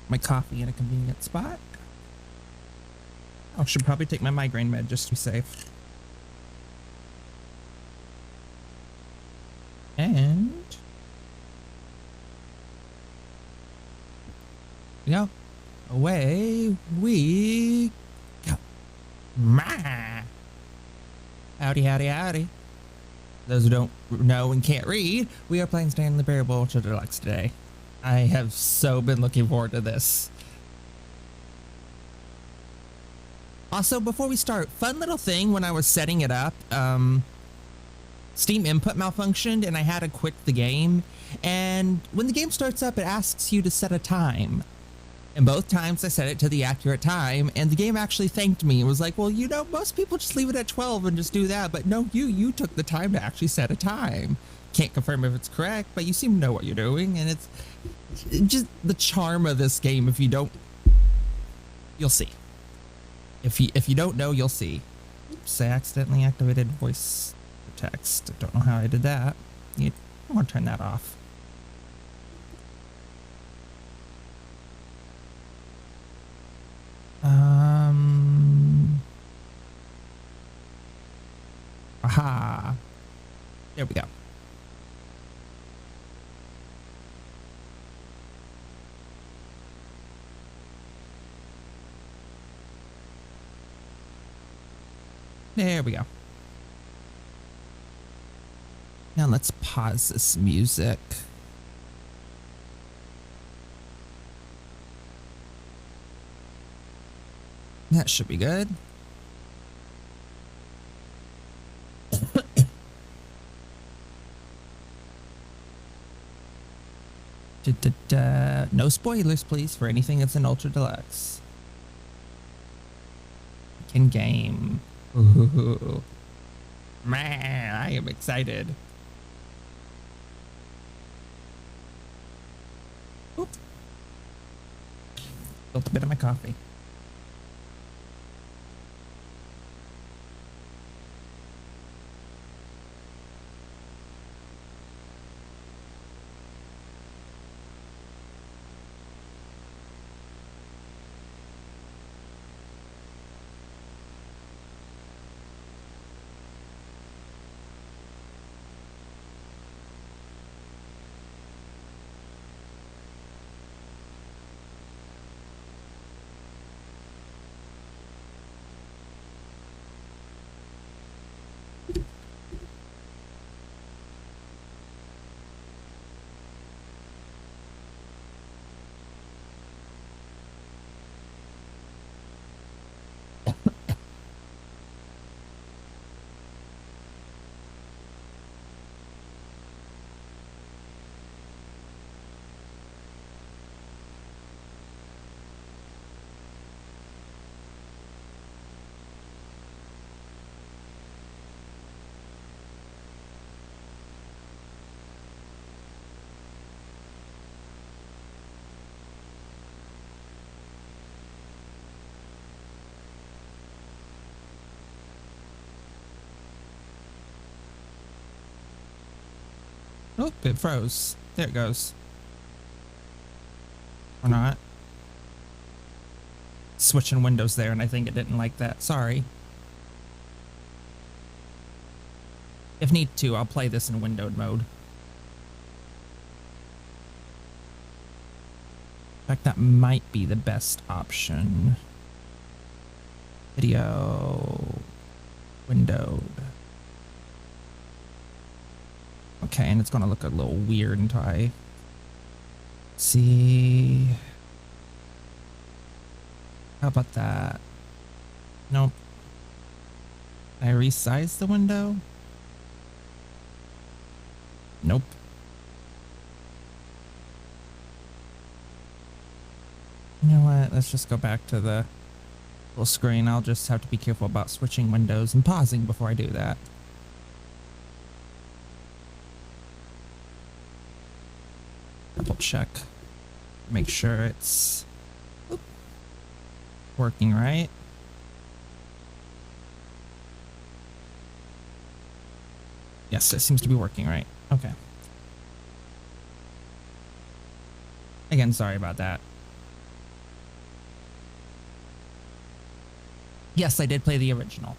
my coffee in a convenient spot. I should probably take my migraine med just to be safe. And yeah, away we go. Howdy, howdy, howdy. Those who don't know and can't read, we are playing Stanley Ultra Deluxe today. I have so been looking forward to this. Also, before we start, fun little thing when I was setting it up, Steam input malfunctioned and I had to quit the game. And when the game starts up, it asks you to set a time. And both times I set it to the accurate time, and the game actually thanked me. It was like, well, you know, most people just leave it at 12 and just do that. But no, you took the time to actually set a time. Can't confirm if it's correct, but you seem to know what you're doing. And it's just the charm of this game. If you don't, you'll see. If you don't know, you'll see. Oops, I accidentally activated voice text. I don't know how I did that. I want to turn that off. Aha. There we go. There we go. Now let's pause this music. That should be good. No spoilers, please, for anything that's in Ultra Deluxe. In game. Ooh. Man, I am excited. Oop. Spilled a bit of my coffee. Oh, it froze. There it goes. Or not. Switching windows there, and I think it didn't like that. Sorry. If need to, I'll play this in windowed mode. In fact, that might be the best option. Video. Windowed. Okay, and it's gonna look a little weird until I see. How about that? Nope. Can I resize the window? Nope. You know what? Let's just go back to the full screen. I'll just have to be careful about switching windows and pausing before I do that. Double check. Make sure it's working right. Yes, it seems to be working right. Okay. Again, sorry about that. Yes, I did play the original.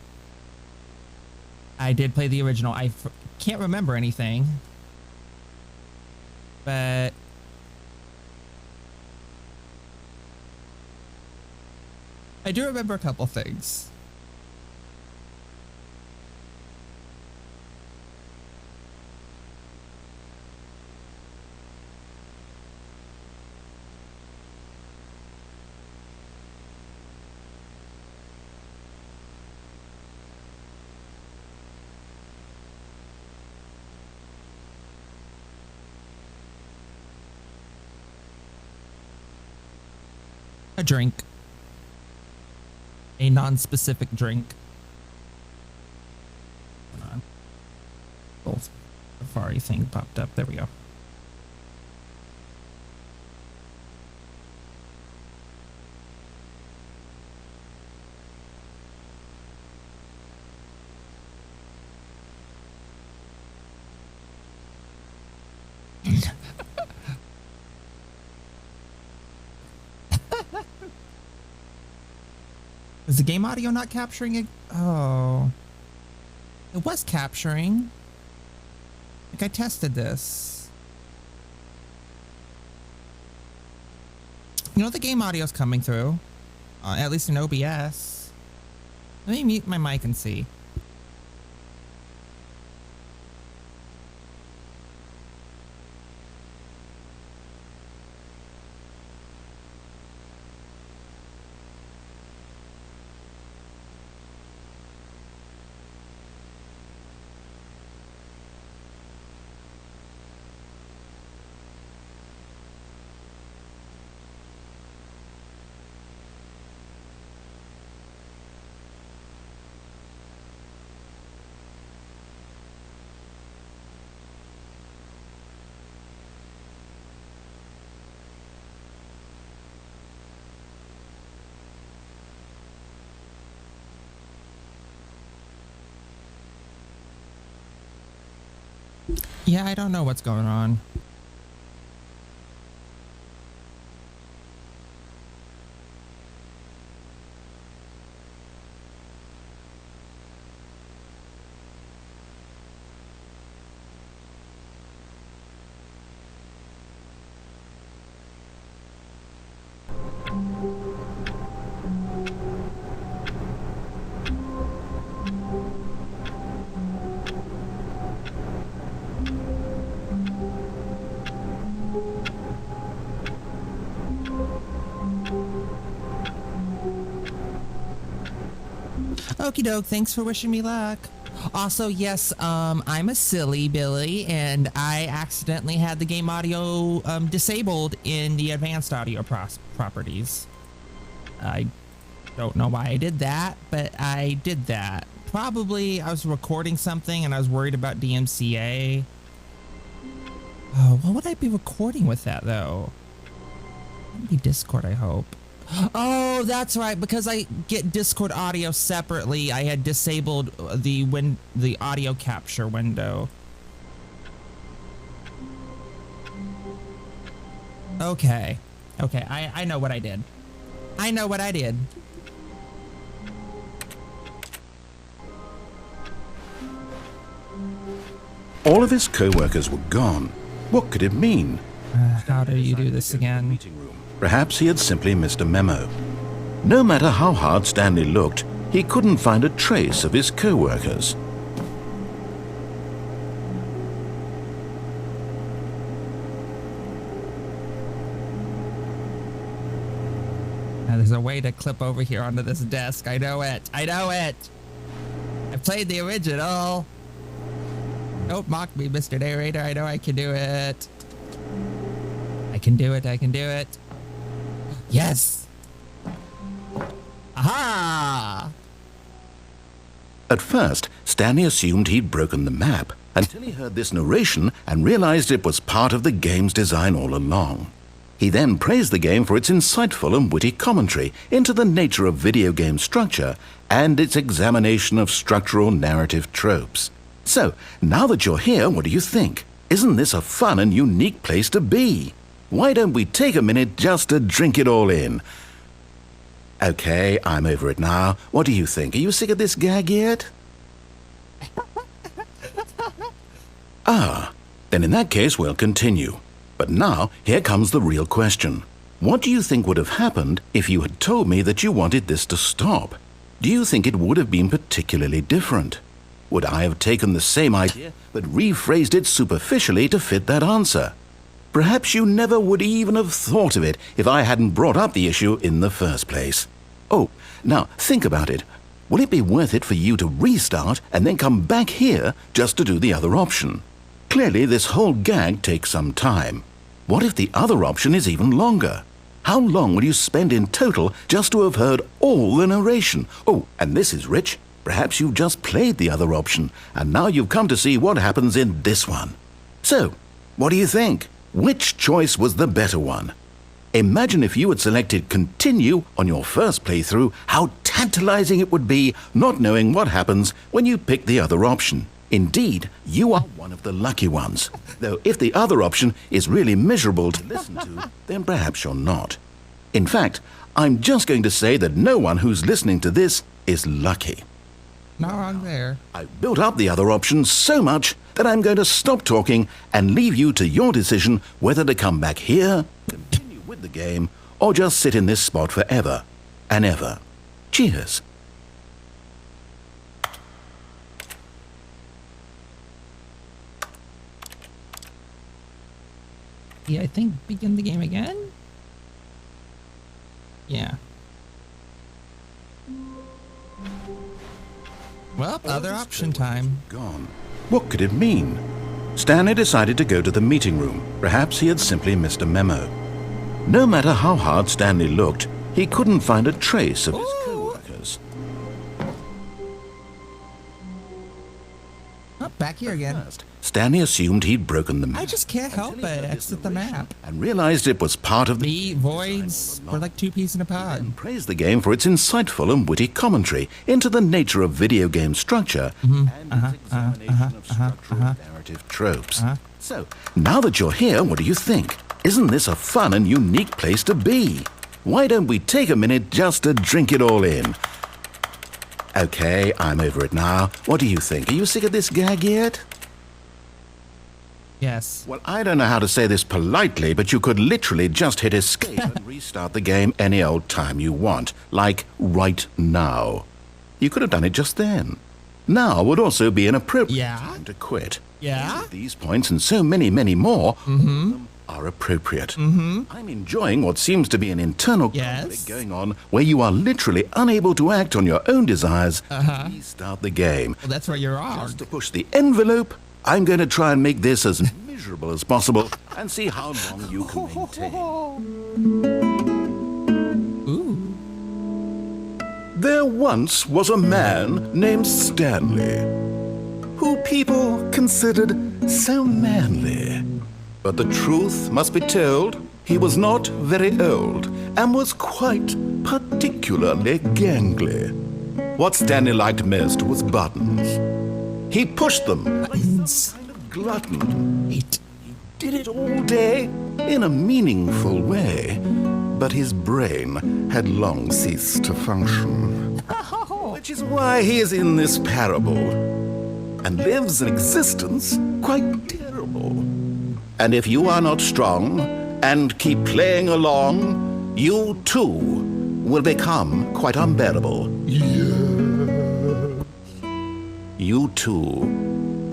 I did play the original. I can't remember anything, but I do remember a couple things. A drink. A non-specific drink. Hold on. Little Safari thing popped up. There we go. Is the game audio not capturing it? Oh. It was capturing. Like I tested this. You know, the game audio is coming through. At least in OBS. Let me mute my mic and see. Yeah, I don't know what's going on. Okie doke, thanks for wishing me luck. Also, yes, I'm a silly Billy, and I accidentally had the game audio disabled in the advanced audio properties. I don't know why I did that, but I did that. Probably I was recording something and I was worried about DMCA. Oh, what would I be recording with that though? It'd be Discord, I hope. Oh, that's right. Because I get Discord audio separately, I had disabled the audio capture window. Okay. Okay, I know what I did. I know what I did. All of his co-workers were gone. What could it mean? How do you do this again? Perhaps he had simply missed a memo. No matter how hard Stanley looked, he couldn't find a trace of his co-workers. Now, there's a way to clip over here onto this desk. I know it. I know it. I played the original. Don't mock me, Mr. Narrator. I know I can do it. I can do it. I can do it. Yes. Aha! At first, Stanley assumed he'd broken the map until he heard this narration and realized it was part of the game's design all along. He then praised the game for its insightful and witty commentary into the nature of video game structure and its examination of structural narrative tropes. So, now that you're here, what do you think? Isn't this a fun and unique place to be? Why don't we take a minute just to drink it all in? Okay, I'm over it now. What do you think? Are you sick of this gag yet? Then in that case we'll continue. But now, here comes the real question. What do you think would have happened if you had told me that you wanted this to stop? Do you think it would have been particularly different? Would I have taken the same idea but rephrased it superficially to fit that answer? Perhaps you never would even have thought of it if I hadn't brought up the issue in the first place. Oh, now think about it. Will it be worth it for you to restart and then come back here just to do the other option? Clearly, this whole gag takes some time. What if the other option is even longer? How long will you spend in total just to have heard all the narration? Oh, and this is rich. Perhaps you've just played the other option, and now you've come to see what happens in this one. So, what do you think? Which choice was the better one? Imagine if you had selected continue on your first playthrough, how tantalizing it would be not knowing what happens when you pick the other option. Indeed, you are one of the lucky ones. Though if the other option is really miserable to listen to, then perhaps you're not. In fact, I'm just going to say that no one who's listening to this is lucky. Not wrong there. I've built up the other option so much that I'm going to stop talking and leave you to your decision whether to come back here, continue with the game, or just sit in this spot forever and ever. Cheers. Yeah, I think begin the game again? Yeah. Well, other option time. Gone. What could it mean? Stanley decided to go to the meeting room. Perhaps he had simply missed a memo. No matter how hard Stanley looked, he couldn't find a trace of his co-workers. Oh, back here again. First, Stanley assumed he'd broken the map. I just can't help but exit the map. And realized it was part of the Voids were like two peas in a pod. and praised the game for its insightful and witty commentary into the nature of video game structure and its examination of structural narrative tropes. So, now that you're here, what do you think? Isn't this a fun and unique place to be? Why don't we take a minute just to drink it all in? Okay, I'm over it now. What do you think? Are you sick of this gag yet? Yes. Well, I don't know how to say this politely, but you could literally just hit escape and restart the game any old time you want, like right now. You could have done it just then. Now would also be an appropriate time to quit. Yeah? These points and so many, many more are appropriate. I'm enjoying what seems to be an internal conflict going on where you are literally unable to act on your own desires to restart the game. Well, that's where you're wrong. Just to push the envelope, I'm going to try and make this as miserable as possible and see how long you can maintain. Ooh. There once was a man named Stanley, who people considered so manly. But the truth must be told, he was not very old and was quite particularly gangly. What Stanley liked most was buttons. He pushed them like some kind of glutton. He did it all day in a meaningful way, but his brain had long ceased to function. Which is why he is in this parable and lives an existence quite terrible. And if you are not strong and keep playing along, you too will become quite unbearable. You too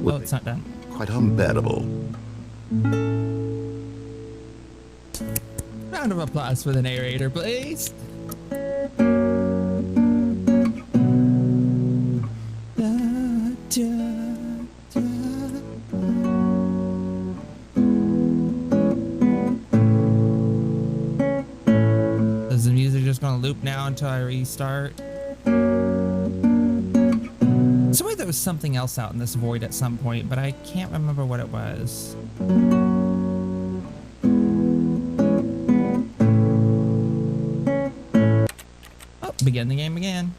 will it's not done. Quite unbearable. Round of applause for the narrator, please. Is the music just gonna loop now until I restart? Somewhere there was something else out in this void at some point, but I can't remember what it was. Oh, begin the game again.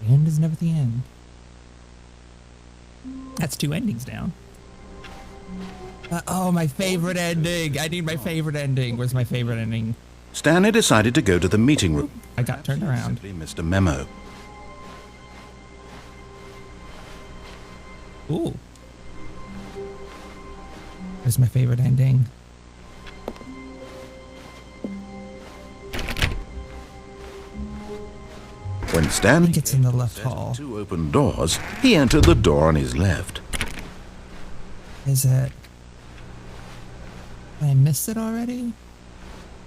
The end is never the end. That's two endings down. Oh, my favorite ending. I need my favorite ending. Where's my favorite ending? Stanley decided to go to the meeting room. I got turned He around. simply missed a memo. Ooh. This is my favorite ending. When Stanley It's in the left hall. two open doors, he entered the door on his left. Is it? I missed it already?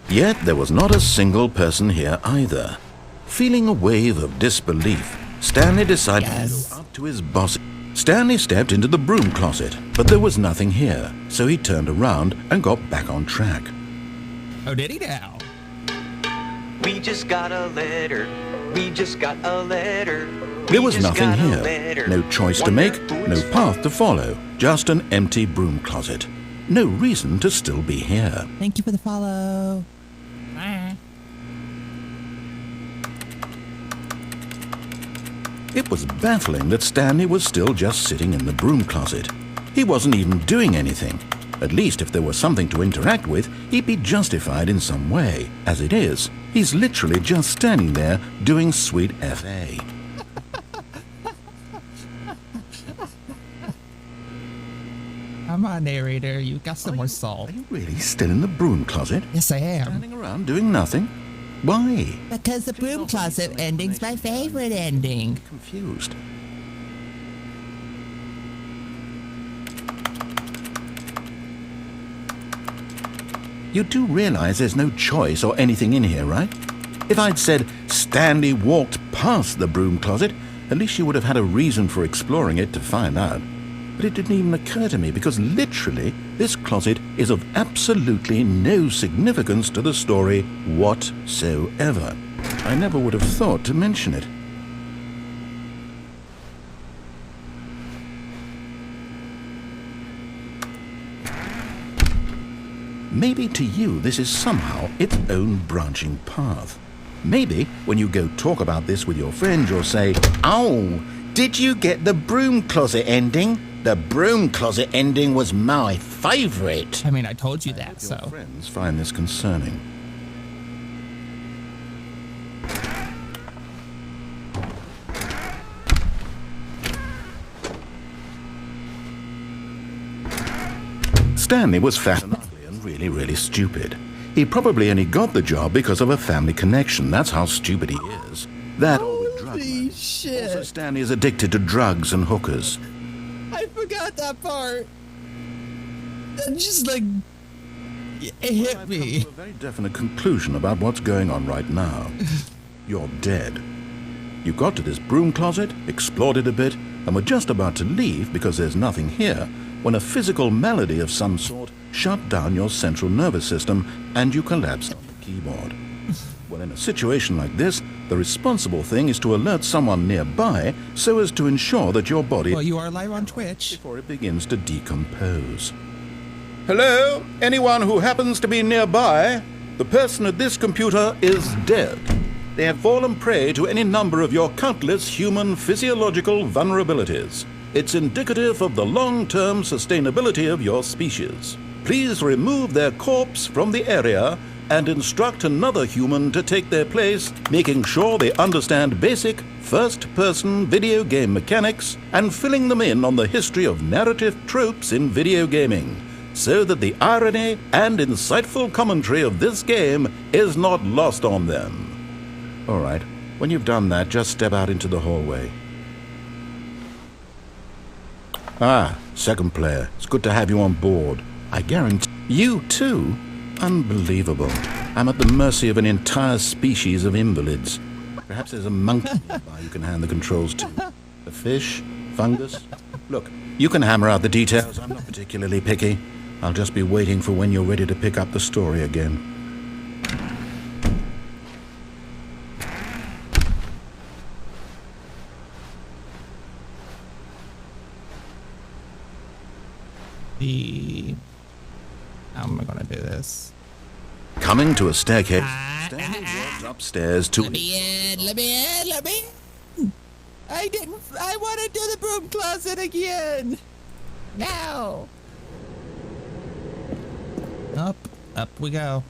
Yet there was not a single person here either. Feeling a wave of disbelief, Stanley decided to go up to his boss. Stanley stepped into the broom closet, but there was nothing here, so he turned around and got back on track. Oh, did he now? We just got a letter. We just got a letter. There was nothing here. No choice to make, no path to follow, just an empty broom closet. No reason to still be here. Thank you for the follow. Bye. It was baffling that Stanley was still just sitting in the broom closet. He wasn't even doing anything. At least if there was something to interact with, he'd be justified in some way. As it is, he's literally just standing there doing sweet FA. Come on, narrator. You got some more salt. Are you really still in the broom closet? Yes, I am. Standing around doing nothing? Why? Because the broom closet ending's my favorite ending. Confused. You do realize there's no choice or anything in here, right? If I'd said Stanley walked past the broom closet, at least you would have had a reason for exploring it to find out. But it didn't even occur to me because literally this closet is of absolutely no significance to the story whatsoever. I never would have thought to mention it. Maybe to you this is somehow its own branching path. Maybe when you go talk about this with your friends you'll say, "Oh, did you get the broom closet ending? The broom closet ending was my favourite." I mean, I told you that, Your so. friends find this concerning. Stanley was fat and ugly and really stupid. He probably only got the job because of a family connection. That's how stupid he is. That or with drug Holy money. shit. Also, Stanley is addicted to drugs and hookers. I forgot that part. That just like it hit I've come me. to a very definite conclusion about what's going on right now. You're dead. You got to this broom closet, explored it a bit, and were just about to leave because there's nothing here when a physical malady of some sort shut down your central nervous system and you collapsed on the keyboard. Well, in a situation like this, the responsible thing is to alert someone nearby so as to ensure that your body Well, you are live on Twitch. before it begins to decompose. Hello? Anyone who happens to be nearby? The person at this computer is dead. They have fallen prey to any number of your countless human physiological vulnerabilities. It's indicative of the long-term sustainability of your species. Please remove their corpse from the area and instruct another human to take their place, making sure they understand basic first-person video game mechanics and filling them in on the history of narrative tropes in video gaming, so that the irony and insightful commentary of this game is not lost on them. All right, when you've done that, just step out into the hallway. Ah, second player. It's good to have you on board. I guarantee you too? Unbelievable. I'm at the mercy of an entire species of invalids. Perhaps there's a monkey nearby you can hand the controls to. A fish? Fungus? Look, you can hammer out the details. I'm not particularly picky. I'll just be waiting for when you're ready to pick up the story again. How am I gonna do this? Coming to a staircase, Stanley walked upstairs to... Let me in, let me in, let me in! I want to do the broom closet again! No! Up we go.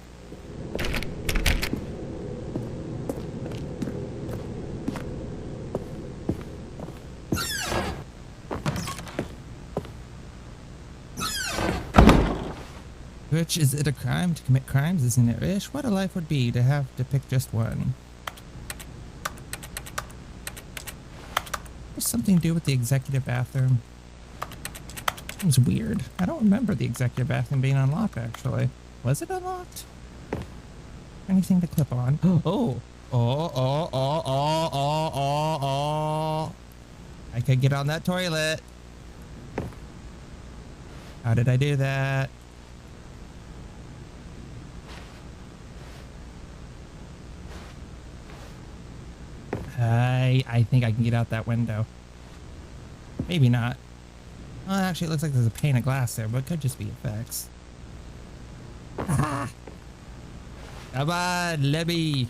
Rich, is it a crime to commit crimes? Isn't it, Rich? What a life would be to have to pick just one. There's something to do with the executive bathroom. It was weird. I don't remember the executive bathroom being unlocked, actually. Was it unlocked? Anything to clip on? Oh. Oh. I could get on that toilet. How did I do that? I think I can get out that window. Maybe not. Well, actually, it looks like there's a pane of glass there, but it could just be effects. Ah. Come on, let me.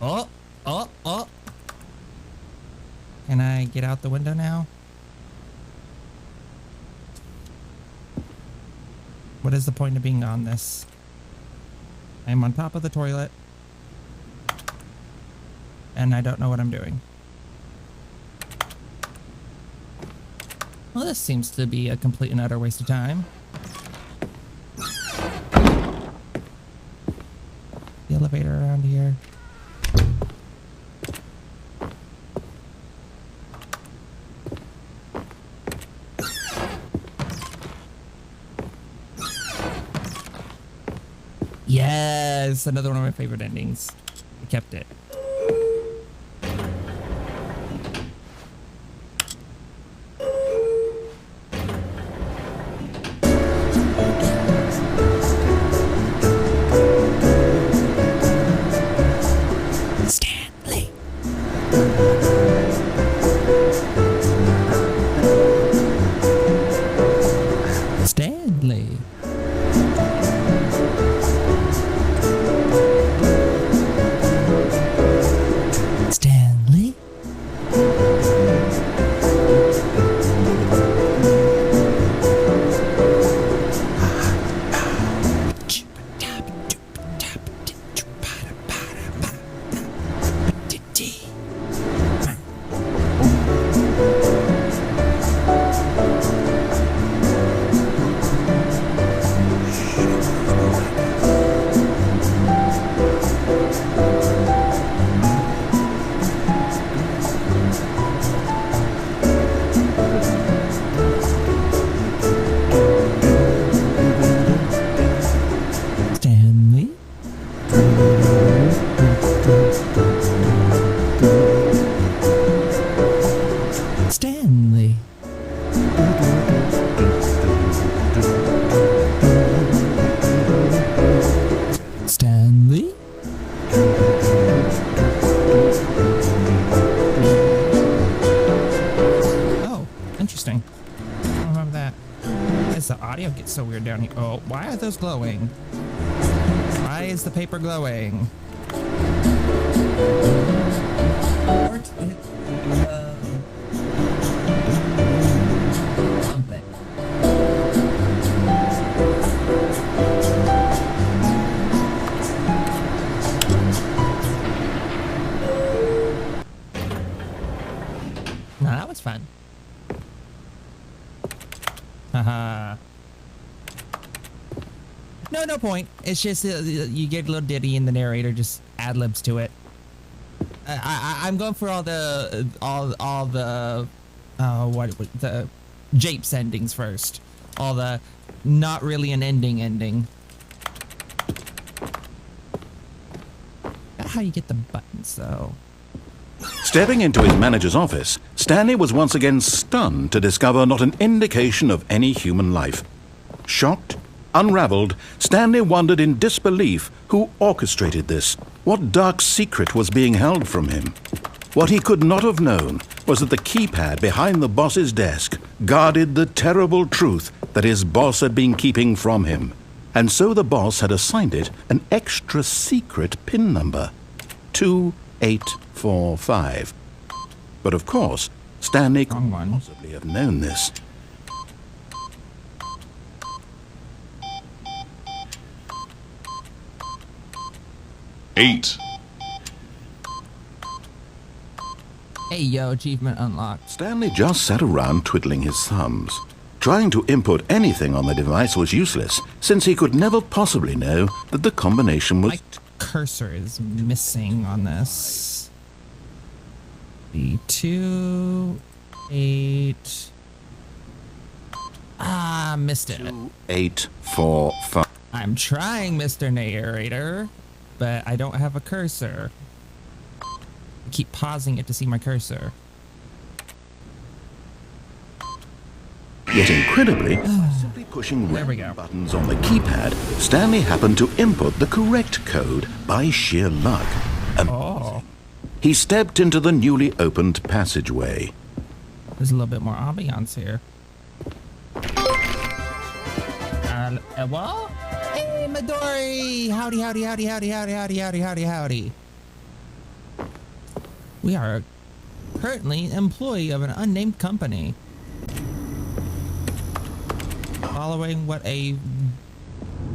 Oh. Can I get out the window now? What is the point of being on this? I'm on top of the toilet. And I don't know what I'm doing. Well, this seems to be a complete and utter waste of time. The elevator around here. Yes, another one of my favorite endings. I kept it. Stanley. Stanley. Stanley? Stanley? Stanley. Stanley? Oh, interesting. I don't remember that. As the audio gets so weird down here. Oh, why are those glowing? Why is the paper glowing? No, that was fun. Haha. No point. It's just you get a little ditty and the narrator just ad-libs to it. I'm going for all the the japes endings first. All the not really an ending. How you get the buttons though? Stepping into his manager's office, Stanley was once again stunned to discover not an indication of any human life. Shocked, unraveled, Stanley wondered in disbelief who orchestrated this. What dark secret was being held from him? What he could not have known was that the keypad behind the boss's desk guarded the terrible truth that his boss had been keeping from him. And so the boss had assigned it an extra secret PIN number, 2845. But of course, Stanley couldn't possibly have known this. Eight. Hey yo, achievement unlocked. Stanley just sat around twiddling his thumbs. Trying to input anything on the device was useless, since he could never possibly know that the combination was... My cursor is missing on this. B2, 8... Ah, missed it. 8, 4, 5. I'm trying, Mr. Narrator, but I don't have a cursor. I keep pausing it to see my cursor. Yet incredibly, by simply pushing There we random go. buttons on the keypad, Stanley happened to input the correct code by sheer luck. Oh, He stepped into the newly opened passageway. there's a little bit more ambiance here. Well, hey, Midori! Howdy, howdy, howdy, howdy, howdy, howdy, howdy, howdy, howdy. We are currently an employee of an unnamed company. Following what a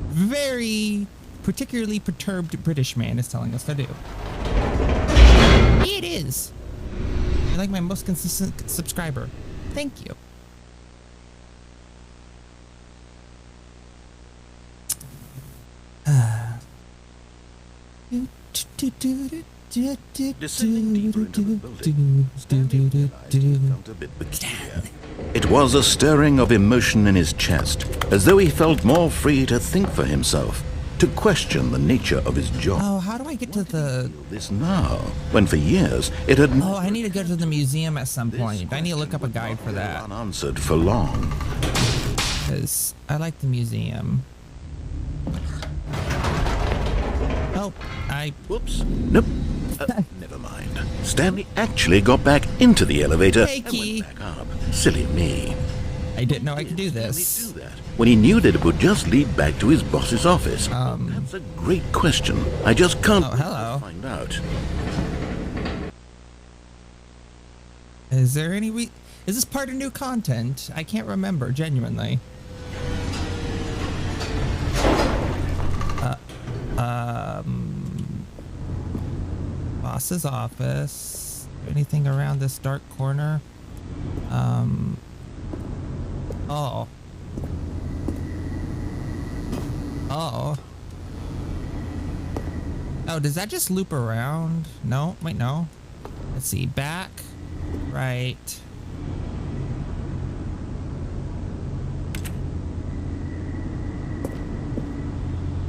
very particularly perturbed British man is telling us to do. It is. You're like my most consistent subscriber. Thank you. Descending deeper into the building, Stanley realized he felt a bit peculiar. It was a stirring of emotion in his chest, as though he felt more free to think for himself, to question the nature of his job. Oh, how do I get to the... This now, when for years it had Oh, I need to go to the museum at some point. I need to look up a guide for that. unanswered for long. Because I like the museum. Oh, Whoops. Nope. Never mind. Stanley actually got back into the elevator Hey, and Key. went back up. Silly me. I didn't know I could do Stanley this. do that when he knew that it would just lead back to his boss's office? Um. That's a great question. I just can't Oh, hello. find out. Is there any is this part of new content? I can't remember, genuinely. Boss's office. Anything around this dark corner? Oh. Oh. Oh, does that just loop around? No, wait, no. Let's see, back, right.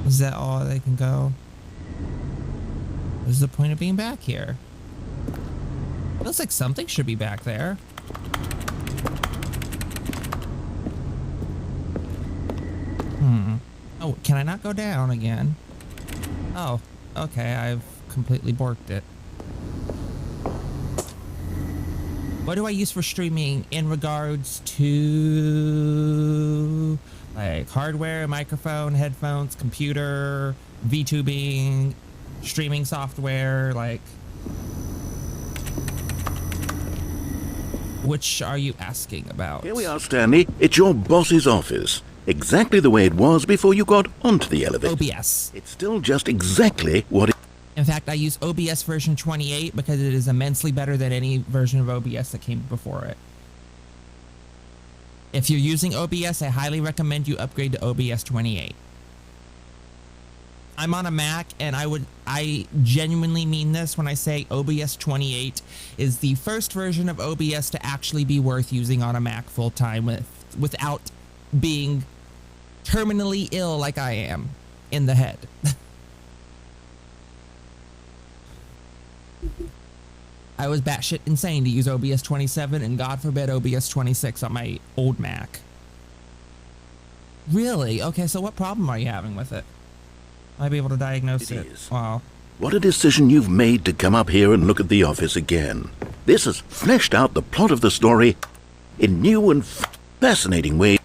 Is that all they can go? What is the point of being back here? Feels like something should be back there. Oh, can I not go down again? Oh, okay, I've completely borked it. What do I use for streaming in regards to like hardware, microphone, headphones, computer, VTubing, streaming software, like which are you asking about? Here we are, Stanley. It's your boss's office. Exactly the way it was before you got onto the elevator. OBS. It's still just exactly what it... In fact, I use OBS version 28 because it is immensely better than any version of OBS that came before it. If you're using OBS, I highly recommend you upgrade to OBS 28. I'm on a Mac, and I genuinely mean this when I say OBS 28 is the first version of OBS to actually be worth using on a Mac full time without being terminally ill like I am in the head. I was batshit insane to use OBS 27 and God forbid OBS 26 on my old Mac. Really? Okay, so what problem are you having with it? Might be able to diagnose it. is. Wow. What a decision you've made to come up here and look at the office again. This has fleshed out the plot of the story in new and fascinating ways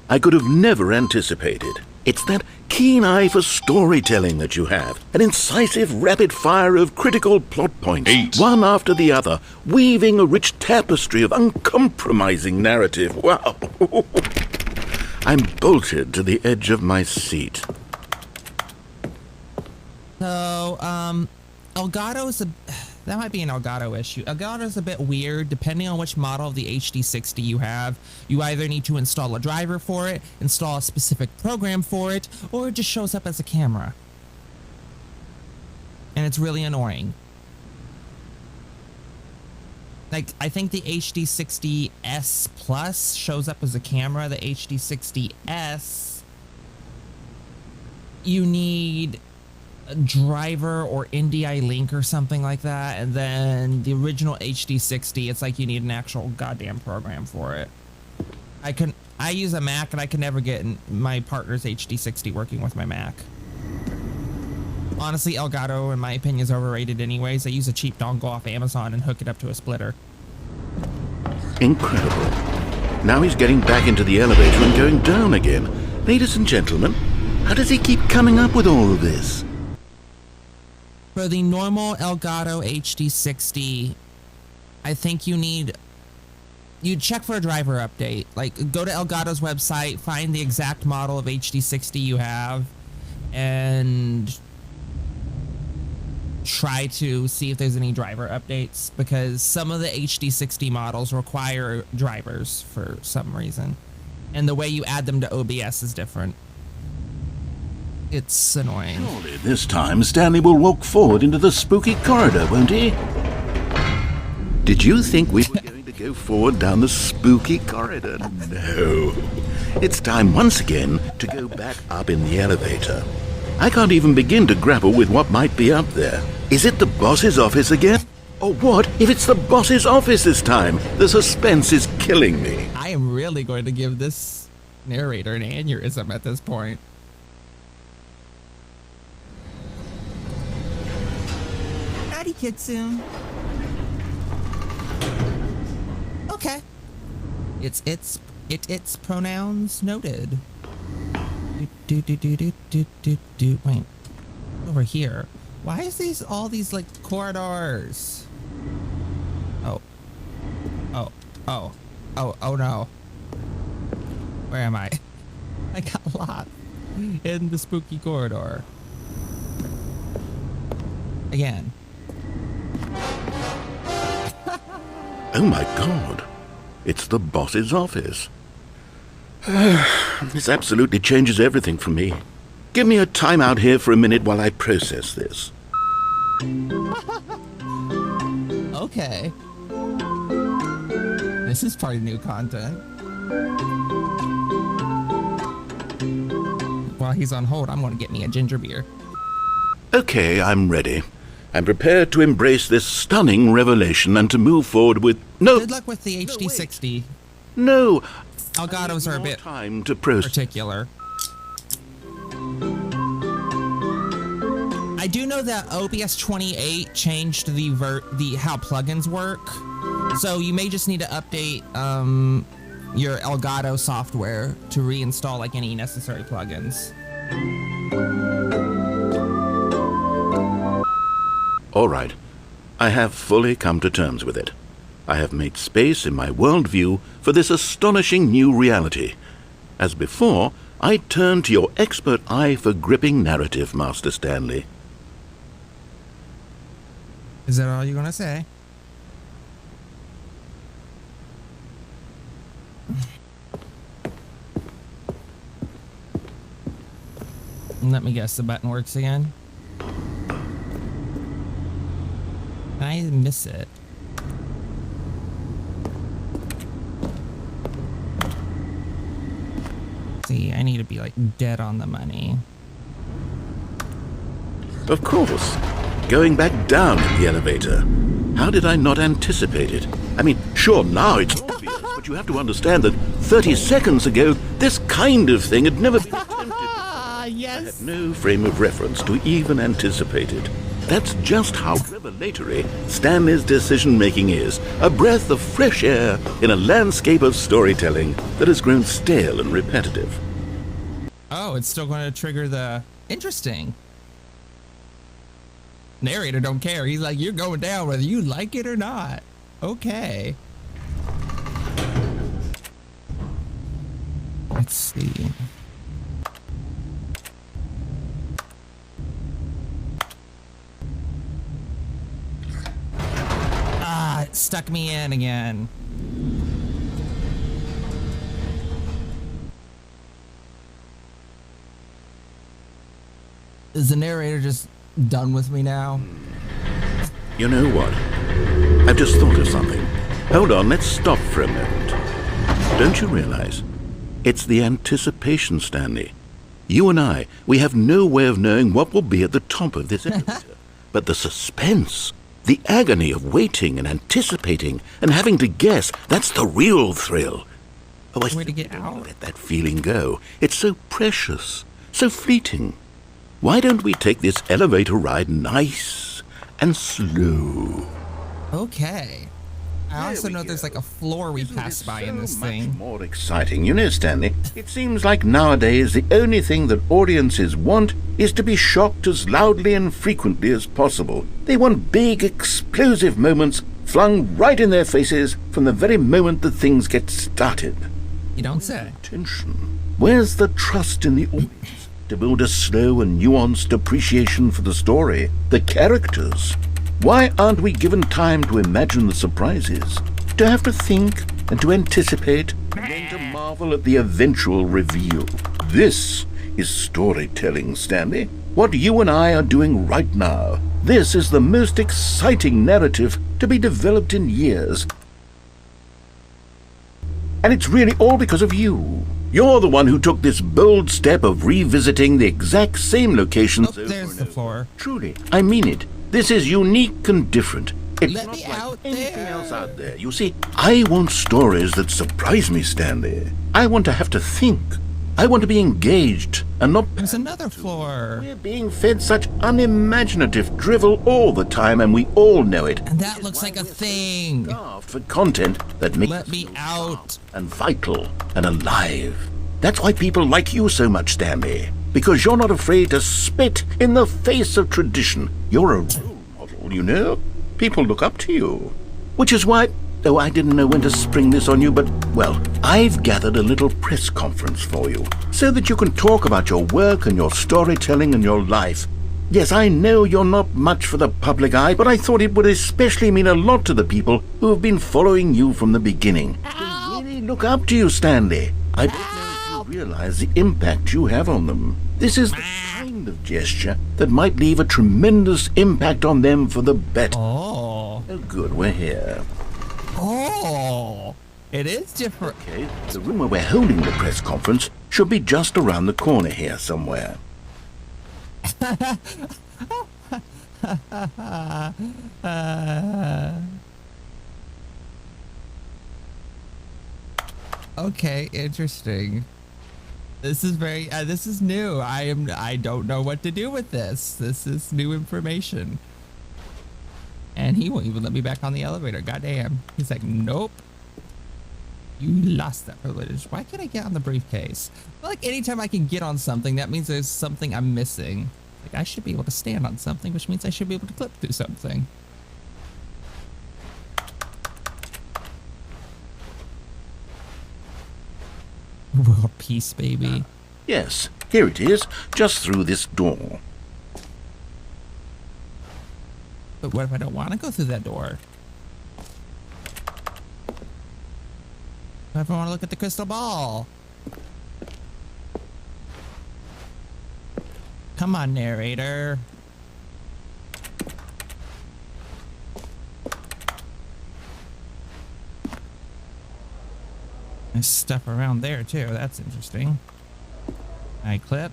I could have never anticipated. It's that keen eye for storytelling that you have. An incisive rapid fire of critical plot points, 8. one after the other, weaving a rich tapestry of uncompromising narrative. Wow. I'm bolted to the edge of my seat. So, Elgato is That might be an Elgato issue. Elgato's a bit weird. Depending on which model of the HD60 you have, you either need to install a driver for it, install a specific program for it, or it just shows up as a camera. And it's really annoying. Like, I think the HD60S Plus shows up as a camera. The HD60S, you need a driver or NDI link or something like that. And then the original HD60, it's like you need an actual goddamn program for it. I use a Mac and I can never get my partner's HD60 working with my Mac. Honestly, Elgato, in my opinion, is overrated anyways. I use a cheap dongle off Amazon and hook it up to a splitter. Incredible. Now he's getting back into the elevator and going down again. Ladies and gentlemen, how does he keep coming up with all of this? For the normal Elgato HD60, I think you check for a driver update. Like, go to Elgato's website, find the exact model of HD60 you have, and try to see if there's any driver updates, because some of the HD60 models require drivers for some reason, and the way you add them to OBS is different. It's annoying. Surely this time Stanley will walk forward into the spooky corridor, won't he? Did you think we were going to go forward down the spooky corridor? No. It's time once again to go back up in the elevator. I can't even begin to grapple with what might be up there. Is it the boss's office again? Or what if it's the boss's office this time? The suspense is killing me. I am really going to give this narrator an aneurysm at this point. Howdy, Kitsune. Okay. It's pronouns noted. Wait, over here. Why is all these like corridors? Oh no. Where am I? I got lost in the spooky corridor. Again. Oh my God. It's the boss's office. This absolutely changes everything for me. Give me a timeout here for a minute while I process this. Okay. This is probably new content. While he's on hold, I'm going to get me a ginger beer. Okay, I'm ready. I'm prepared to embrace this stunning revelation and to move forward with... No! Good luck with the HD60. No! Elgatos are a bit time to process. particular. I do know that OBS 28 changed the how plugins work, so you may just need to update your Elgato software to reinstall like any necessary plugins. All right. I have fully come to terms with it. I have made space in my worldview for this astonishing new reality. As before, I turn to your expert eye for gripping narrative, Master Stanley. Is that all you're gonna say? Let me guess, the button works again. I miss it. See, I need to be like dead on the money. Of course. Going back down in the elevator. How did I not anticipate it? I mean, sure, now it's obvious, but you have to understand that 30 seconds ago, this kind of thing had never been attempted. Yes. I had no frame of reference to even anticipate it. That's just how revelatory Stanley's decision-making is. A breath of fresh air in a landscape of storytelling that has grown stale and repetitive. Oh, it's still going to trigger the interesting. Narrator don't care. He's like, you're going down whether you like it or not. Okay. Let's see. stuck me in again. Is the narrator just done with me now? You know what? I've just thought of something. Hold on, let's stop for a moment. Don't you realize? It's the anticipation, Stanley. You and I, we have no way of knowing what will be at the top of this elevator. But the suspense, the agony of waiting and anticipating and having to guess, that's the real thrill. Oh, I Way to get don't out. let that feeling go. It's so precious, so fleeting. Why don't we take this elevator ride nice and slow? Okay. I also we know there's go. like a floor we Isn't pass it by in so this much thing. more exciting? You know, Stanley, it seems like nowadays the only thing that audiences want is to be shocked as loudly and frequently as possible. They want big, explosive moments flung right in their faces from the very moment that things get started. You don't say. Tension. Where's the trust in the audience to build a slow and nuanced appreciation for the story, the characters? Why aren't we given time to imagine the surprises, to have to think and to anticipate, and then to marvel at the eventual reveal? This is storytelling, Stanley. What you and I are doing right now. This is the most exciting narrative to be developed in years. And it's really all because of you. You're the one who took this bold step of revisiting the exact same locations Oh, over there's and the over. floor. Truly, I mean it. This is unique and different. It's Let not me like out anything there. else out there. You see, I want stories that surprise me, Stanley. I want to have to think. I want to be engaged and not... There's another floor. We're being fed such unimaginative drivel all the time, and we all know it. And that looks like a thing. Starved for content that makes Let us me feel out. sharp and vital and alive. That's why people like you so much, Stanley. Because you're not afraid to spit in the face of tradition. You're a role model, you know? People look up to you. Which is why... Oh, I didn't know when to spring this on you, but, well, I've gathered a little press conference for you, so that you can talk about your work and your storytelling and your life. Yes, I know you're not much for the public eye, but I thought it would especially mean a lot to the people who have been following you from the beginning. They really look up to you, Stanley. I don't know if you realize the impact you have on them. This is the kind of gesture that might leave a tremendous impact on them for the better. Oh. Oh, good, we're here. Oh. It is different. Okay, the room where we're holding the press conference should be just around the corner here somewhere. Okay, interesting. This is very this is new. I don't know what to do with this. This is new information. And he won't even let me back on the elevator. Goddamn. He's like, nope. You lost that privilege. Why can't I get on the briefcase? I feel like anytime I can get on something, that means there's something I'm missing. Like I should be able to stand on something, which means I should be able to clip through something. World peace, baby. Yes, here it is, just through this door. But what if I don't want to go through that door? What if I want to look at the crystal ball? Come on, narrator. There's stuff around there too. That's interesting. I clip.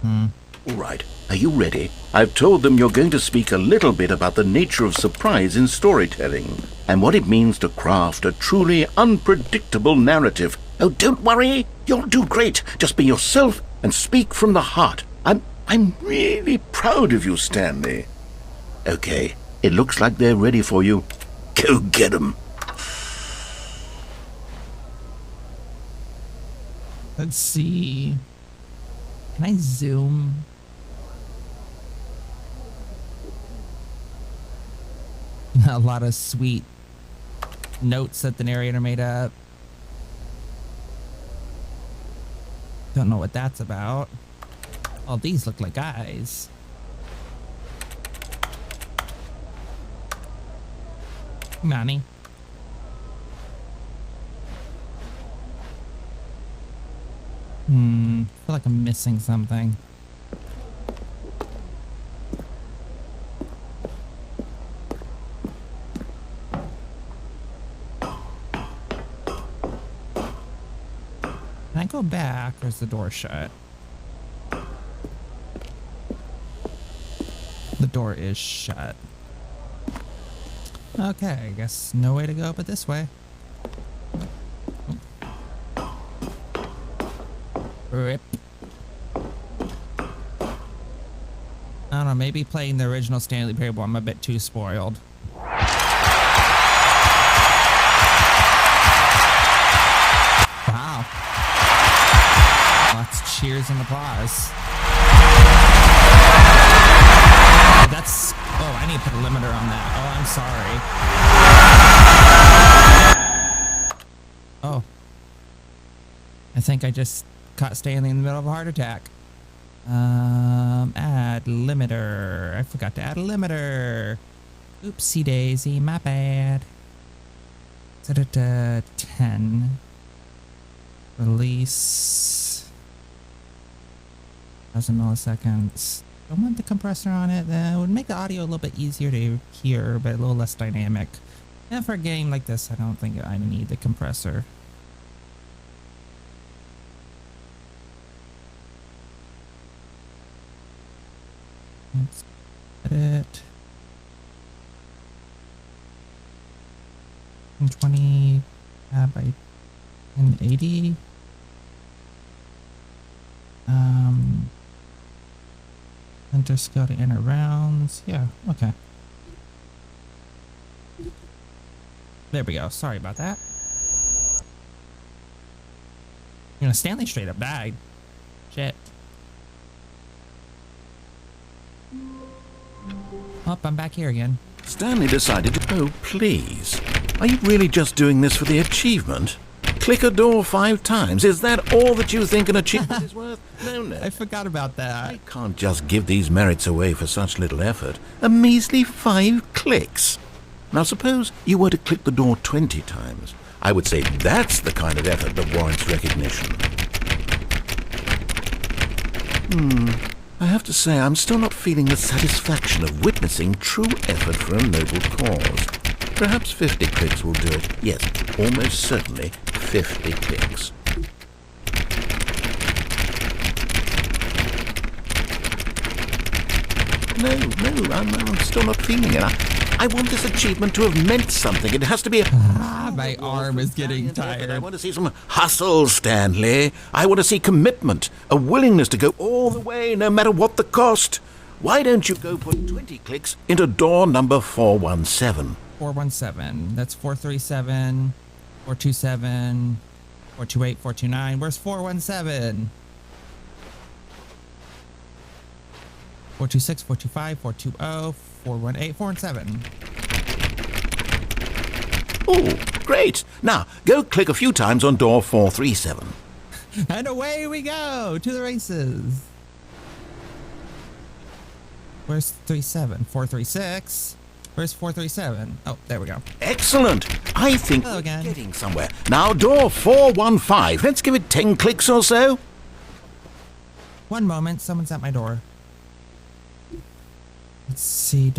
All right, are you ready? I've told them you're going to speak a little bit about the nature of surprise in storytelling and what it means to craft a truly unpredictable narrative. Oh, don't worry. You'll do great. Just be yourself and speak from the heart. I'm really proud of you, Stanley. Okay, it looks like they're ready for you. Go get 'em. Let's see. Can I zoom? A lot of sweet notes that the narrator made up. Don't know what that's about. Oh, these look like eyes. Money. I feel like I'm missing something. Can I go back or is the door shut? The door is shut. Okay, I guess no way to go but this way. Rip. I don't know, maybe playing the original Stanley Parable, I'm a bit too spoiled. Wow. Lots of cheers and applause. That's... Oh, I need to put a limiter on that. Oh, I'm sorry. Oh. I think I just caught Stanley in the middle of a heart attack. Add limiter. I forgot to add a limiter. Oopsie daisy, my bad. Set it to 10. Release. 1,000 milliseconds. Don't want the compressor on it. That would make the audio a little bit easier to hear, but a little less dynamic. And for a game like this, I don't think I need the compressor. Let's edit. 120 by 1080. Enter scale to enter rounds. Yeah, okay. There we go. Sorry about that. You know, Stanley straight up died. Shit. Oh, I'm back here again. Stanley decided to... Oh, please. Are you really just doing this for the achievement? Click a door 5 times. Is that all that you think an achievement is worth? No. I forgot about that. I can't just give these merits away for such little effort. A measly 5 clicks. Now suppose you were to click the door 20 times. I would say that's the kind of effort that warrants recognition. I have to say I'm still not feeling the satisfaction of witnessing true effort for a noble cause. Perhaps 50 clicks will do it. Yes, almost certainly 50 clicks. No, I'm still not feeling it. I want this achievement to have meant something. It has to be a... My arm is getting tired. I want to see some hustle, Stanley. I want to see commitment, a willingness to go all the way, no matter what the cost. Why don't you go put 20 clicks into door number 417? 417. That's 437, 427, 428, 429. Where's 417? 426, 425, 420, 418, 417. Oh, great. Now, go click a few times on door 437. And away we go to the races. Where's 37? 436. Where's 437? Oh, there we go. Excellent. I think Hello we're again. getting somewhere. Now, door 415. Let's give it 10 clicks or so. One moment, someone's at my door. Let's see.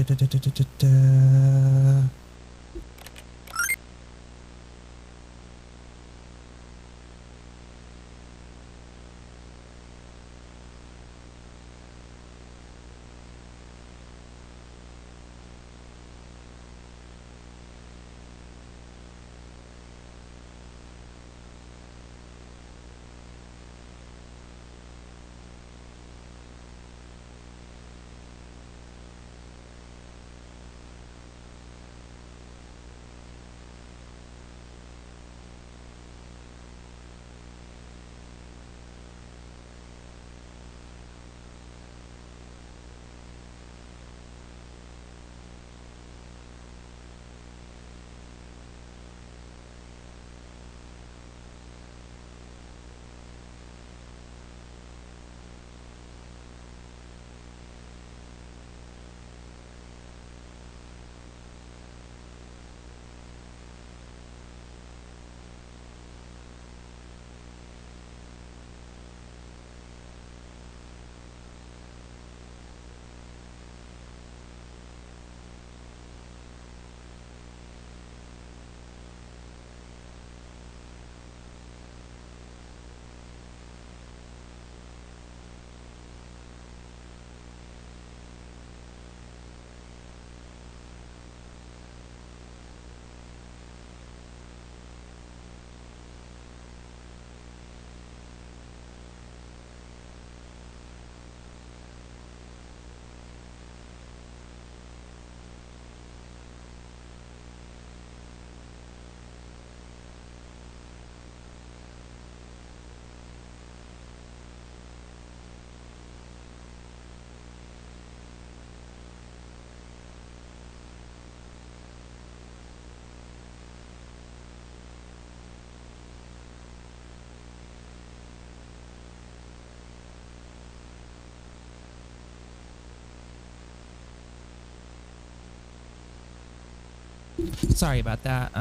Sorry about that.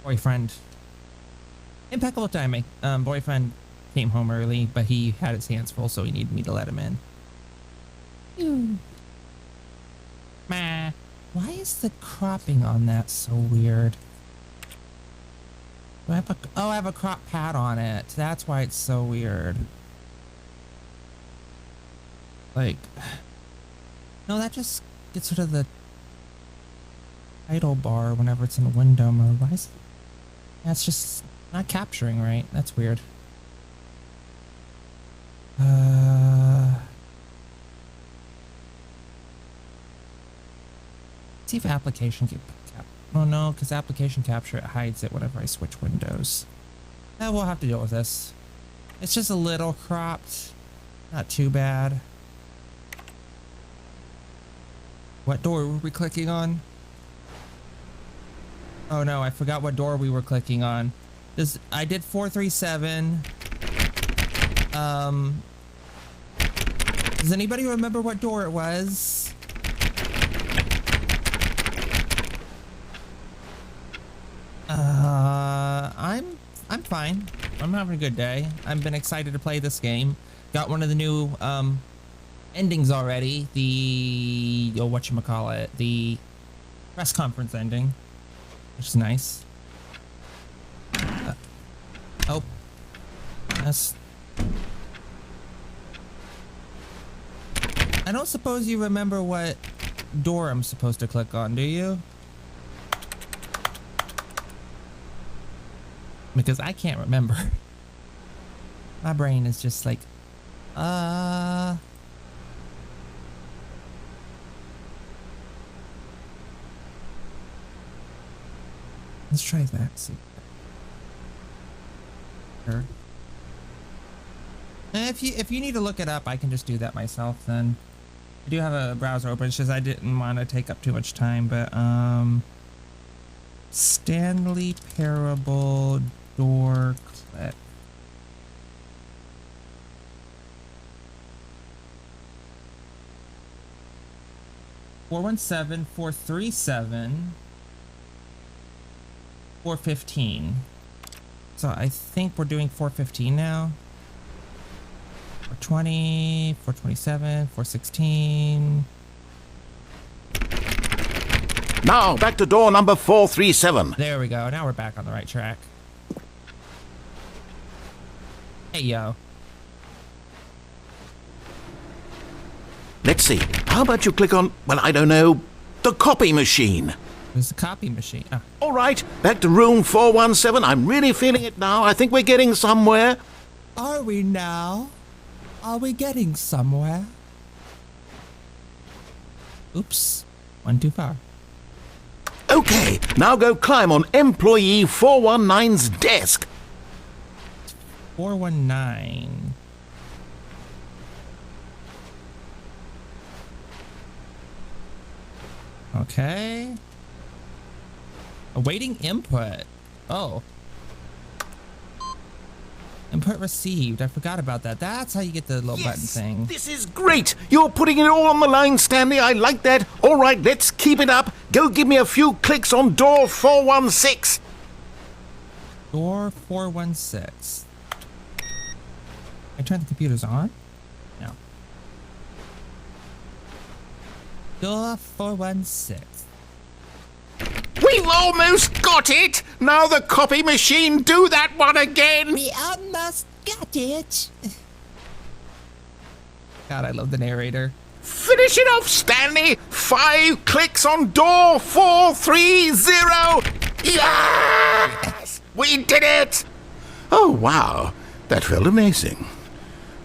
Boyfriend. Impeccable timing. Boyfriend came home early, but he had his hands full, so he needed me to let him in. Ew. Meh. Why is the cropping on that so weird? Do I have I have a crop pad on it. That's why it's so weird. Like, no, that just gets rid of the title bar whenever it's in a window mode. Why is it? That's just not capturing right. That's weird. See if application oh no, because application capture, it hides it whenever I switch windows. We'll have to deal with this. It's just a little cropped. Not too bad. What door were we clicking on? Oh no, I forgot what door we were clicking on. I did 437. Does anybody remember what door it was? I'm fine. I'm having a good day. I've been excited to play this game. Got one of the new endings already. The whatchamacallit, the press conference ending, which is nice. Oh, yes. I don't suppose you remember what door I'm supposed to click on, do you? Because I can't remember. My brain is just like, let's try that. See. Sure. And if you need to look it up, I can just do that myself then. I do have a browser open, it's just I didn't want to take up too much time, but Stanley Parable door clip. $417, $437, $415. So I think we're doing 415 now. 420, 427, 416. Now, back to door number 437. There we go. Now we're back on the right track. Hey, yo. Let's see. How about you click on, well, I don't know, the copy machine? There's the copy machine. Oh. All right, back to room 417. I'm really feeling it now. I think we're getting somewhere. Are we now? Are we getting somewhere? Oops. One too far. Okay, now go climb on employee 419's desk. 419. Okay. Awaiting input. Oh. Input received. I forgot about that. That's how you get the little button thing. This is great. You're putting it all on the line, Stanley. I like that. All right, let's keep it up. Go give me a few clicks on door 416. Door 416. I turn the computers on? No. Door 416. We've almost got it. Now the copy machine, do that one again. We almost got it. God, I love the narrator. Finish it off, Stanley. 5 clicks on door 430. Yes! We did it! Oh, wow. That felt amazing.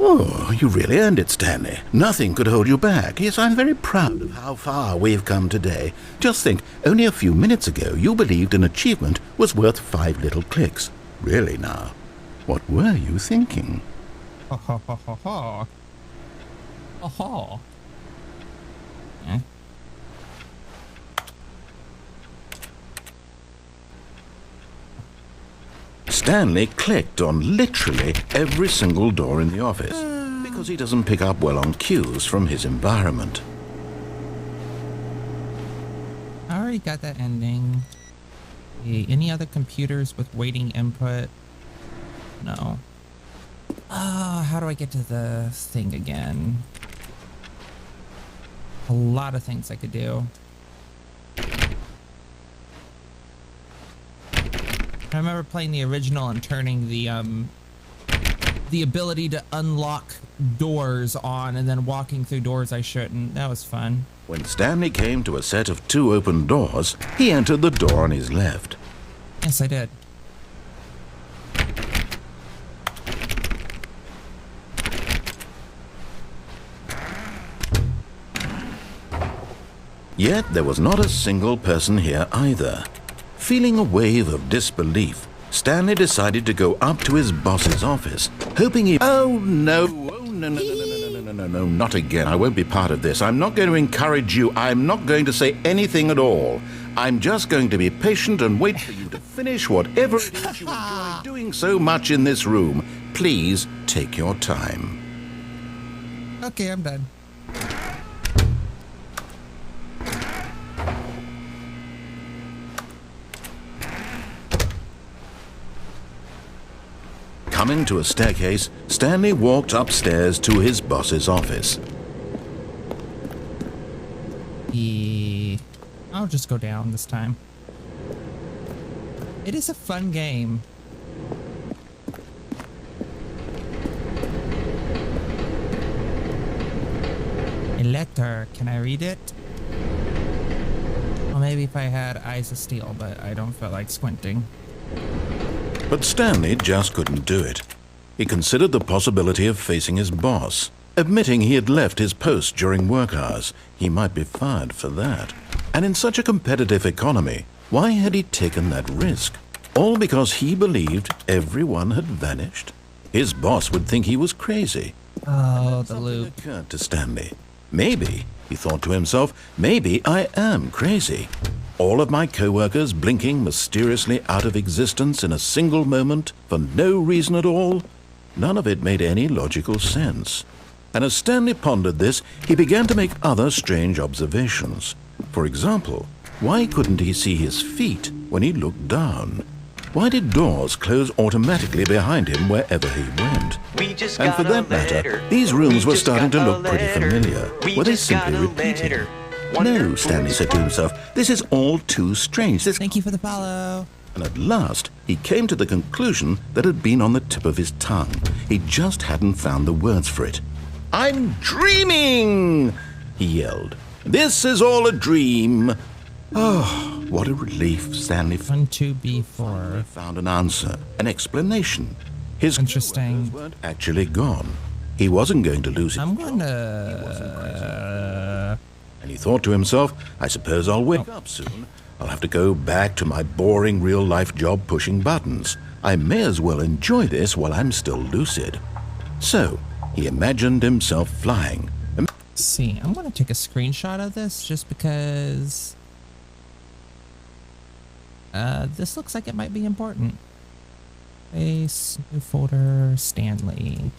Oh, you really earned it, Stanley. Nothing could hold you back. Yes, I'm very proud of how far we've come today. Just think, only a few minutes ago you believed an achievement was worth 5 little clicks. Really now, what were you thinking? Ha ha ha ha ha. Ha ha. Yeah. Stanley clicked on literally every single door in the office because he doesn't pick up well on cues from his environment. How are we got that ending. Okay, any other computers with waiting input? No. How do I get to the thing again? A lot of things I could do. I remember playing the original and turning the ability to unlock doors on and then walking through doors I shouldn't. That was fun. When Stanley came to a set of 2 open doors, he entered the door on his left. Yes, I did. Yet there was not a single person here either. Feeling a wave of disbelief, Stanley decided to go up to his boss's office, hoping he... Oh, no. Oh, no, not again. I won't be part of this. I'm not going to encourage you. I'm not going to say anything at all. I'm just going to be patient and wait for you to finish whatever it is you enjoy doing so much in this room. Please take your time. Okay, I'm done. Coming to a staircase, Stanley walked upstairs to his boss's office. I'll just go down this time. It is a fun game. A letter. Can I read it? Well, maybe if I had eyes of steel, but I don't feel like squinting. But Stanley just couldn't do it. He considered the possibility of facing his boss. Admitting he had left his post during work hours, he might be fired for that. And in such a competitive economy, why had he taken that risk? All because he believed everyone had vanished? His boss would think he was crazy. Oh, the Something loop. occurred to Stanley. Maybe, he thought to himself, maybe I am crazy. All of my co-workers blinking mysteriously out of existence in a single moment for no reason at all? None of it made any logical sense. And as Stanley pondered this, he began to make other strange observations. For example, why couldn't he see his feet when he looked down? Why did doors close automatically behind him wherever he went? And for that matter, these rooms were starting to look pretty familiar. Were they simply repeating? No, Stanley said to himself, this is all too strange. Thank you for the follow. And at last, he came to the conclusion that had been on the tip of his tongue. He just hadn't found the words for it. I'm dreaming, he yelled. This is all a dream. Oh, what a relief, Stanley 12B4. found an answer, an explanation. His Interesting. co-workers weren't actually gone. He wasn't going to lose his I'm job. gonna... And he thought to himself, I suppose I'll wake up soon. I'll have to go back to my boring real-life job pushing buttons. I may as well enjoy this while I'm still lucid. So, he imagined himself flying. Let's see, I'm gonna take a screenshot of this just because... this looks like it might be important. Space, new folder, Stanley.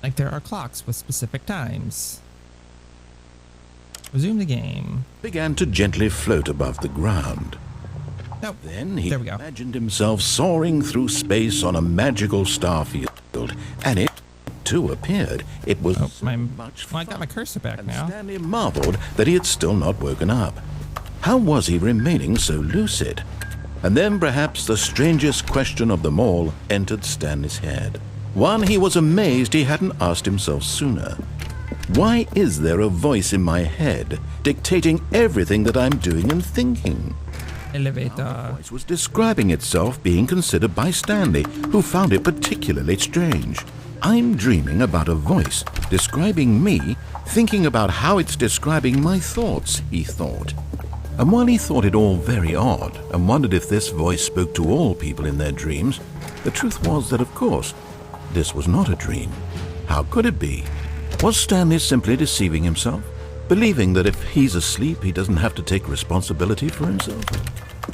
Like there are clocks with specific times. Resume the game. Began to gently float above the ground. Nope. Then he There we go. imagined himself soaring through space on a magical star field, and it too appeared. It was Oh, so my, much well, I fun. got my cursor back And now. Stanley marveled that he had still not woken up. How was he remaining so lucid? And then perhaps the strangest question of them all entered Stanley's head. One he was amazed he hadn't asked himself sooner. Why is there a voice in my head dictating everything that I'm doing and thinking? The Elevator. voice was describing itself being considered by Stanley, who found it particularly strange. I'm dreaming about a voice describing me, thinking about how it's describing my thoughts, he thought. And while he thought it all very odd and wondered if this voice spoke to all people in their dreams, the truth was that, of course, this was not a dream. How could it be? Was Stanley simply deceiving himself, believing that if he's asleep, he doesn't have to take responsibility for himself?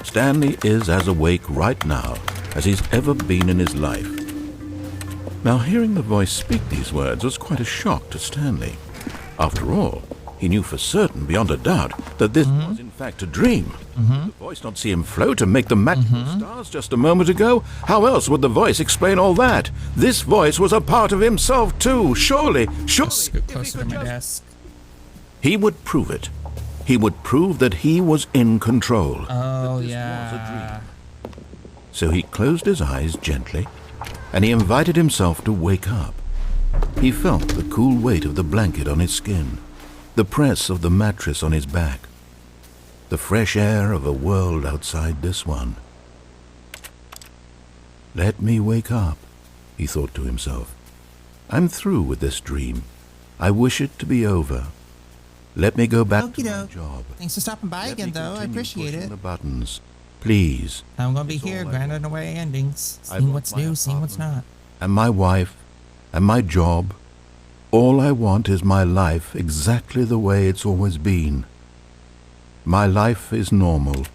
Stanley is as awake right now as he's ever been in his life. Now, hearing the voice speak these words was quite a shock to Stanley. After all, He knew for certain, beyond a doubt, that this was in fact a dream. The voice not see him float and make the magical stars just a moment ago? How else would the voice explain all that? This voice was a part of himself too, surely. Scoot closer to my desk. He would prove it. He would prove that he was in control. Oh, that this yeah. was a dream. So he closed his eyes gently, and he invited himself to wake up. He felt the cool weight of the blanket on his skin, the press of the mattress on his back, the fresh air of a world outside this one. Let me wake up, he thought to himself. I'm through with this dream. I wish it to be over. Let me go back to my job. Thanks for stopping by again, though. I appreciate it. The buttons, please. I'm gonna be here, grinding away endings, seeing what's new, seeing what's not. And my wife, and my job. All I want is my life exactly the way it's always been. My life is normal.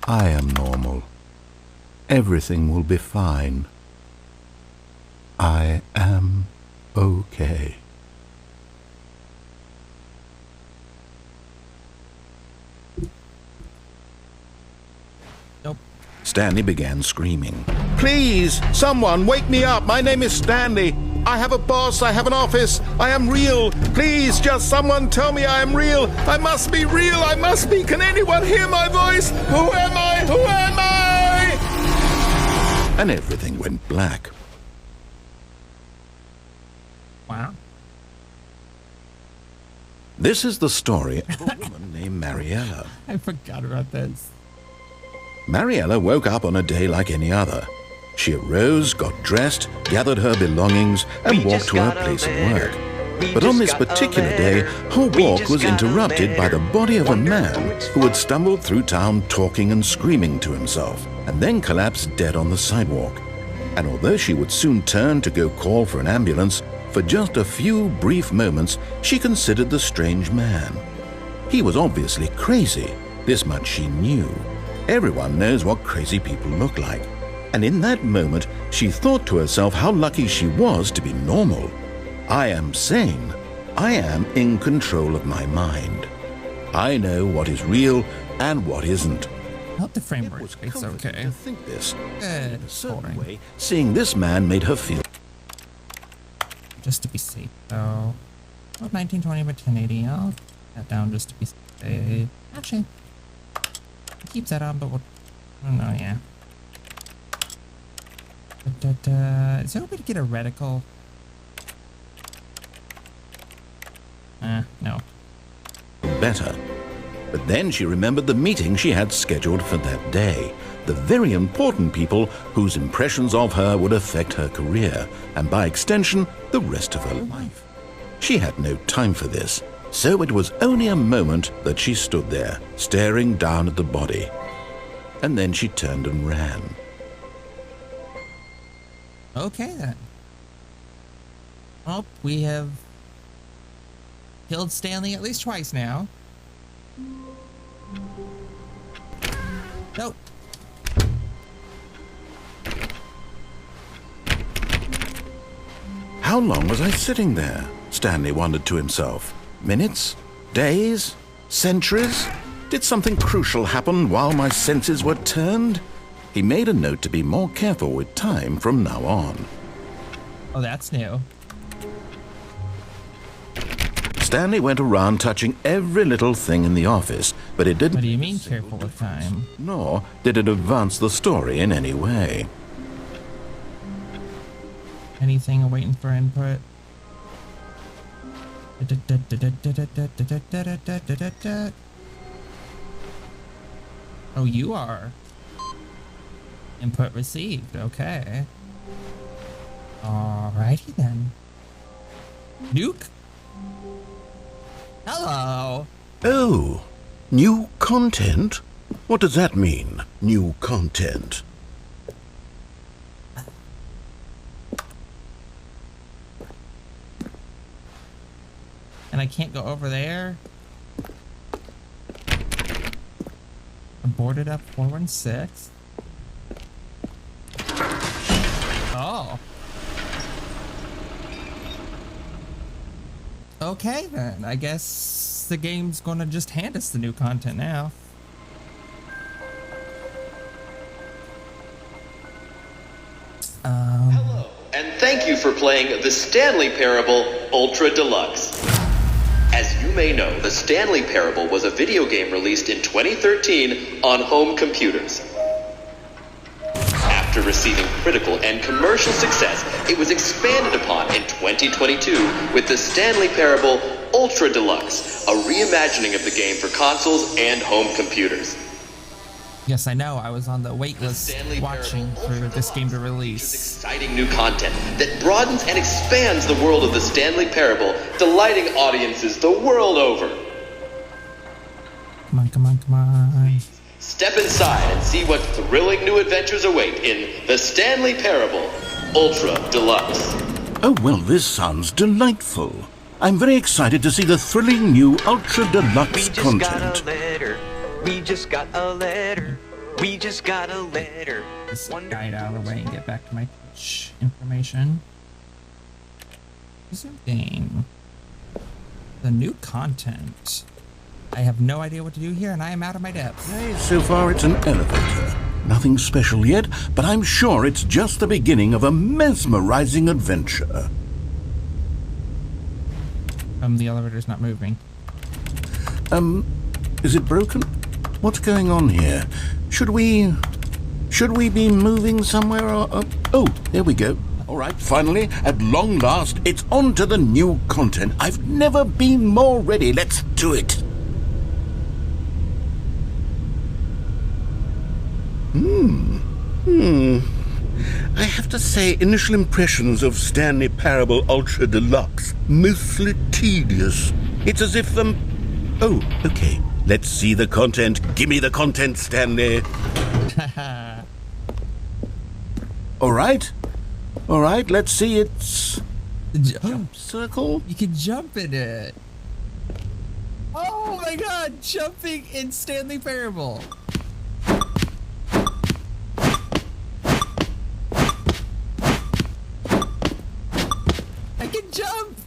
I am normal. Everything will be fine. I am okay. Nope. Stanley began screaming. Please, someone, wake me up. My name is Stanley. I have a boss. I have an office. I am real. Please, just someone tell me I am real. I must be real. I must be. Can anyone hear my voice? Who am I? Who am I? And everything went black. Wow. This is the story of a woman named Mariella. I forgot about this. Mariella woke up on a day like any other. She arose, got dressed, gathered her belongings, and walked to her place of work. But on this particular day, her walk was interrupted by the body of a man who had stumbled through town talking and screaming to himself, and then collapsed dead on the sidewalk. And although she would soon turn to go call for an ambulance, for just a few brief moments she considered the strange man. He was obviously crazy, this much she knew. Everyone knows what crazy people look like. And in that moment, she thought to herself how lucky she was to be normal. I am sane. I am in control of my mind. I know what is real and what isn't. I hope the frame It was works. It's comforting okay. to think this. Good. In a certain Boring. way, seeing this man made her feel. Just to be safe, though. Well, 1920 by 1080. I'll put that down just to be safe. Actually, keep that on, but we'll. Oh, no, yeah. Is there a way to get a reticle? No. Better. But then she remembered the meeting she had scheduled for that day. The very important people whose impressions of her would affect her career, and by extension, the rest of her life. She had no time for this, so it was only a moment that she stood there, staring down at the body. And then she turned and ran. Okay, then. Well, we have killed Stanley at least twice now. Nope. How long was I sitting there? Stanley wondered to himself. Minutes? Days? Centuries? Did something crucial happen while my senses were turned? He made a note to be more careful with time from now on. Oh, that's new. Stanley went around touching every little thing in the office, but it didn't. What do you mean careful with time? Nor did it advance the story in any way. Anything awaiting for input? Oh, you are. Input received. Okay. Alrighty then. Nuke? Hello. Oh, new content? What does that mean, new content? And I can't go over there. I'm boarded up 416. Oh. Okay, then. I guess the game's gonna just hand us the new content now. Hello, and thank you for playing the Stanley Parable Ultra Deluxe. As you may know, the Stanley Parable was a video game released in 2013 on home computers. After receiving critical and commercial success, it was expanded upon in 2022 with the Stanley Parable Ultra Deluxe, a reimagining of the game for consoles and home computers. Yes, I know. I was on the wait list watching for this game to release. Exciting new content that broadens and expands the world of the Stanley Parable, delighting audiences the world over. Come on, come on, come on. Step inside and see what thrilling new adventures await in the Stanley Parable Ultra Deluxe. Oh, well, this sounds delightful. I'm very excited to see the thrilling new Ultra We Deluxe just content. got a letter. We just got a letter. We just got a letter. This guide out of the way and get back to my Twitch information. Resume game. The new content. I have no idea what to do here, and I am out of my depth. So far, it's an elevator. Nothing special yet, but I'm sure it's just the beginning of a mesmerizing adventure. The elevator's not moving. Is it broken? What's going on here? Should we be moving somewhere or... oh, there we go. All right, finally, at long last, it's on to the new content. I've never been more ready. Let's do it. I have to say, initial impressions of Stanley Parable Ultra Deluxe, mostly tedious. It's as if oh, okay. Let's see the content. Gimme the content, Stanley. All right, let's see. It's jump circle. You can jump in it. Oh my god, jumping in Stanley Parable. I can jump.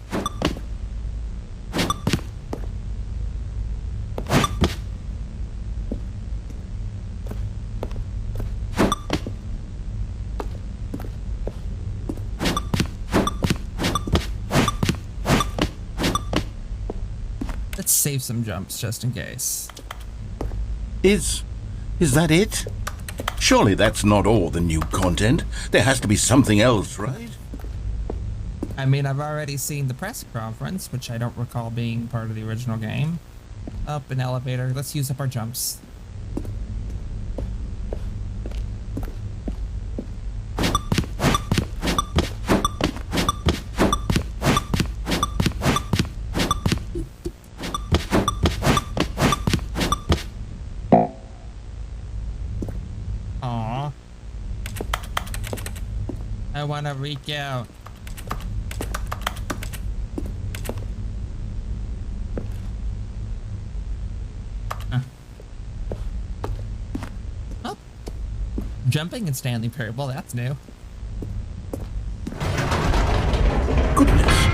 Let's save some jumps just in case. Is that it? Surely that's not all the new content. There has to be something else, right? I mean, I've already seen the press conference, which I don't recall being part of the original game. Up an elevator. Let's use up our jumps. Aww. I want to reach out. Oh. Jumping in Stanley Parable, that's new. Goodness,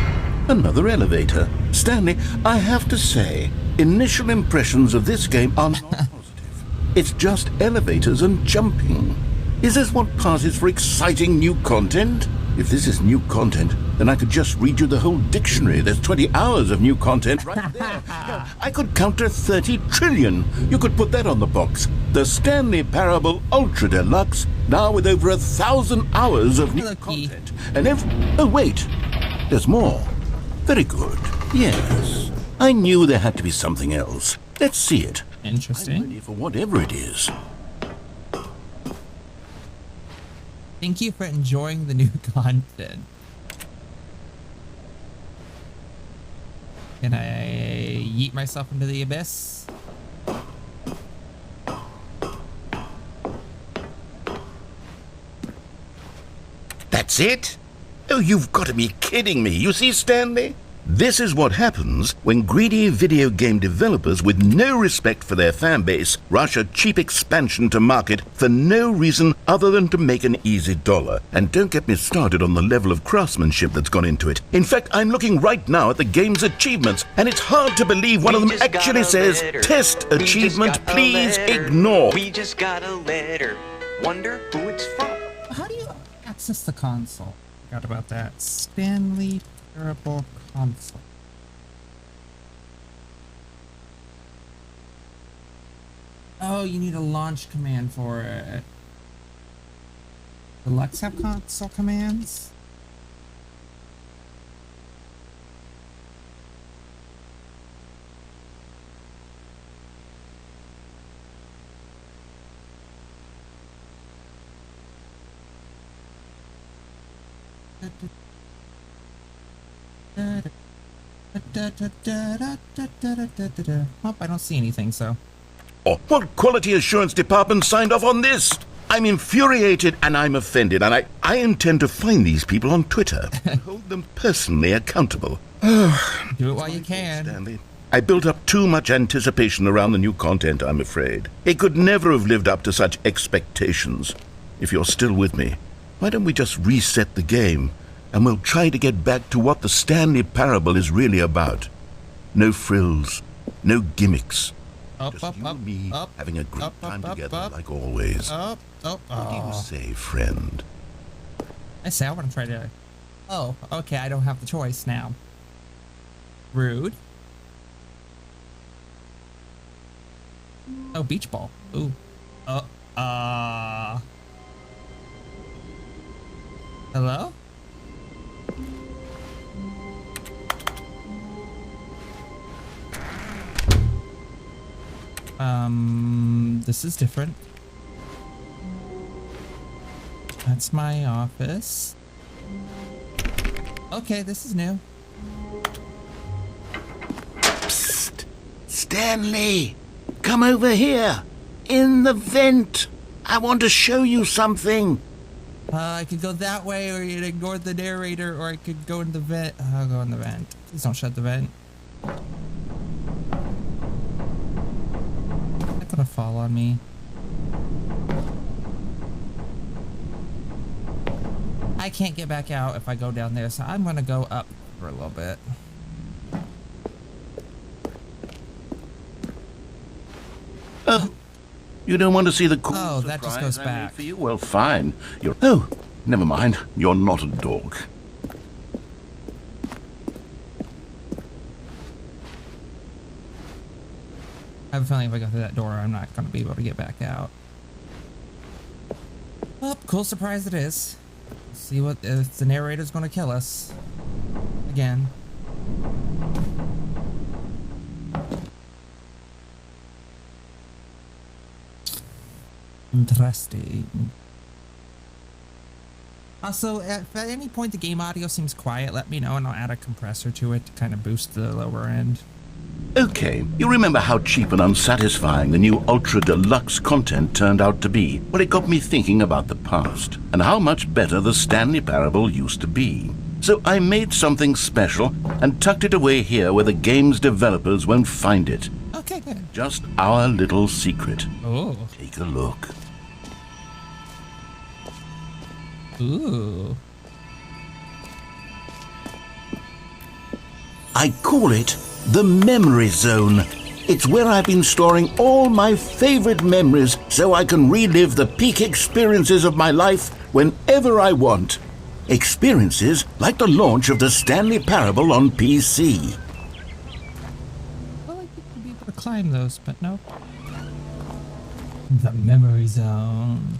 another elevator. Stanley, I have to say, initial impressions of this game are not positive. It's just elevators and jumping. Is this what passes for exciting new content? If this is new content, then I could just read you the whole dictionary. There's 20 hours of new content right there. Yeah, I could count to 30 trillion. You could put that on the box. The Stanley Parable Ultra Deluxe, now with over 1,000 hours of new Lucky. content. And oh wait, there's more. Very good. Yes, I knew there had to be something else. Let's see it. I'm Interesting. ready for whatever it is. Thank you for enjoying the new content. Can I yeet myself into the abyss? That's it? Oh, you've got to be kidding me. You see, Stanley? This is what happens when greedy video game developers with no respect for their fan base rush a cheap expansion to market for no reason other than to make an easy dollar. And don't get me started on the level of craftsmanship that's gone into it. In fact, I'm looking right now at the game's achievements, and it's hard to believe one of them actually says, "Test achievement, please ignore." We just got a letter. Wonder who it's from. How do you access the console? Forgot about that. Stanley Parable console. Oh, you need a launch command for it. Deluxe have console commands? Oh, I don't see anything, so. Oh, what quality assurance department signed off on this? I'm infuriated and I'm offended, and I intend to find these people on Twitter and hold them personally accountable. Do it while you can. Stanley, I built up too much anticipation around the new content, I'm afraid. It could never have lived up to such expectations. If you're still with me, why don't we just reset the game, and we'll try to get back to what the Stanley Parable is really about. No frills, no gimmicks. Just you and me having a great time together like always. What do you say, friend? I say I want to try to... Oh, okay, I don't have the choice now. Rude. Oh, beach ball. Ooh. Hello? This is different. That's my office. Okay, this is new. Psst! Stanley! Come over here! In the vent! I want to show you something! I could go that way, or you'd ignore the narrator, or I could go in the vent. I'll go in the vent. Please don't shut the vent. It's gonna fall on me. I can't get back out if I go down there, so I'm gonna go up for a little bit. Oh, you don't want to see the cool Oh, that just goes surprise I made back. for you? Well, fine. Oh, never mind. You're not a dog. I have a feeling if I go through that door, I'm not gonna be able to get back out. Well, cool surprise it is. See what if the narrator's gonna kill us again. Interesting. Also, if at any point the game audio seems quiet, let me know and I'll add a compressor to it to kind of boost the lower end. Okay, you remember how cheap and unsatisfying the new Ultra Deluxe content turned out to be? Well, it got me thinking about the past and how much better the Stanley Parable used to be. So I made something special and tucked it away here where the game's developers won't find it. Okay, good. Just our little secret. Oh. Take a look. Ooh. I call it the Memory Zone. It's where I've been storing all my favorite memories so I can relive the peak experiences of my life whenever I want. Experiences like the launch of the Stanley Parable on PC. Well, I think we'd be able to climb those, but no. The Memory Zone.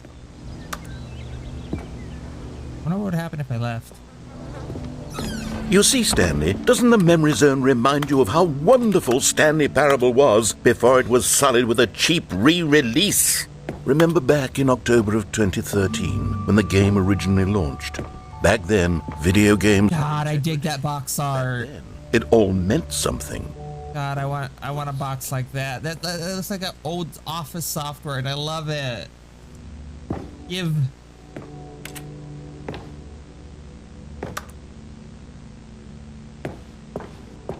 I wonder what would happen if I left. You see, Stanley, doesn't the Memory Zone remind you of how wonderful Stanley Parable was before it was sullied with a cheap re-release? Remember back in October of 2013, when the game originally launched? Back then, video games... God, I dig that box art. It all meant something. God, I want a box like that. That looks like an old office software, and I love it. Give...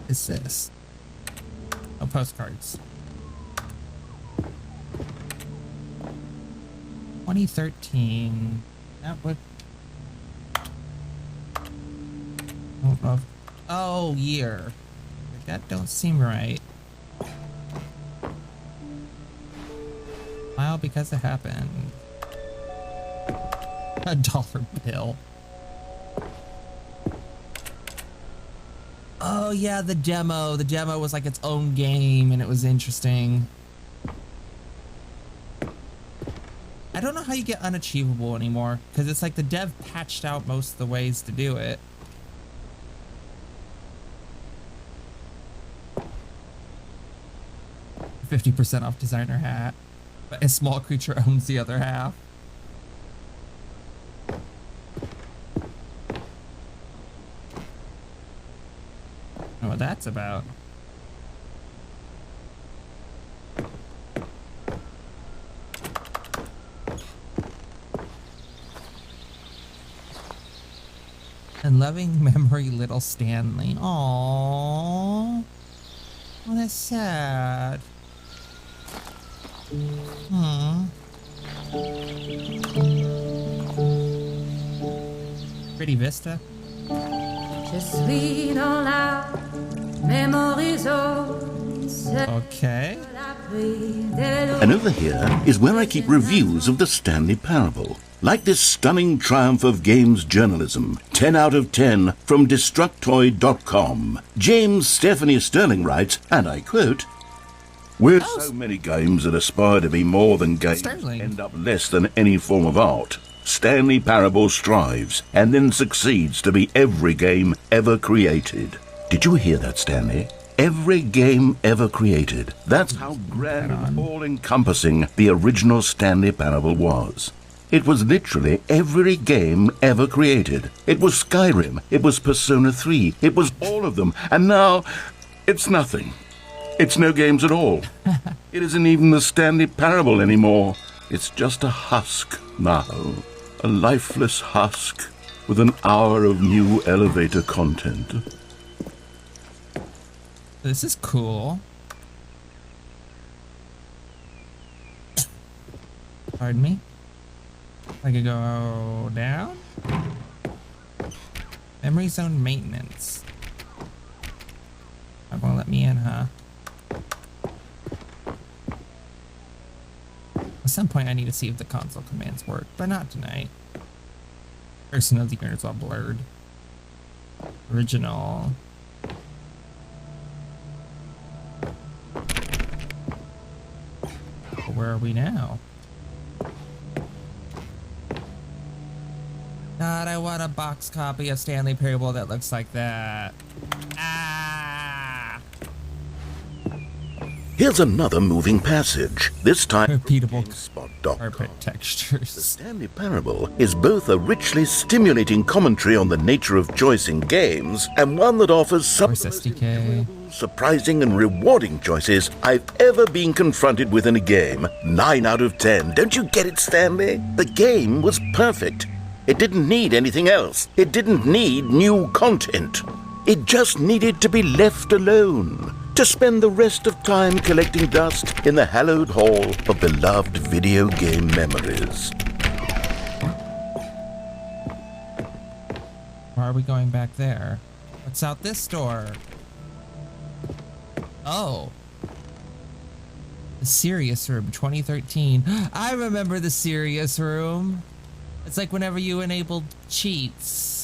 is this? Oh, postcards. 2013. That would. Oh, year. That don't seem right. Smile because it happened. A dollar bill. Oh yeah, the demo. The demo was like its own game and it was interesting. I don't know how you get unachievable anymore because it's like the dev patched out most of the ways to do it. %50 off designer hat, but a small creature owns the other half. I don't know what that's about. And loving memory, little Stanley. Aww. Oh, that's sad. Pretty vista. Je suis dans la Okay. And over here is where I keep reviews of the Stanley Parable. Like this stunning triumph of games journalism, 10 out of 10 from Destructoid.com. James Stephanie Sterling writes, and I quote, "Where so many games that aspire to be more than games Sterling. end up less than any form of art, Stanley Parable strives and then succeeds to be every game ever created." Did you hear that, Stanley? Every game ever created. That's how grand and all-encompassing the original Stanley Parable was. It was literally every game ever created. It was Skyrim, it was Persona 3, it was all of them, and now it's nothing. It's no games at all. It isn't even the Stanley Parable anymore. It's just a husk now. A lifeless husk with an hour of new elevator content. This is cool. Pardon me? I could go down? Memory zone maintenance. Not gonna let me in, huh? At some point I need to see if the console commands work, but not tonight. Person of the year is all blurred. Original. Where are we now? God, I want a box copy of Stanley Parable that looks like that. Ah! Here's another moving passage, this time Repeatable from GameSpot.com. carpet The textures. Stanley Parable is both a richly stimulating commentary on the nature of choice in games and one that offers some of the most SDK. enjoyable, surprising and rewarding choices I've ever been confronted with in a game. 9 out of 10. Don't you get it, Stanley? The game was perfect. It didn't need anything else. It didn't need new content. It just needed to be left alone, to spend the rest of time collecting dust in the hallowed hall of beloved video game memories. Why are we going back there? What's out this door? Oh. The Serious Room 2013. I remember the Serious Room. It's like whenever you enabled cheats.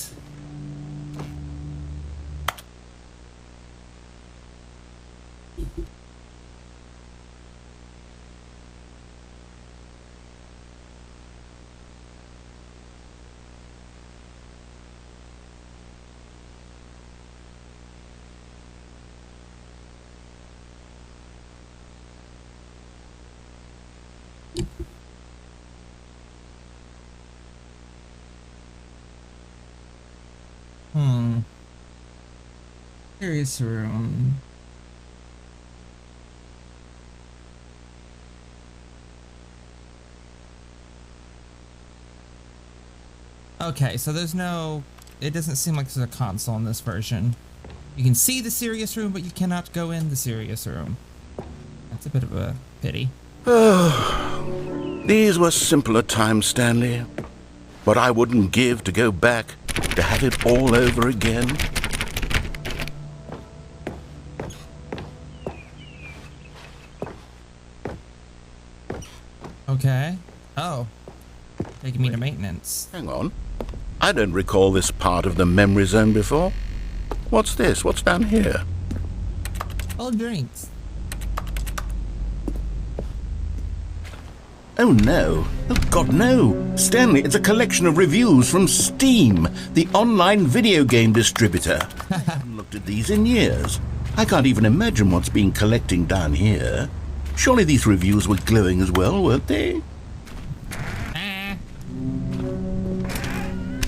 Serious Room. Okay, so there's no... It doesn't seem like there's a console in this version. You can see the serious room, but you cannot go in the serious room. That's a bit of a pity. These were simpler times, Stanley. What I wouldn't give to go back, to have it all over again. Okay. Oh. Taking me to maintenance. Hang on. I don't recall this part of the memory zone before. What's this? What's down here? All drinks. Oh no. Oh God, no. Stanley, it's a collection of reviews from Steam, the online video game distributor. I haven't looked at these in years. I can't even imagine what's been collecting down here. Surely these reviews were glowing as well, weren't they?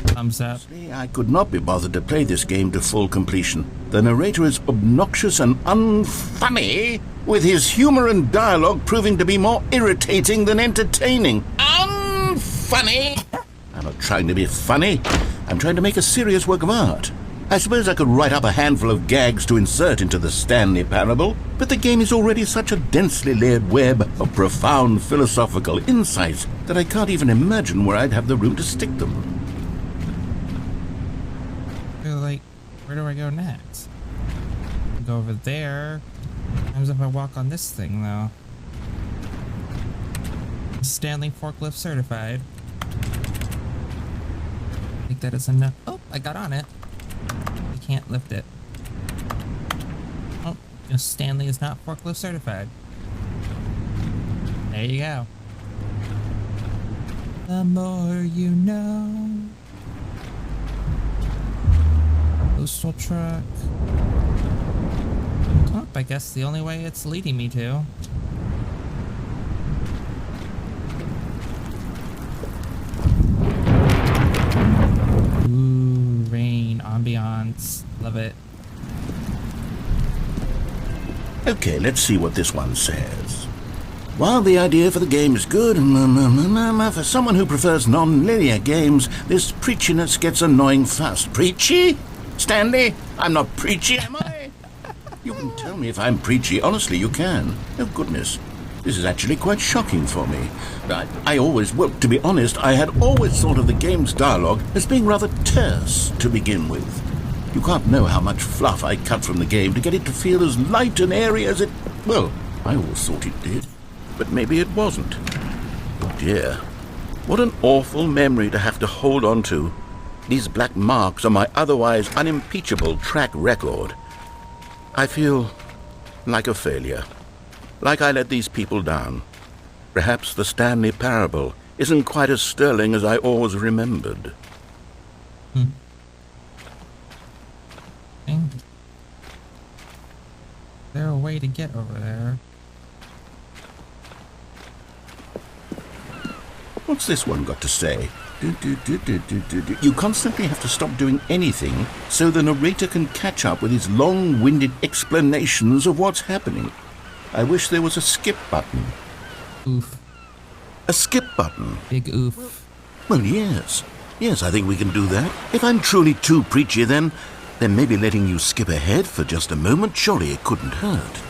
Thumbs up. I could not be bothered to play this game to full completion. The narrator is obnoxious and unfunny, with his humor and dialogue proving to be more irritating than entertaining. Unfunny! I'm not trying to be funny. I'm trying to make a serious work of art. I suppose I could write up a handful of gags to insert into the Stanley Parable, but the game is already such a densely layered web of profound philosophical insights that I can't even imagine where I'd have the room to stick them. Like, where do I go next? Go over there. What happens if I walk on this thing, though? Stanley forklift certified. I think that is enough. Oh, I got on it. I can't lift it. Oh, just Stanley is not forklift certified. There you go. The more you know. Postal truck. Oh, I guess the only way it's leading me to. Ooh, rain, ambiance. Love it. Okay, let's see what this one says. While the idea for the game is good, for someone who prefers non-linear games, this preachiness gets annoying fast. Preachy? Stanley, I'm not preachy, am I? You can tell me if I'm preachy. Honestly, you can. Oh, goodness. This is actually quite shocking for me. Well, to be honest, I had always thought of the game's dialogue as being rather terse to begin with. You can't know how much fluff I cut from the game to get it to feel as light and airy as it... Well, I always thought it did. But maybe it wasn't. Oh, dear. What an awful memory to have to hold on to. These black marks on my otherwise unimpeachable track record. I feel like a failure. Like I let these people down. Perhaps the Stanley Parable isn't quite as sterling as I always remembered. Is there a way to get over there? What's this one got to say? You constantly have to stop doing anything so the narrator can catch up with his long-winded explanations of what's happening. I wish there was a skip button. Oof. A skip button? Big oof. Well, yes. Yes, I think we can do that. If I'm truly too preachy, then maybe letting you skip ahead for just a moment, surely it couldn't hurt.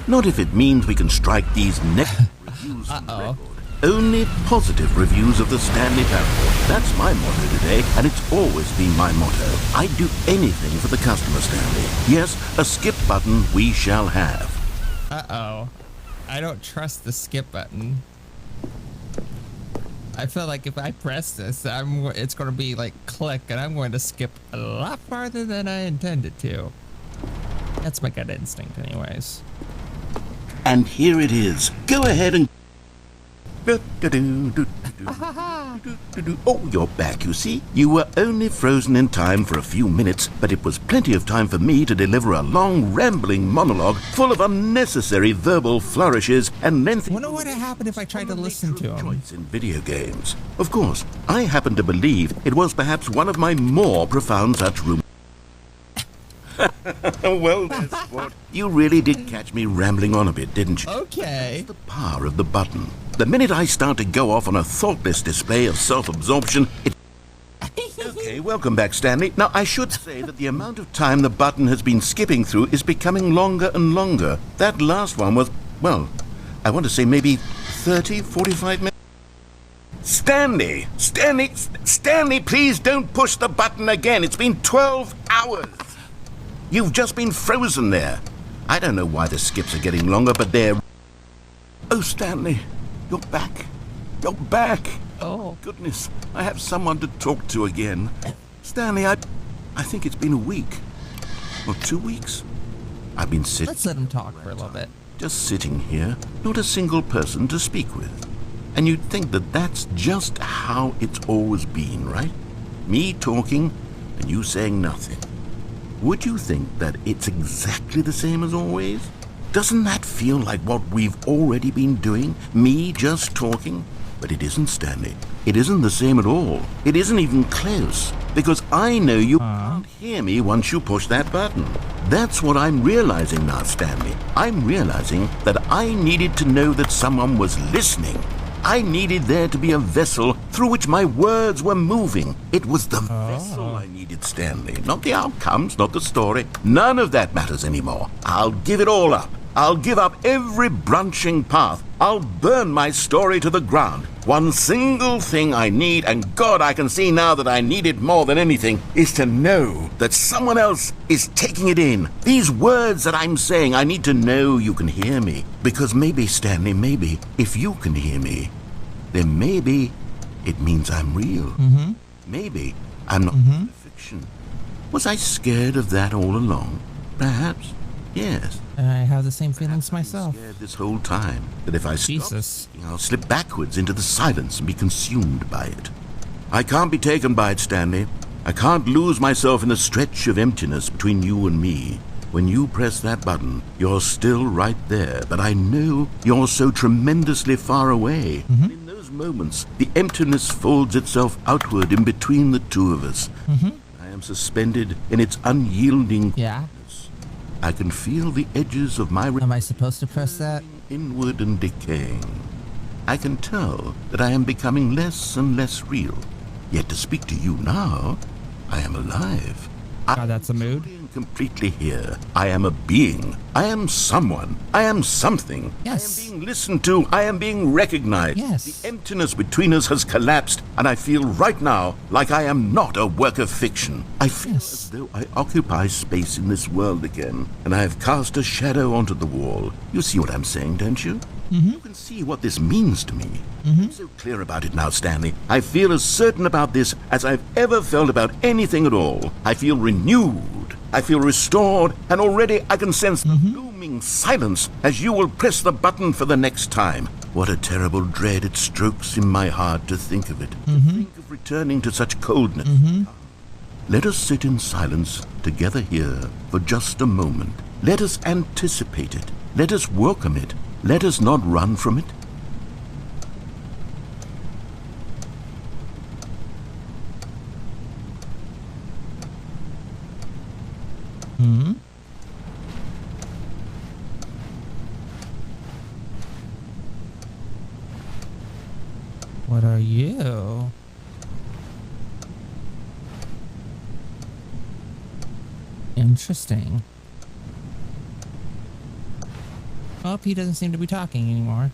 Not if it means we can strike these negative reviews from the record. Only positive reviews of the Stanley Parable. That's my motto today, and it's always been my motto. I'd do anything for the customer, Stanley. Yes, a skip button we shall have. Uh-oh. I don't trust the skip button. I feel like if I press this, it's going to be like click, and I'm going to skip a lot farther than I intended to. That's my gut instinct anyways. And here it is. Go ahead and... Oh, you're back, you see. You were only frozen in time for a few minutes, but it was plenty of time for me to deliver a long, rambling monologue full of unnecessary verbal flourishes and lengthy... I wonder what would happen if I tried to listen to him. ...in video games. Of course, I happen to believe it was perhaps one of my more profound such rumors. Well, that's what... You really did catch me rambling on a bit, didn't you? Okay. That's the power of the button. The minute I start to go off on a thoughtless display of self-absorption, it... Okay, Okay, welcome back, Stanley. Now, I should say that the amount of time the button has been skipping through is becoming longer and longer. That last one was, well, I want to say maybe 30, 45 minutes. Stanley, please don't push the button again. It's been 12 hours. You've just been frozen there. I don't know why the skips are getting longer, but they're... Oh, Stanley, you're back. You're back. Oh. Goodness, I have someone to talk to again. Stanley, I think it's been a week. Or 2 weeks. I've been sitting... Let's let him talk for a little bit. Just sitting here, not a single person to speak with. And you'd think that that's just how it's always been, right? Me talking, and you saying nothing. Would you think that it's exactly the same as always? Doesn't that feel like what we've already been doing? Me just talking? But it isn't, Stanley. It isn't the same at all. It isn't even close. Because I know you can't hear me once you push that button. That's what I'm realizing now, Stanley. I'm realizing that I needed to know that someone was listening. I needed there to be a vessel through which my words were moving. It was the vessel I needed, Stanley. Not the outcomes, not the story. None of that matters anymore. I'll give it all up. I'll give up every branching path. I'll burn my story to the ground. One single thing I need, and God, I can see now that I need it more than anything, is to know that someone else is taking it in. These words that I'm saying, I need to know you can hear me. Because maybe, Stanley, maybe, if you can hear me, then maybe it means I'm real. Maybe I'm not fiction. Was I scared of that all along? Perhaps. Yes. I have the same feelings myself. Scared this whole time that if I stop Jesus. speaking, I'll slip backwards into the silence and be consumed by it. I can't be taken by it, Stanley. I can't lose myself in the stretch of emptiness between you and me. When you press that button, you're still right there, but I know you're so tremendously far away. In those moments, the emptiness folds itself outward in between the two of us. I am suspended in its unyielding... Yeah. I can feel the edges of my... Am I supposed to press that? Inward and decaying. I can tell that I am becoming less and less real. Yet to speak to you now, I am alive. God, that's a mood. I am completely here. I am a being. I am someone. I am something. Yes. I am being listened to. I am being recognized. Yes. The emptiness between us has collapsed, and I feel right now like I am not a work of fiction. I feel as though I occupy space in this world again, and I have cast a shadow onto the wall. You see what I'm saying, don't you? You can see what this means to me. I'm so clear about it now, Stanley. I feel as certain about this as I've ever felt about anything at all. I feel renewed. I feel restored, and already I can sense the looming silence as you will press the button for the next time. What a terrible dread it strokes in my heart to think of it. To think of returning to such coldness. Let us sit in silence together here for just a moment. Let us anticipate it. Let us welcome it. Let us not run from it. What are you? Interesting. Oh, he doesn't seem to be talking anymore.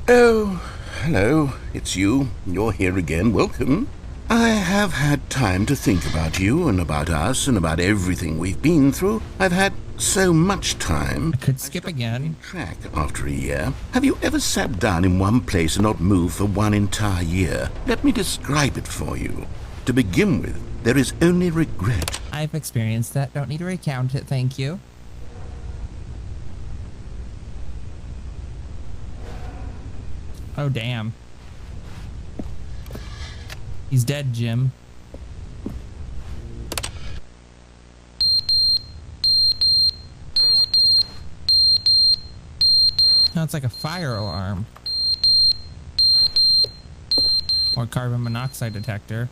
Oh, hello. It's you. You're here again. Welcome. I have had time to think about you and about us and about everything we've been through. I've had so much time. I could skip again. Track after a year. Have you ever sat down in one place and not moved for one entire year? Let me describe it for you. To begin with, there is only regret. I've experienced that. Don't need to recount it, thank you. Oh, damn. He's dead, Jim. No, it's like a fire alarm. Or carbon monoxide detector.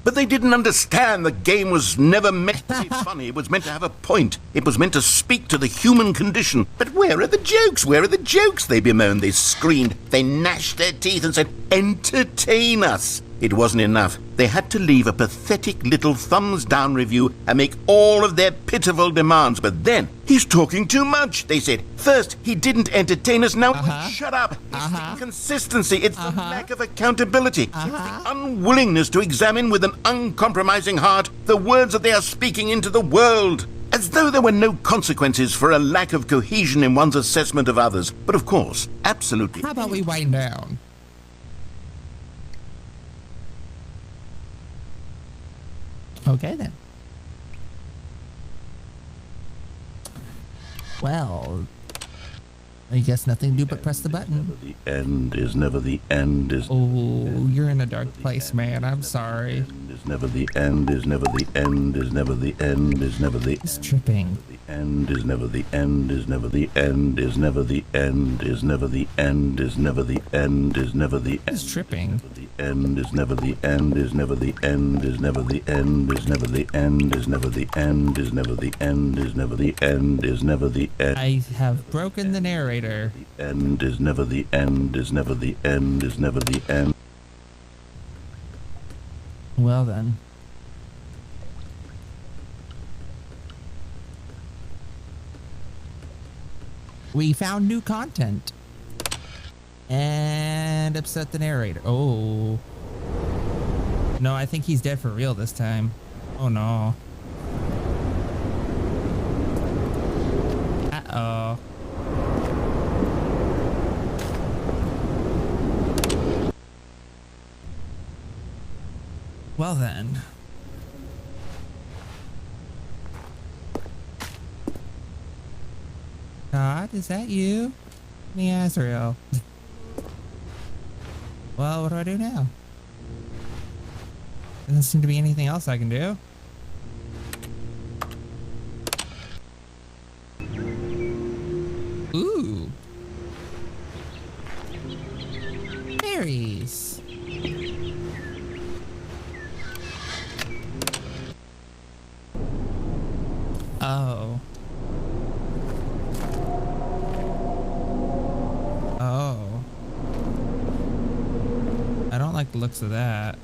But they didn't understand the game was never meant to be funny. It was meant to have a point. It was meant to speak to the human condition. But where are the jokes? Where are the jokes? They bemoaned, they screamed, they gnashed their teeth and said, entertain us. It wasn't enough. They had to leave a pathetic little thumbs-down review and make all of their pitiful demands. But then, he's talking too much, they said. First, he didn't entertain us, now shut up. It's the inconsistency, it's the lack of accountability. It's the unwillingness to examine with an uncompromising heart the words that they are speaking into the world. As though there were no consequences for a lack of cohesion in one's assessment of others. But of course, absolutely. How about we wind down? Okay then. Well, I guess nothing to do but press the button. The end is never the end is. Oh, you're in a dark place, man. I'm sorry. Is never the end is never the end is never the end is never the. It's tripping. The end is never the end is never the end is never the end is never the end is never the end is never the. It's tripping. The end is never the end is never the end is never the end is never the end is never the end is never the end is never the end is never the end. I have broken the narrator. The end is never the end is never the end is never the end. Well then. We found new content. And upset the narrator. Oh. No, I think he's dead for real this time. Oh no. Uh-oh. Well then. God, is that you? Me, Azrael. Well, what do I do now? Doesn't seem to be anything else I can do. Ooh. Berries. Oh. Oh. I don't like the looks of that.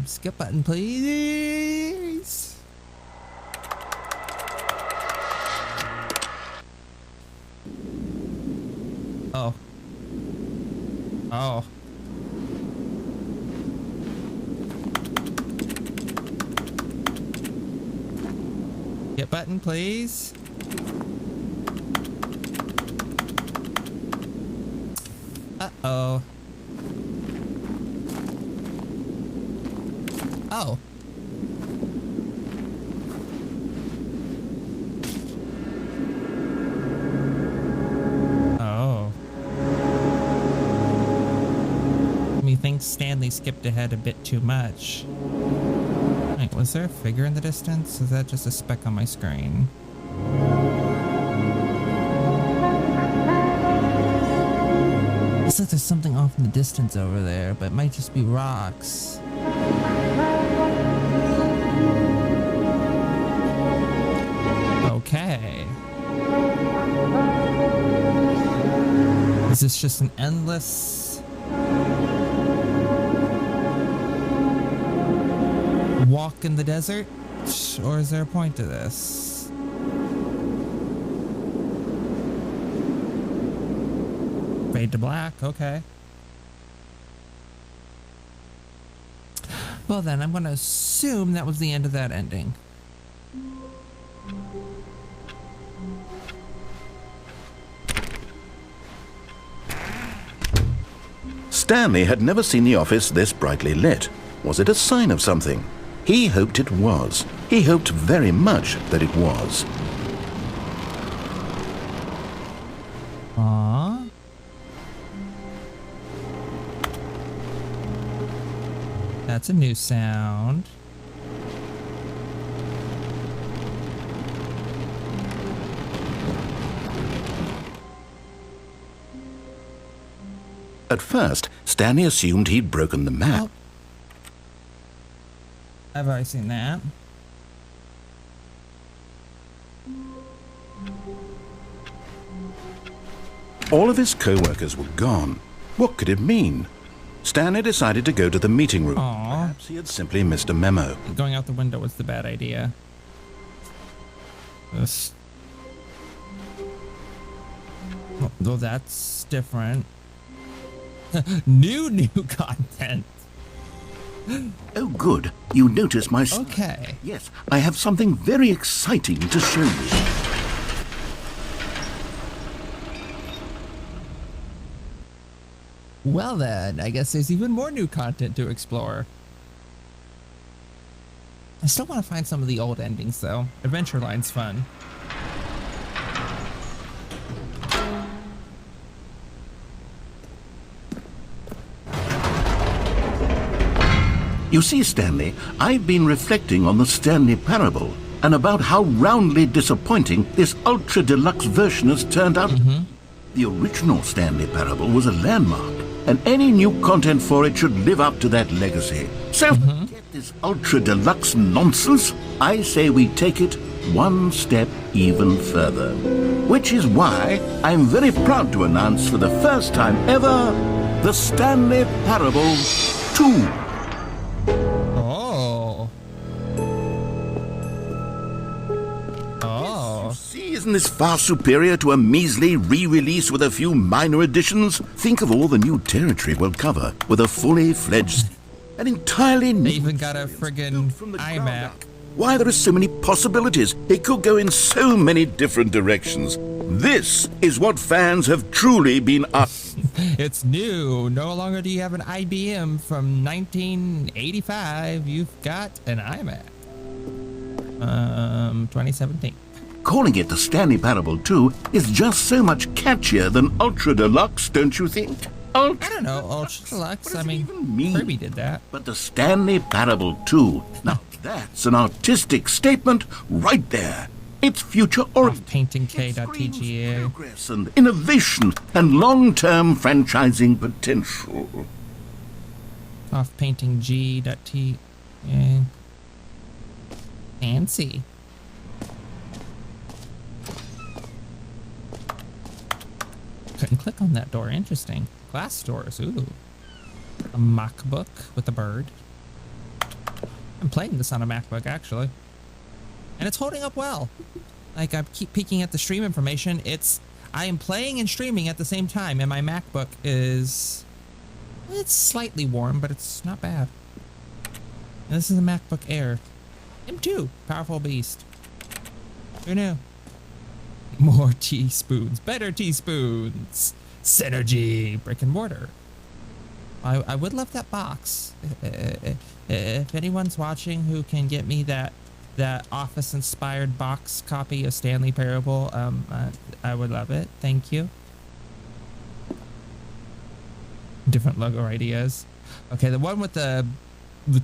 Skip button, please. Oh. Oh. Skip button, please. Uh-oh. Oh. Oh. Methinks Stanley skipped ahead a bit too much. Wait, was there a figure in the distance? Is that just a speck on my screen? Looks like there's something off in the distance over there, but it might just be rocks. Okay. Is this just an endless walk in the desert? Or is there a point to this? Fade to black, okay. Well then, I'm gonna assume that was the end of that ending. Stanley had never seen the office this brightly lit. Was it a sign of something? He hoped it was. He hoped very much that it was. Aww. That's a new sound. At first, Stanley assumed he'd broken the map. Oh. I've already seen that. All of his co-workers were gone. What could it mean? Stanley decided to go to the meeting room. Aw. Perhaps he had simply missed a memo. Going out the window was the bad idea. This. Though that's different. new content. Oh, good. You notice my... Okay. Yes, I have something very exciting to show you. Well then, I guess there's even more new content to explore. I still want to find some of the old endings though. Adventure Line's fun. You see, Stanley, I've been reflecting on the Stanley Parable and about how roundly disappointing this Ultra Deluxe version has turned out. The original Stanley Parable was a landmark, and any new content for it should live up to that legacy. So, forget this Ultra Deluxe nonsense. I say we take it one step even further. Which is why I'm very proud to announce for the first time ever, the Stanley Parable 2. See, isn't this far superior to a measly re-release with a few minor additions? Think of all the new territory we'll cover with a fully fledged, an entirely new... They even got a friggin' iMac. Why, there are so many possibilities. It could go in so many different directions. This is what fans have truly been asking. It's new. No longer do you have an IBM from 1985. You've got an iMac. 2017. Calling it the Stanley Parable 2 is just so much catchier than Ultra Deluxe, don't you think? I don't know, Ultra Deluxe. I mean, Kirby did that. But the Stanley Parable 2, now that's an artistic statement right there. It's future-oriented. PaintingK.tga. Progress and innovation and long-term franchising potential. PaintingG.t. Fancy. Couldn't click on that door. Interesting. Glass doors. Ooh. A MacBook with a bird. I'm playing this on a MacBook actually, and it's holding up well. Like, I keep peeking at the stream information. I am playing and streaming at the same time, and my MacBook it's slightly warm, but it's not bad. And this is a MacBook Air M2, powerful beast. Who knew? More teaspoons, better teaspoons, synergy, brick and mortar. I would love that box. If anyone's watching who can get me that Office-inspired box copy of Stanley Parable, I would love it. Thank you. Different logo ideas. Okay, the one with the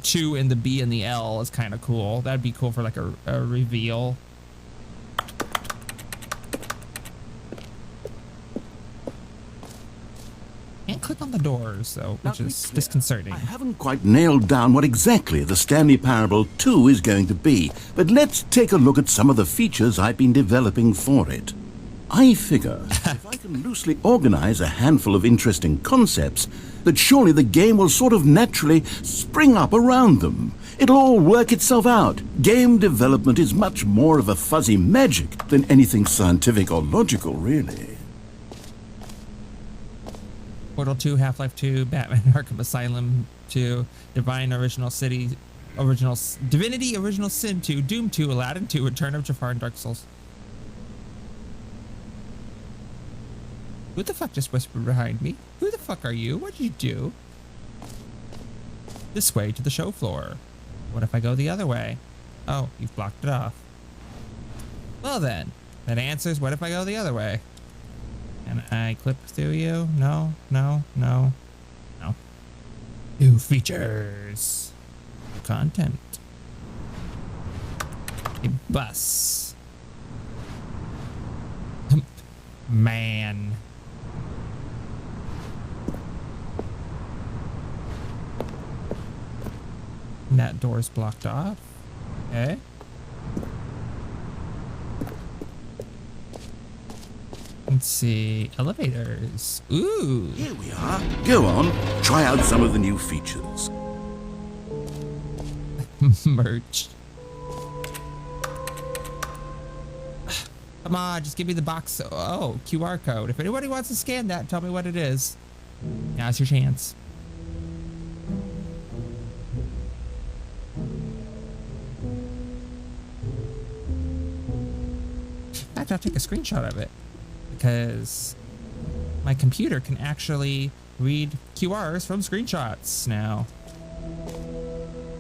2 and the B and the L is kind of cool. That'd be cool for like a reveal. Can't click on the doors though, which is disconcerting. I haven't quite nailed down what exactly the Stanley Parable 2 is going to be, but let's take a look at some of the features I've been developing for it. I figure if I can loosely organize a handful of interesting concepts, that surely the game will sort of naturally spring up around them. It'll all work itself out. Game development is much more of a fuzzy magic than anything scientific or logical, really. Portal 2, Half-Life 2, Batman Arkham Asylum 2, Divinity Original Sin 2, Doom 2, Aladdin 2, Return of Jafar, and Dark Souls. Who the fuck just whispered behind me? Who the fuck are you? What'd you do? This way to the show floor. What if I go the other way? Oh, you've blocked it off. Well then, that answers what if I go the other way? Can I clip through you? No, no, no, no. New features. Content. A bus. Man. that door's blocked off. Okay. Let's see. Elevators. Ooh. Here we are. Go on, try out some of the new features. Merch. Come on, just give me the box. Oh, QR code. If anybody wants to scan that, tell me what it is. Now's your chance. In fact, I'll take a screenshot of it because my computer can actually read QRs from screenshots now.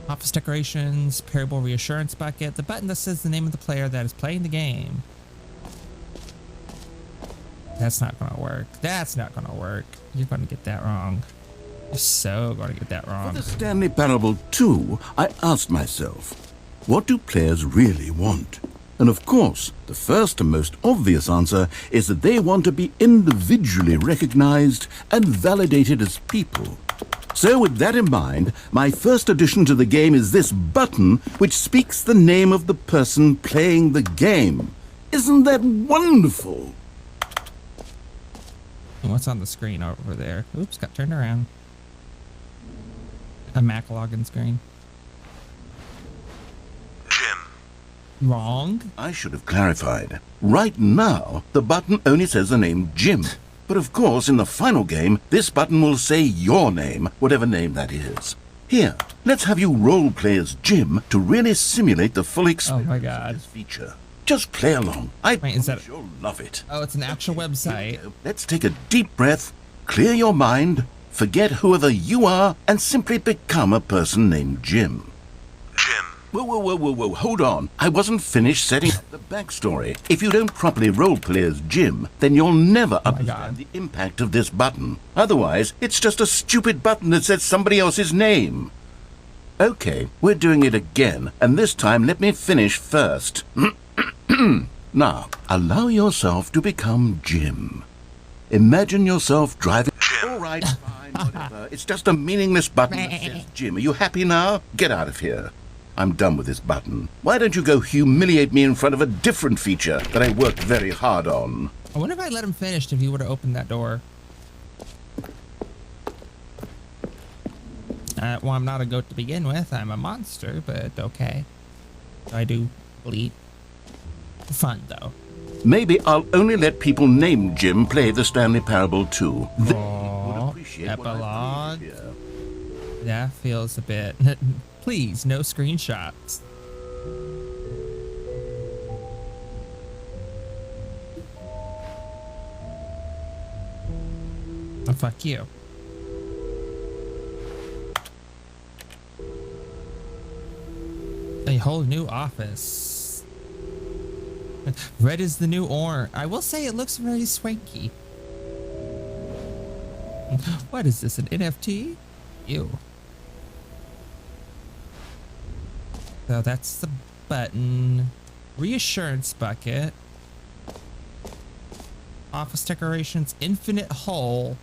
Office decorations, parable reassurance bucket, the button that says the name of the player that is playing the game. That's not gonna work. That's not gonna work. You're gonna get that wrong. You're so gonna get that wrong. For the Stanley Parable 2, I asked myself, what do players really want? And of course, the first and most obvious answer is that they want to be individually recognized and validated as people. So with that in mind, my first addition to the game is this button which speaks the name of the person playing the game. Isn't that wonderful? What's on the screen over there? Oops, got turned around. A Mac login screen. Jim. Wrong. I should have clarified. Right now, the button only says the name Jim. But of course, in the final game, this button will say your name, whatever name that is. Here, let's have you role-play as Jim to really simulate the full experience Oh my God. of this feature. Just play along. I Wait, is that- promise you'll love it. Oh, it's an actual website. Let's take a deep breath, clear your mind, forget whoever you are, and simply become a person named Jim. Jim. Whoa, hold on. I wasn't finished setting up the backstory. If you don't properly roleplay as Jim, then you'll never God. understand the impact of this button. Otherwise, it's just a stupid button that says somebody else's name. Okay, we're doing it again, and this time let me finish first. Now, allow yourself to become Jim. Imagine yourself driving... All right, fine, whatever. It's just a meaningless button that says Jim. Are you happy now? Get out of here. I'm done with this button. Why don't you go humiliate me in front of a different feature that I worked very hard on? I wonder if I let him finish if he would have opened that door. Well, I'm not a goat to begin with. I'm a monster, but okay. I do bleed. Fun, though. Maybe I'll only let people named Jim play the Stanley Parable 2. They would appreciate what I've created here. That feels a bit... Please, no screenshots. Oh, fuck you. A whole new office. Red is the new orange. I will say it looks very swanky. What is this, an NFT? Ew. So that's the button. Reassurance bucket. Office decorations, infinite hole.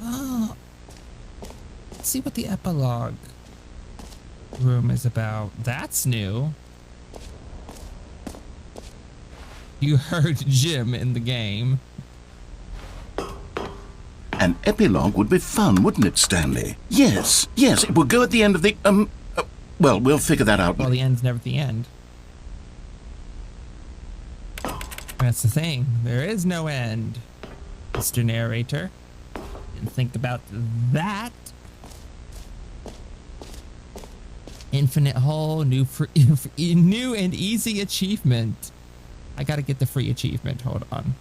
Oh. Let's see what the epilogue room is about. That's new. You heard Jim in the game. An epilogue would be fun, wouldn't it, Stanley? Yes, it will go at the end of the, well, we'll figure that out. Well, the end's never the end. That's the thing. There is no end, Mr. Narrator. Didn't think about that. Infinite hole, new and easy achievement. I gotta get the free achievement. Hold on.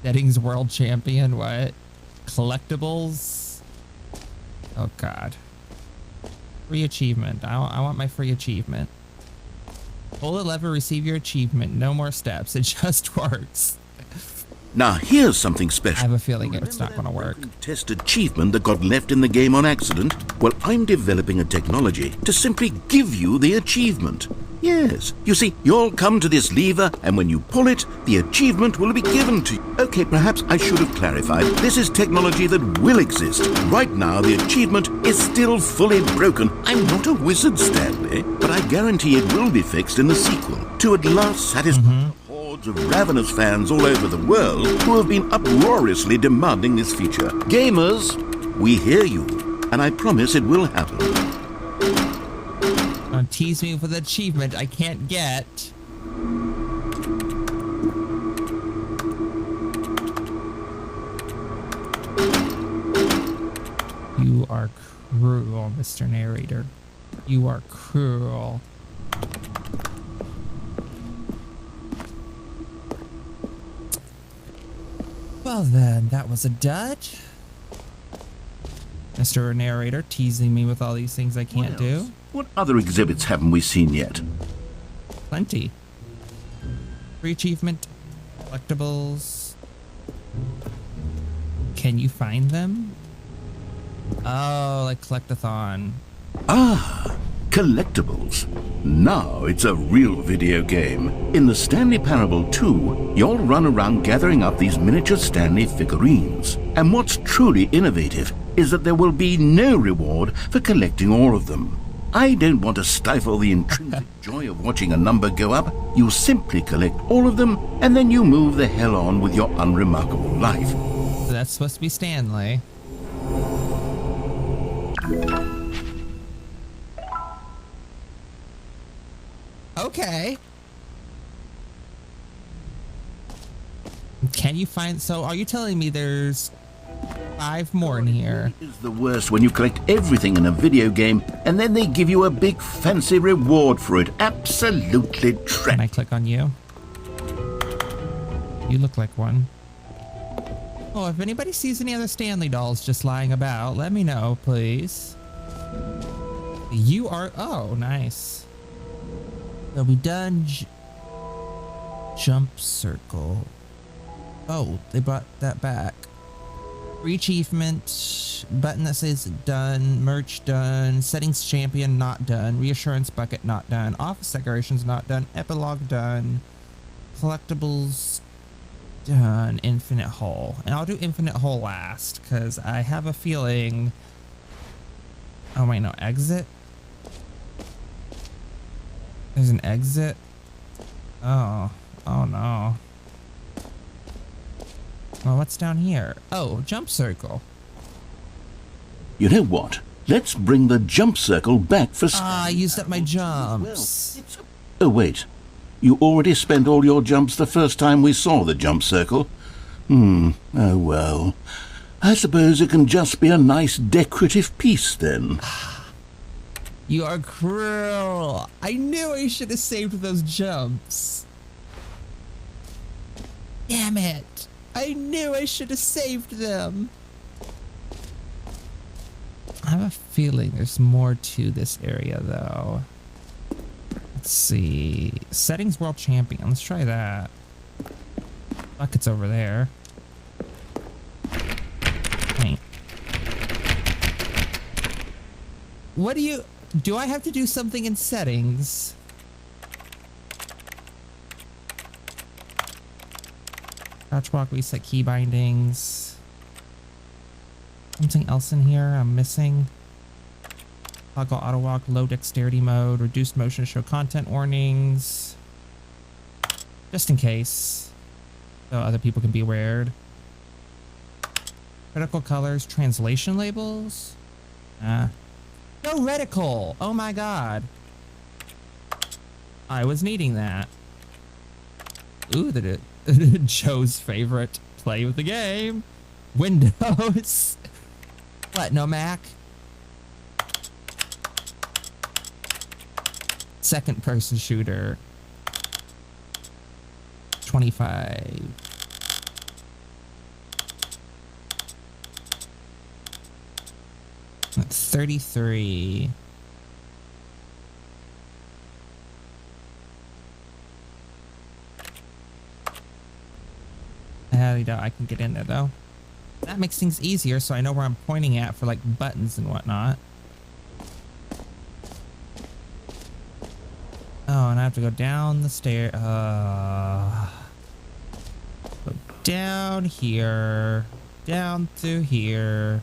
Settings world champion. What? Collectibles. Oh God. Free achievement. I want my free achievement. Pull the lever, receive your achievement. No more steps. It just works. Now here's something special. I have a feeling it's not going to work. Test achievement that got left in the game on accident? Well, I'm developing a technology to simply give you the achievement. Yes. You see, you'll come to this lever, and when you pull it, the achievement will be given to you. Okay, perhaps I should have clarified. This is technology that will exist. Right now, the achievement is still fully broken. I'm not a wizard, Stanley, but I guarantee it will be fixed in the sequel to at last satisfy hordes of ravenous fans all over the world who have been uproariously demanding this feature. Gamers, we hear you, and I promise it will happen. Don't tease me with an achievement I can't get. You are cruel, Mr. Narrator. You are cruel. Well then, that was a dud. Mr. Narrator teasing me with all these things I can't do. What other exhibits haven't we seen yet? Plenty. Free achievement, collectibles. Can you find them? Oh, like collectathon. Ah, collectibles. Now it's a real video game. In the Stanley Parable 2, you'll run around gathering up these miniature Stanley figurines. And what's truly innovative is that there will be no reward for collecting all of them. I don't want to stifle the intrinsic joy of watching a number go up. You simply collect all of them, and then you move the hell on with your unremarkable life. So that's supposed to be Stanley. Okay. Can you find... So are you telling me there's 5 more in here? It is the worst when you collect everything in a video game and then they give you a big fancy reward for it. Absolutely Can I tragic. click on you? You look like one. Oh, if anybody sees any other Stanley dolls just lying about, let me know, please. You are... Oh, nice. So we done jump circle. Oh, they brought that back. Free achievement, button that says done, merch done, settings champion not done, reassurance bucket not done, office decorations not done, epilogue done, collectibles done, infinite hole. And I'll do infinite hole last because I have a feeling... Oh wait, no, exit? There's an exit? Oh no. Well, what's down here? Oh, jump circle. You know what? Let's bring the jump circle back for... I used up my jumps. Oh, wait. You already spent all your jumps the first time we saw the jump circle. Oh well. I suppose it can just be a nice decorative piece then. You are cruel. I knew I should have saved those jumps. Damn it. I knew I should have saved them. I have a feeling there's more to this area though. Let's see. Settings world champion. Let's try that. Bucket's over there. Paint. What do I have to do something in settings? Crouch walk, reset key bindings. Something else in here I'm missing. Toggle auto walk, low dexterity mode, reduced motion, show content warnings. Just in case. So other people can be aware. Critical colors, translation labels. No reticle. Oh my god. I was needing that. Ooh, Joe's favorite. Play with the game. Windows. What, no Mac? Second person shooter. 25. That's 33. I can get in there though. That makes things easier so I know where I'm pointing at for like buttons and whatnot. Oh Oh, and I have to go down the stair. Go down here, down through here,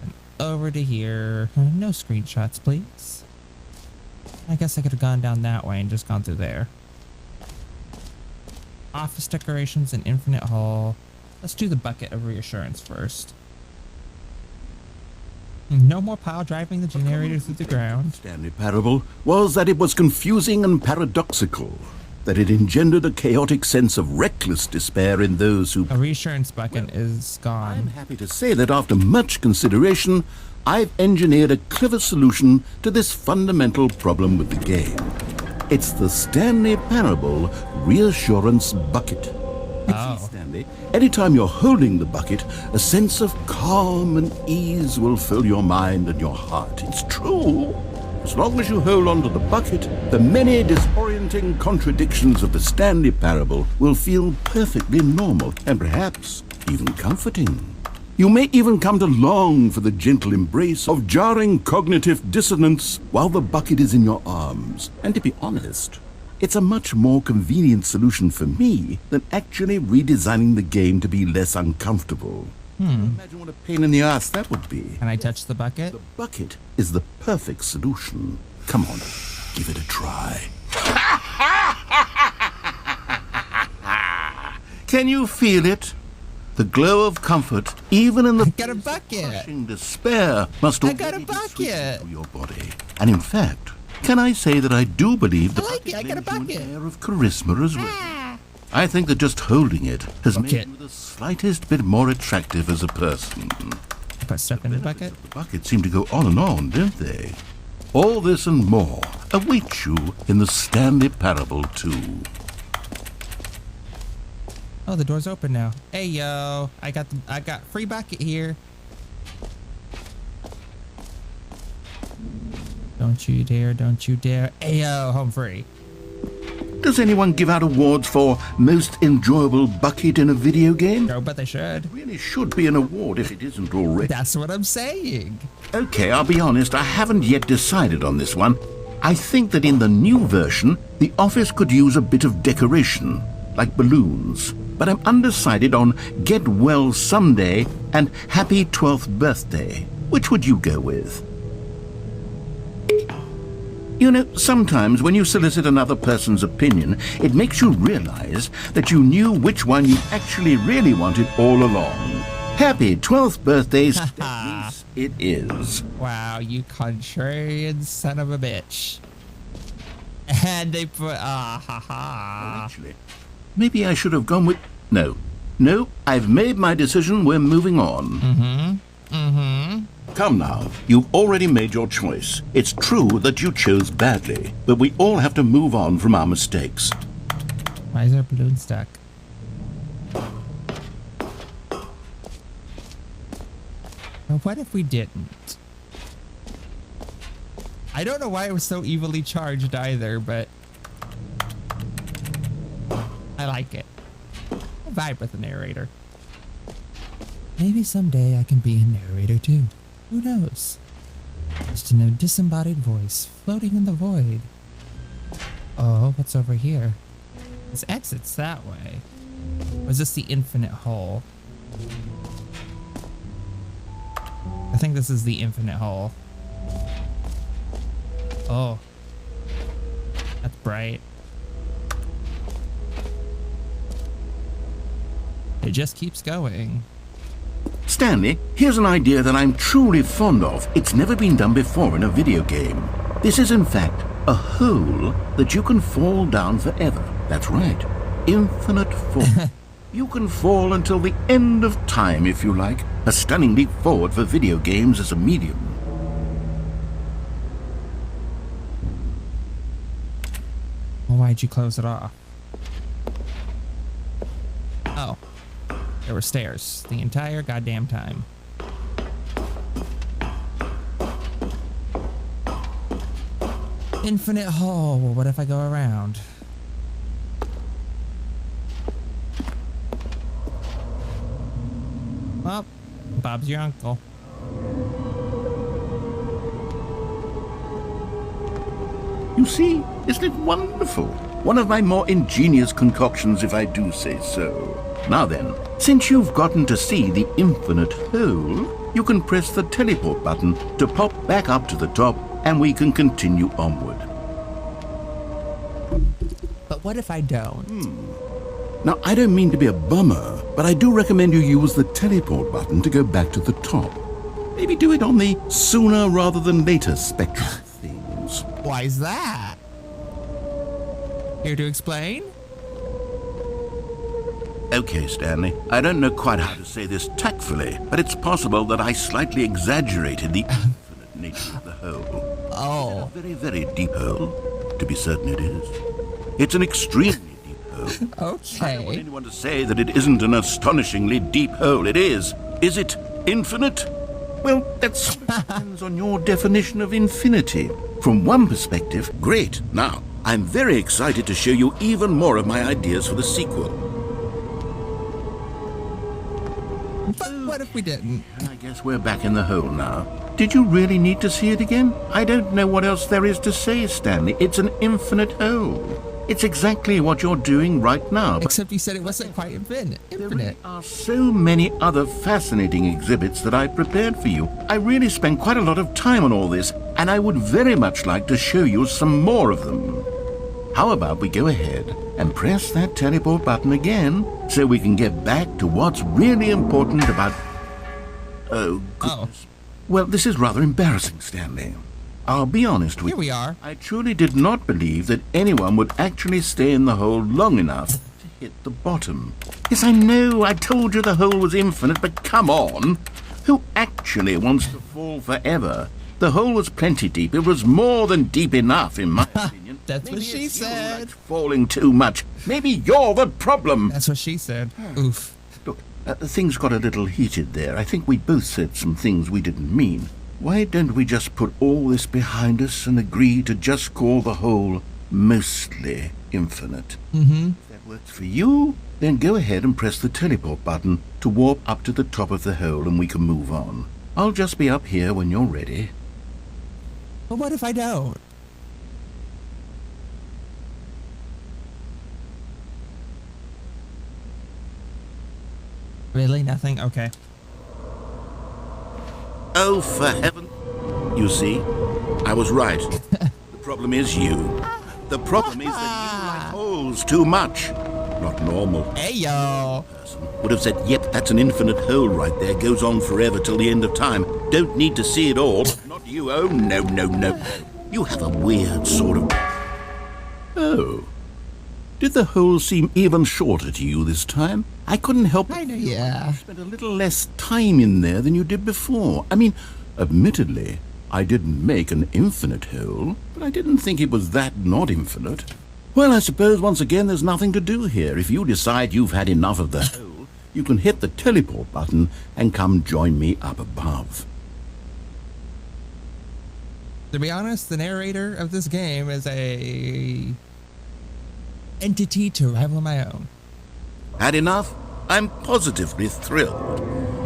and over to here. No screenshots, please. I guess I could have gone down that way and just gone through there. Office decorations and infinite hall. Let's do the bucket of reassurance first. No more pile driving the generator through the ground. Stanley Parable was that it was confusing and paradoxical, that it engendered a chaotic sense of reckless despair in those who... A reassurance bucket is I'm gone. happy to say that after much consideration, I've engineered a clever solution to this fundamental problem with the game. It's the Stanley Parable Reassurance Bucket. You see, Stanley, anytime you're holding the bucket, a sense of calm and ease will fill your mind and your heart. It's true. As long as you hold on to the bucket, the many disorienting contradictions of the Stanley Parable will feel perfectly normal and perhaps even comforting. You may even come to long for the gentle embrace of jarring cognitive dissonance while the bucket is in your arms. And to be honest, it's a much more convenient solution for me than actually redesigning the game to be less uncomfortable. Imagine what a pain in the ass that would be. Can I touch the bucket? The bucket is the perfect solution. Come on, give it a try. Can you feel it? The glow of comfort, even in the I got a face of bucket. crushing despair, must I got a already be sweeping bucket. through your body. And in fact, can I say that I do believe the I like it. I got a bucket lends you bucket. an air of charisma as well. I think that just holding it has made Bucket. you the slightest bit more attractive as a person. Put stuff in the bucket. The buckets seem to go on and on, don't they? All this and more awaits you in the Stanley Parable 2. Oh, the door's open now. Hey yo, I got free bucket here. Don't you dare, don't you dare. Hey yo, home free. Does anyone give out awards for most enjoyable bucket in a video game? No, but they should. It really should be an award if it isn't already. That's what I'm saying. Okay, I'll be honest, I haven't yet decided on this one. I think that in the new version, the office could use a bit of decoration, like balloons. But I'm undecided on Get Well Someday and Happy 12th Birthday. Which would you go with? You know, sometimes when you solicit another person's opinion, it makes you realize that you knew which one you actually really wanted all along. Happy 12th birthday, Stanley. It is. Wow, you contrarian son of a bitch. And they put Actually, maybe I should have gone with... No, I've made my decision. We're moving on. Come now, you've already made your choice. It's true that you chose badly, but we all have to move on from our mistakes. Why is there a balloon stuck? Well, what if we didn't? I don't know why it was so evilly charged either, but I like it. I vibe with the narrator. Maybe someday I can be a narrator too. Who knows? Just a disembodied voice floating in the void. Oh, what's over here? This exit's that way. Or is this the infinite hole? I think this is the infinite hole. Oh. That's bright. It just keeps going. Stanley, here's an idea that I'm truly fond of. It's never been done before in a video game. This is, in fact, a hole that you can fall down forever. That's right. Infinite fall. You can fall until the end of time, if you like. A stunning leap forward for video games as a medium. Well, why'd you close it off? Oh. There were stairs the entire goddamn time. Infinite hall. Well, what if I go around? Well, Bob's your uncle. You see, isn't it wonderful? One of my more ingenious concoctions, if I do say so. Now then, since you've gotten to see the infinite hole, you can press the teleport button to pop back up to the top, and we can continue onward. But what if I don't? Now, I don't mean to be a bummer, but I do recommend you use the teleport button to go back to the top. Maybe do it on the sooner rather than later spectrum of things. Why is that? Here to explain? Okay, Stanley, I don't know quite how to say this tactfully, but it's possible that I slightly exaggerated the infinite nature of the hole. Oh. It's a very, very deep hole. To be certain it is. It's an extremely deep hole. I don't want Okay. anyone to say that it isn't an astonishingly deep hole. It is. Is it infinite? Well, that sort of depends on your definition of infinity. From one perspective, great. Now, I'm very excited to show you even more of my ideas for the sequel. But what if we didn't? I guess we're back in the hole now. Did you really need to see it again? I don't know what else there is to say, Stanley. It's an infinite hole. It's exactly what you're doing right now. But Except you said it wasn't quite infinite. there really are so many other fascinating exhibits that I've prepared for you. I really spent quite a lot of time on all this, and I would very much like to show you some more of them. How about we go ahead and press that teleport button again so we can get back to what's really important about... Oh, goodness. Well, this is rather embarrassing, Stanley. I'll be honest with Here we are. I truly did not believe that anyone would actually stay in the hole long enough to hit the bottom. Yes, I know, I told you the hole was infinite, but come on. Who actually wants to fall forever? The hole was plenty deep. It was more than deep enough, in my opinion. That's what Maybe she it's you said. that's falling too much. Maybe you're the problem. That's what she said. Oof. Look, things got a little heated there. I think we both said some things we didn't mean. Why don't we just put all this behind us and agree to just call the hole mostly infinite? Mm-hmm. If that works for you, then go ahead and press the teleport button to warp up to the top of the hole and we can move on. I'll just be up here when you're ready. But what if I don't? Really? Nothing? Okay. Oh, for heaven. You see, I was right. The problem is you. The problem is that you like holes too much. Not normal. Hey, yo. Person would have said, yep, that's an infinite hole right there. Goes on forever till the end of time. Don't need to see it all. Not you. Oh, no, no, no. You have a weird sort of... Oh. Did the hole seem even shorter to you this time? I couldn't help but Kinda, feel like yeah. you spent a little less time in there than you did before. I mean, admittedly, I didn't make an infinite hole, but I didn't think it was that not infinite. Well, I suppose once again there's nothing to do here. If you decide you've had enough of the hole, you can hit the teleport button and come join me up above. To be honest, the narrator of this game is a entity to rival my own. Had enough? I'm positively thrilled.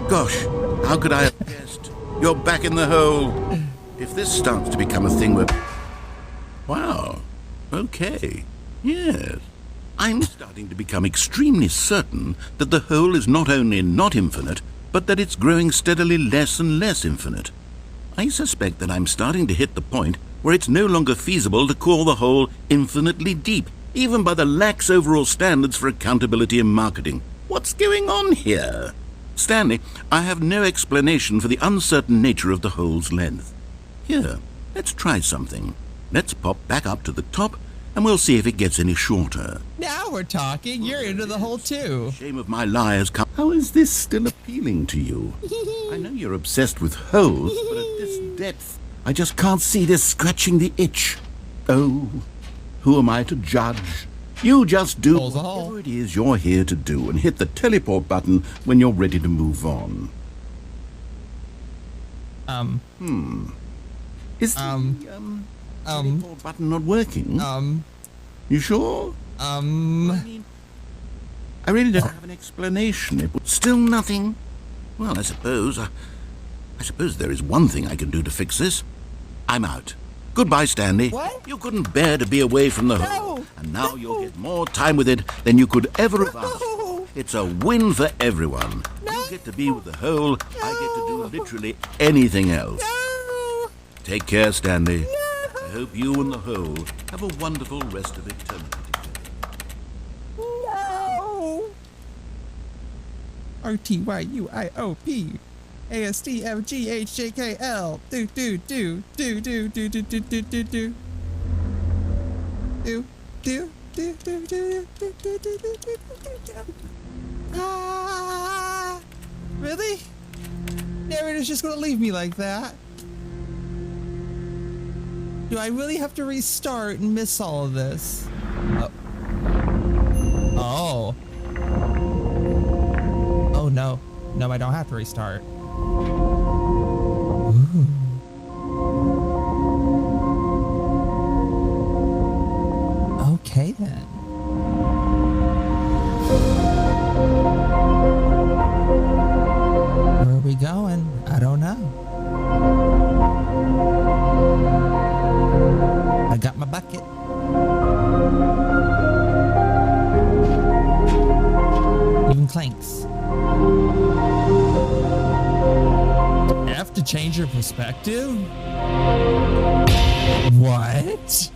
Gosh, how could I have guessed? You're back in the hole. If this starts to become a thing where... Wow. Okay. Yes. I'm starting to become extremely certain that the hole is not only not infinite, but that it's growing steadily less and less infinite. I suspect that I'm starting to hit the point where it's no longer feasible to call the hole infinitely deep, even by the lax overall standards for accountability and marketing. What's going on here? Stanley, I have no explanation for the uncertain nature of the hole's length. Here, let's try something. Let's pop back up to the top, and we'll see if it gets any shorter. Now we're talking. You're into the hole too. Shame of my lie has come. How is this still appealing to you? I know you're obsessed with holes, but at this depth, I just can't see this scratching the itch. Oh, who am I to judge? You just do Hole's a hole. whatever it is you're here to do and hit the teleport button when you're ready to move on. Is the teleport button not working? You sure? I really don't have an explanation. It was still nothing. Well, I suppose there is one thing I can do to fix this. I'm out. Goodbye, Stanley. What? You couldn't bear to be away from the hole, and now you'll get more time with it than you could ever have asked. No. It's a win for everyone. You get to be with the hole. I get to do literally anything else. No. Take care, Stanley. I hope you and the hole have a wonderful rest of eternity together. No. RTYUIOP ASTFGHJKL do do do do do do do do do do do do do do do do do. Ah, really? Narrator's just gonna leave me like that? Do I really have to restart and miss all of this? Oh. Oh no. No, I don't have to restart. Ooh. Okay then. Where are we going? I don't know. I got my bucket. Even clanks. F to change your perspective? What?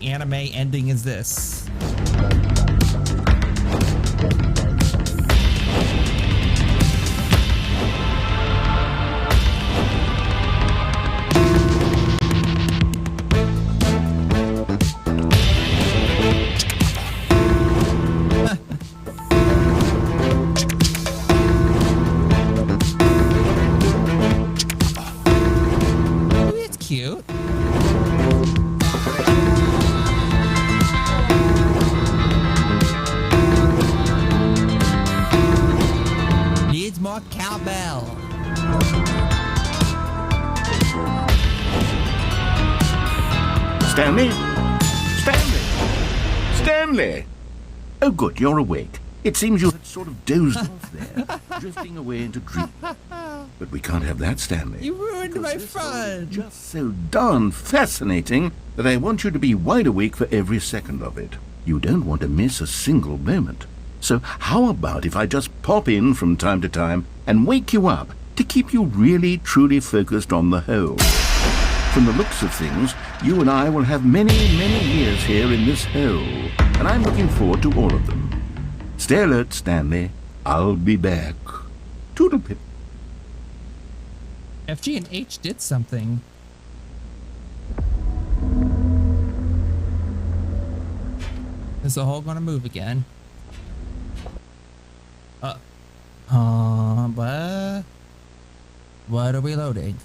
Anime ending is this? Ooh, it's cute. More cowbell. Stanley? Stanley? Stanley! Oh, good, you're awake. It seems you had sort of dozed off there, drifting away into dreams. But we can't have that, Stanley. You ruined my This is fun. just so darn fascinating that I want you to be wide awake for every second of it. You don't want to miss a single moment. So how about if I just pop in from time to time and wake you up to keep you really, truly focused on the whole? From the looks of things, you and I will have many, many years here in this hole, and I'm looking forward to all of them. Stay alert, Stanley. I'll be back. Toodlepip. FG and H did something. Is the hole gonna move again? What are we loading?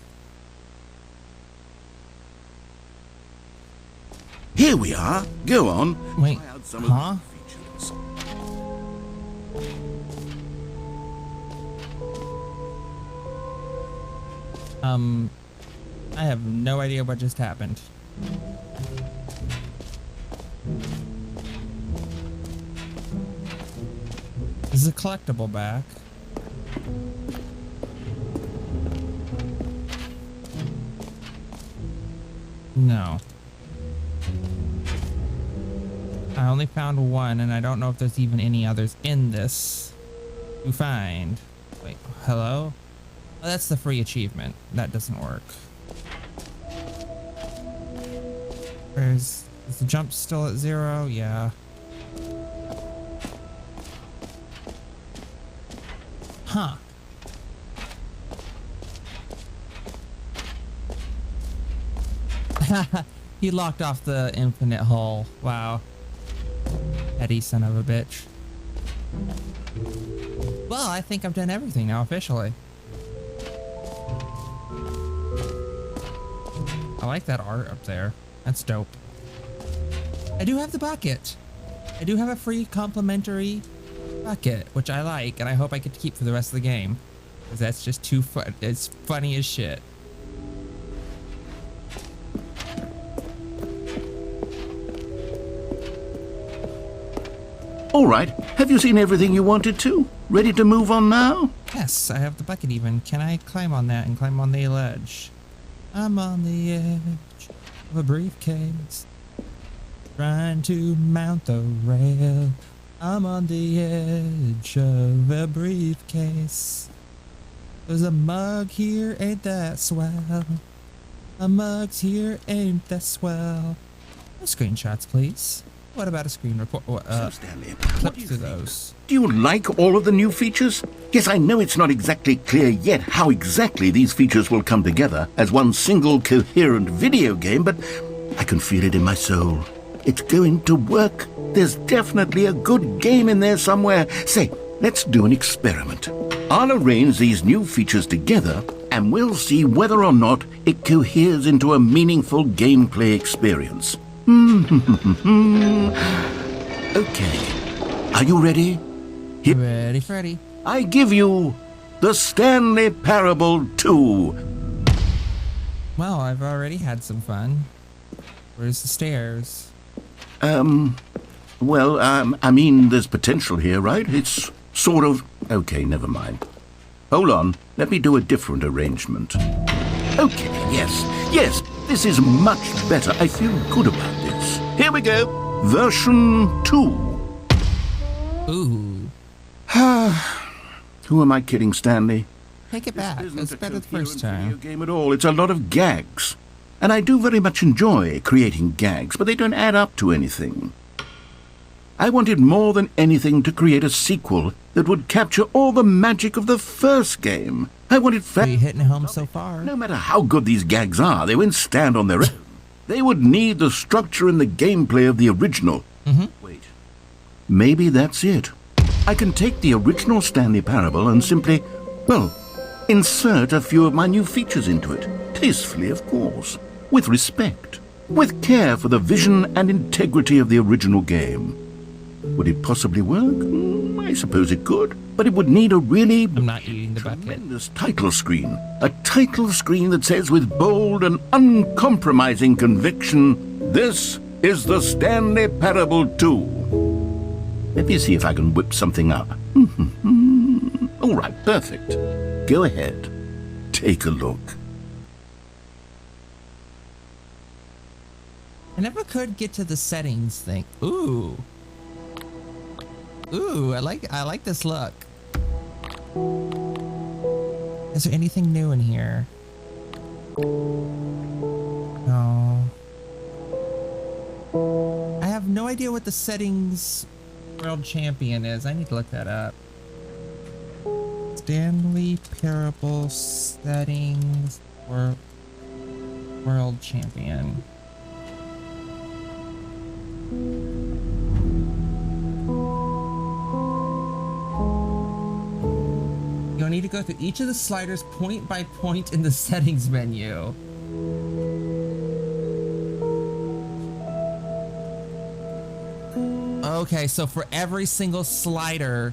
Here we are. Go on. Wait, Try out some huh? of the features. I have no idea what just happened. Is a collectible back? No. I only found one, and I don't know if there's even any others in this to find. Wait, hello? Oh, that's the free achievement. That doesn't work. Is the jump still at 0? Yeah. Huh. He locked off the infinite hull. Wow. Petty son of a bitch. Well, I think I've done everything now officially. I like that art up there. That's dope. I do have the bucket. I do have a free complimentary bucket, which I like, and I hope I get to keep for the rest of the game. Because that's just too fun. It's funny as shit. All right, have you seen everything you wanted to? Ready to move on now? Yes, I have the bucket even. Can I climb on that and climb on the ledge? I'm on the edge of a briefcase, trying to mount the rail. I'm on the edge of a briefcase. There's a mug here, ain't that swell? A mug's here, ain't that swell? No screenshots, please. What about a screen report? So, Stanley, Flip through those. do you like all of the new features? Yes, I know it's not exactly clear yet how exactly these features will come together as one single coherent video game, but I can feel it in my soul. It's going to work. There's definitely a good game in there somewhere. Say, let's do an experiment. I'll arrange these new features together, and we'll see whether or not it coheres into a meaningful gameplay experience. Okay. Are you ready? Ready, Freddy. I give you the Stanley Parable 2. Well, I've already had some fun. Where's the stairs? Well, I mean, there's potential here, right? It's sort of... Okay, never mind. Hold on. Let me do a different arrangement. Okay, yes, this is much better. I feel good about this. Here we go. Version 2. Ooh. Who am I kidding, Stanley? Take it back. Isn't It's a better the coherent first video time. game at all. It's a lot of gags. And I do very much enjoy creating gags, but they don't add up to anything. I wanted more than anything to create a sequel that would capture all the magic of the first game. I wanted Are you hitting home so far? No matter how good these gags are, they won't stand on their own. They would need the structure and the gameplay of the original. Wait. Maybe that's it. I can take the original Stanley Parable and simply, well, insert a few of my new features into it. Tastefully, of course. With respect. With care for the vision and integrity of the original game. Would it possibly work? I suppose it could. But it would need a really I'm not eating the bucket. tremendous title screen. A title screen that says with bold and uncompromising conviction, "This is the Stanley Parable 2." Let me see if I can whip something up. All right, perfect. Go ahead. Take a look. I never could get to the settings thing. Ooh. Ooh, I like this look. Is there anything new in here? No. I have no idea what the settings world champion is. I need to look that up. Stanley Parable settings world champion. You'll need to go through each of the sliders point by point in the settings menu. Okay, so for every single slider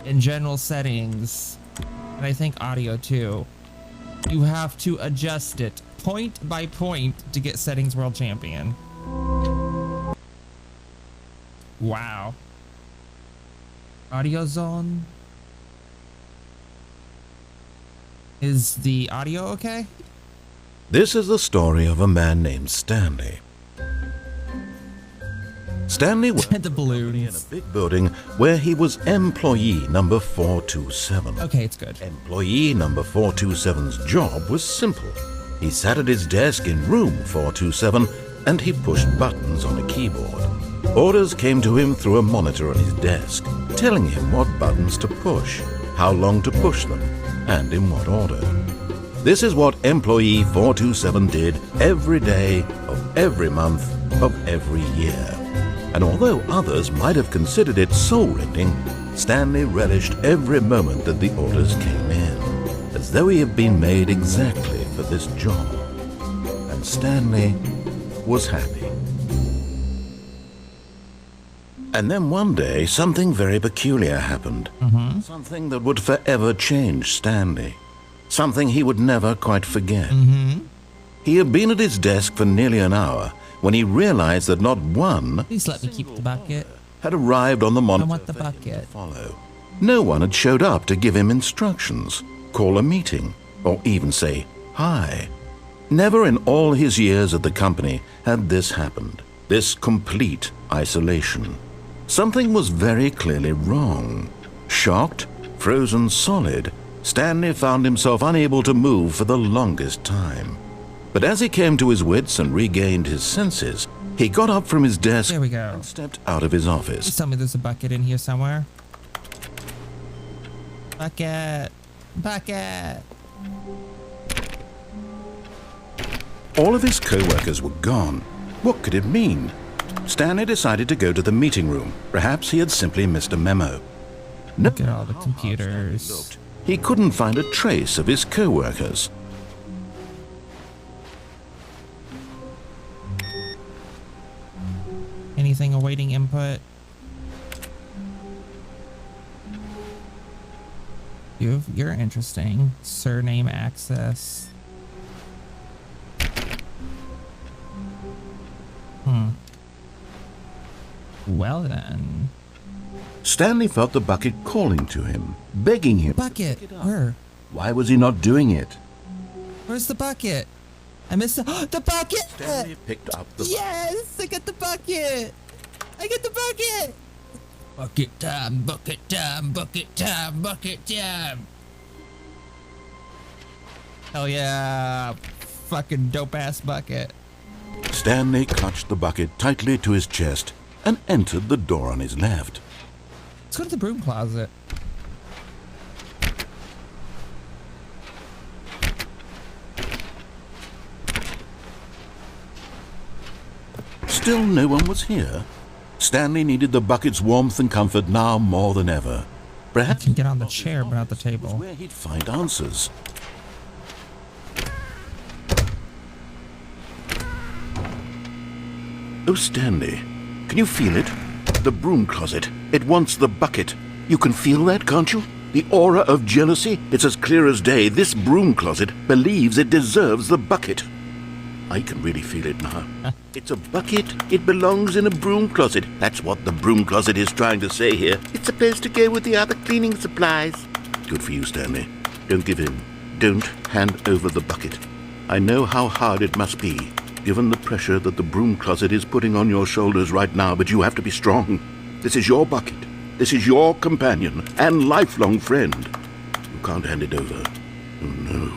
in general settings, and I think audio too, you have to adjust it point by point to get settings world champion. Wow. Audio zone. Is the audio okay? This is the story of a man named Stanley. Stanley worked The in a balloons. big building where he was employee number 427. Okay, it's good. Employee number 427's job was simple. He sat at his desk in room 427 and he pushed buttons on a keyboard. Orders came to him through a monitor on his desk, telling him what buttons to push, how long to push them, and in what order. This is what employee 427 did every day of every month of every year. And although others might have considered it soul-rending, Stanley relished every moment that the orders came in, as though he had been made exactly for this job. And Stanley was happy. And then one day, something very peculiar happened. Something that would forever change Stanley. Something he would never quite forget. He had been at his desk for nearly an hour when he realized that not one Please let me keep the bucket. had arrived on the monitor want the for him bucket. to follow. No one had showed up to give him instructions, call a meeting, or even say hi. Never in all his years at the company had this happened, this complete isolation. Something was very clearly wrong. Shocked, frozen solid, Stanley found himself unable to move for the longest time. But as he came to his wits and regained his senses, he got up from his desk There we go. and stepped out of his office. Just tell me there's a bucket in here somewhere. Bucket. Bucket. All of his co-workers were gone. What could it mean? Stanley decided to go to the meeting room. Perhaps he had simply missed a memo. No Look at all the matter how hard Stanley computers. looked, he couldn't find a trace of his co-workers. Anything awaiting input? You're interesting. Surname access. Well then. Stanley felt the bucket calling to him, begging him. Bucket. Where? Why was he not doing it? Where's the bucket? I missed the bucket! Stanley picked up the Yes! I got the bucket! I get the bucket! Bucket time, bucket time, bucket time, bucket time! Hell yeah! Fucking dope ass bucket. Stanley clutched the bucket tightly to his chest and entered the door on his left. Let's go to the broom closet. Still no one was here. Stanley needed the bucket's warmth and comfort now more than ever. I Perhaps can get on the chair, but not the was table. where he'd find answers. Oh, Stanley, can you feel it? The broom closet. It wants the bucket. You can feel that, can't you? The aura of jealousy? It's as clear as day. This broom closet believes it deserves the bucket. I can really feel it now. It's a bucket. It belongs in a broom closet. That's what the broom closet is trying to say here. It's supposed to go with the other cleaning supplies. Good for you, Stanley. Don't give in. Don't hand over the bucket. I know how hard it must be, given the pressure that the broom closet is putting on your shoulders right now, but you have to be strong. This is your bucket. This is your companion and lifelong friend. You can't hand it over. Oh, no.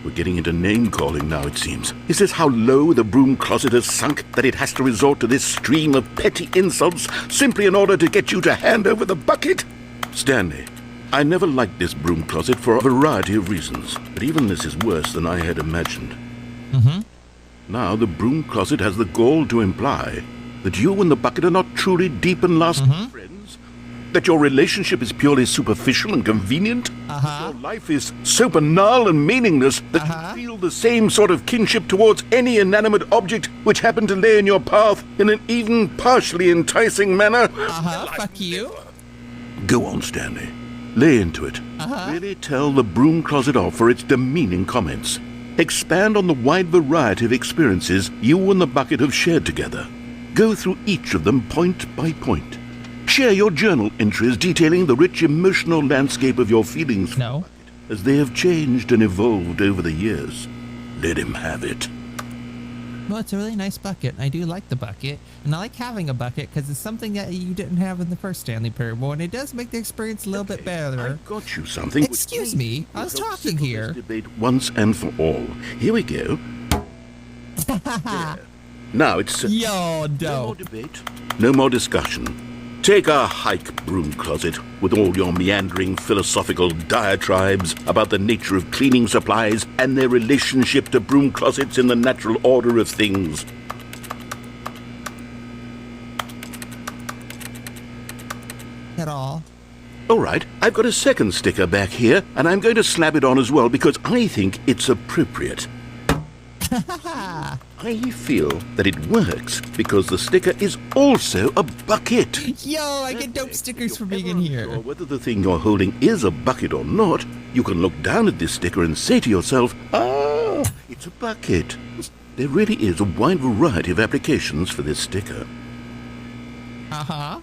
We're getting into name-calling now, it seems. Is this how low the broom closet has sunk, that it has to resort to this stream of petty insults simply in order to get you to hand over the bucket? Stanley, I never liked this broom closet for a variety of reasons, but even this is worse than I had imagined. Now the broom closet has the gall to imply that you and the bucket are not truly deep and lasting friends, that your relationship is purely superficial and convenient, that your life is so banal and meaningless that you feel the same sort of kinship towards any inanimate object which happened to lay in your path in an even partially enticing manner. Fuck you. Go on, Stanley. Lay into it. Really tell the broom closet off for its demeaning comments. Expand on the wide variety of experiences you and the bucket have shared together. Go through each of them point by point. share your journal entries detailing the rich emotional landscape of your feelings? No. As they have changed and evolved over the years. Let him have it. Well, it's a really nice bucket. I do like the bucket, and I like having a bucket because it's something that you didn't have in the first Stanley Parable, and it does make the experience a little bit better. I've got you something. Excuse me, I was talking here. Debate once and for all. Here we go. There. Now it's Yo, no more dope. debate, no more discussion. Take a hike, broom closet, with all your meandering philosophical diatribes about the nature of cleaning supplies and their relationship to broom closets in the natural order of things. At all. All right, I've got a second sticker back here, and I'm going to slap it on as well because I think it's appropriate. I feel that it works because the sticker is also a bucket. Yo, I get dope stickers for being in here. Or whether the thing you're holding is a bucket or not, you can look down at this sticker and say to yourself, ah, it's a bucket. There really is a wide variety of applications for this sticker. Uh-huh.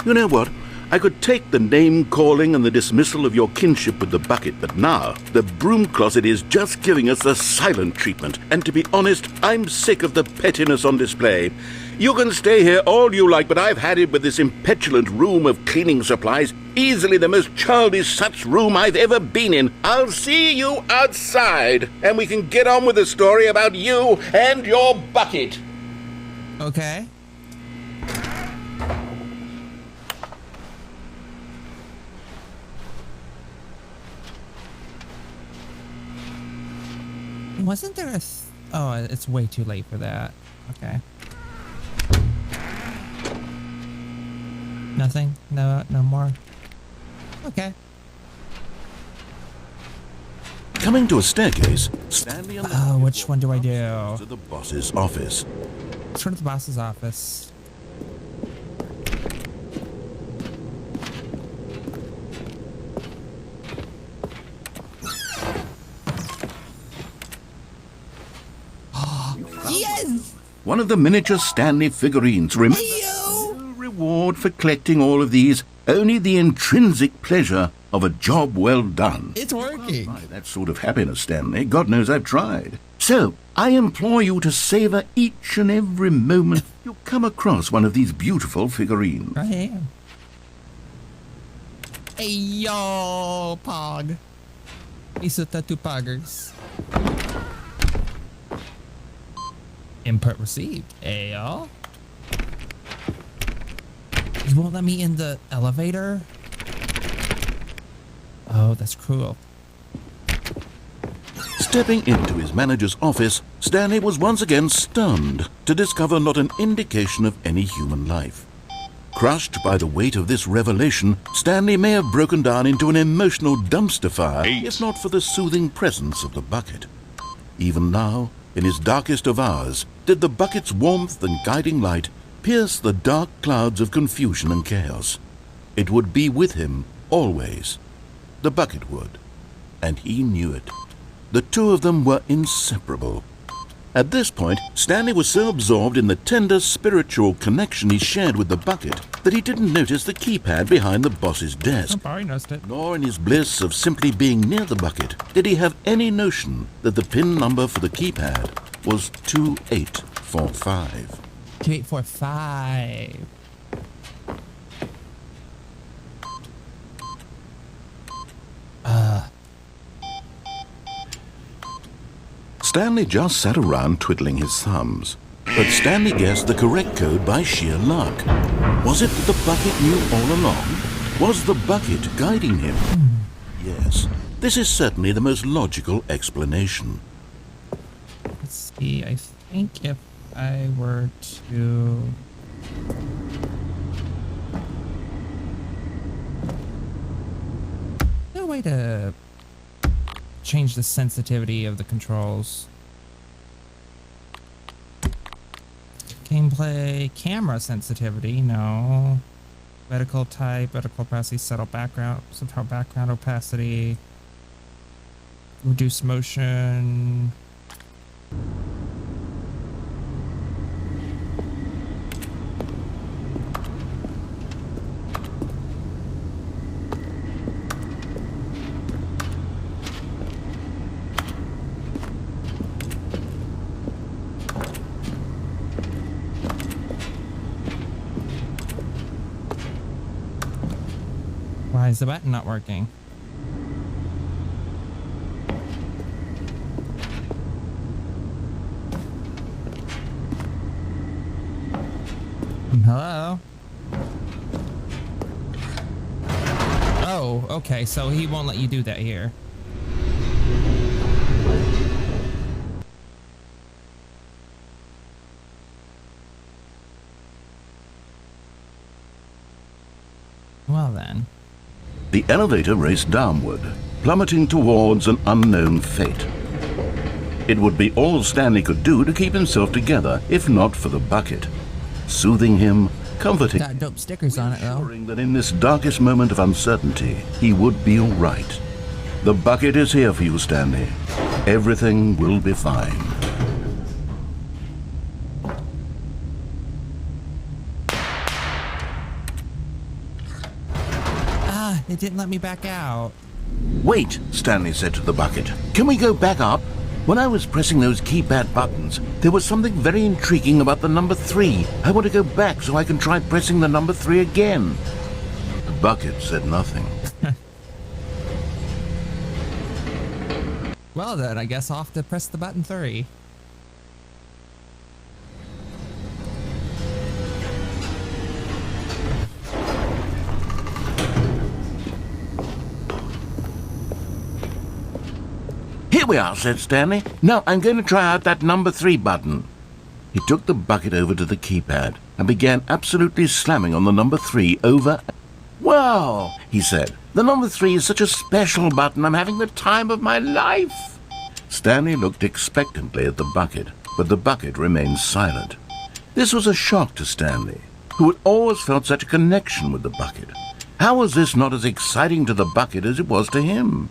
You know what? I could take the name-calling and the dismissal of your kinship with the bucket, but now the broom closet is just giving us the silent treatment. And to be honest, I'm sick of the pettiness on display. You can stay here all you like, but I've had it with this impetulant room of cleaning supplies. Easily the most childish such room I've ever been in. I'll see you outside, and we can get on with the story about you and your bucket. Okay. Wasn't there a... oh, it's way too late for that. Okay. Nothing? No more? Okay. Coming to a staircase, Stanley and Oh, which one do I do? to the boss's office. Let's turn to the boss's office. Yes! One of the miniature Stanley figurines. Remember, Yo! no reward for collecting all of these, only the intrinsic pleasure of a job well done. It's working. By that sort of happiness, Stanley. God knows I've tried. So, I implore you to savor each and every moment you come across one of these beautiful figurines. I am. Hey, yo, Pog. Isuta two poggers. Input received. Hey, y'all. You won't let me in the elevator? Oh, that's cruel. Stepping into his manager's office, Stanley was once again stunned to discover not an indication of any human life. Crushed by the weight of this revelation, Stanley may have broken down into an emotional dumpster fire, if not for the soothing presence of the bucket. Even now, in his darkest of hours, did the bucket's warmth and guiding light pierce the dark clouds of confusion and chaos. It would be with him, always. The bucket would. And he knew it. The two of them were inseparable. At this point, Stanley was so absorbed in the tender spiritual connection he shared with the bucket that he didn't notice the keypad behind the boss's desk. I probably noticed it. Nor in his bliss of simply being near the bucket did he have any notion that the PIN number for the keypad was 2845. 2845. Stanley just sat around twiddling his thumbs. But Stanley guessed the correct code by sheer luck. Was it that the bucket knew all along? Was the bucket guiding him? Yes, this is certainly the most logical explanation. Let's see, I think if I were to... no way to change the sensitivity of the controls. Gameplay, camera sensitivity, no. Vertical type, vertical opacity, settle background, somehow background opacity. Reduce motion. Why is the button not working? Hello? Oh, okay, so he won't let you do that here. Well then. The elevator raced downward, plummeting towards an unknown fate. It would be all Stanley could do to keep himself together, if not for the bucket. Soothing him, comforting, Got dope stickers on it though. ensuring that in this darkest moment of uncertainty, he would be all right. The bucket is here for you, Stanley. Everything will be fine. Ah, it didn't let me back out. Wait, Stanley said to the bucket. Can we go back up? When I was pressing those keypad buttons, there was something very intriguing about the number 3. I want to go back so I can try pressing the number 3 again. The bucket said nothing. Well then, I guess I'll have to press the button 3. Here we are, said Stanley. Now I'm going to try out that number 3 button. He took the bucket over to the keypad and began absolutely slamming on the number 3 over. Wow, he said. The number 3 is such a special button. I'm having the time of my life. Stanley looked expectantly at the bucket, but the bucket remained silent. This was a shock to Stanley, who had always felt such a connection with the bucket. How was this not as exciting to the bucket as it was to him?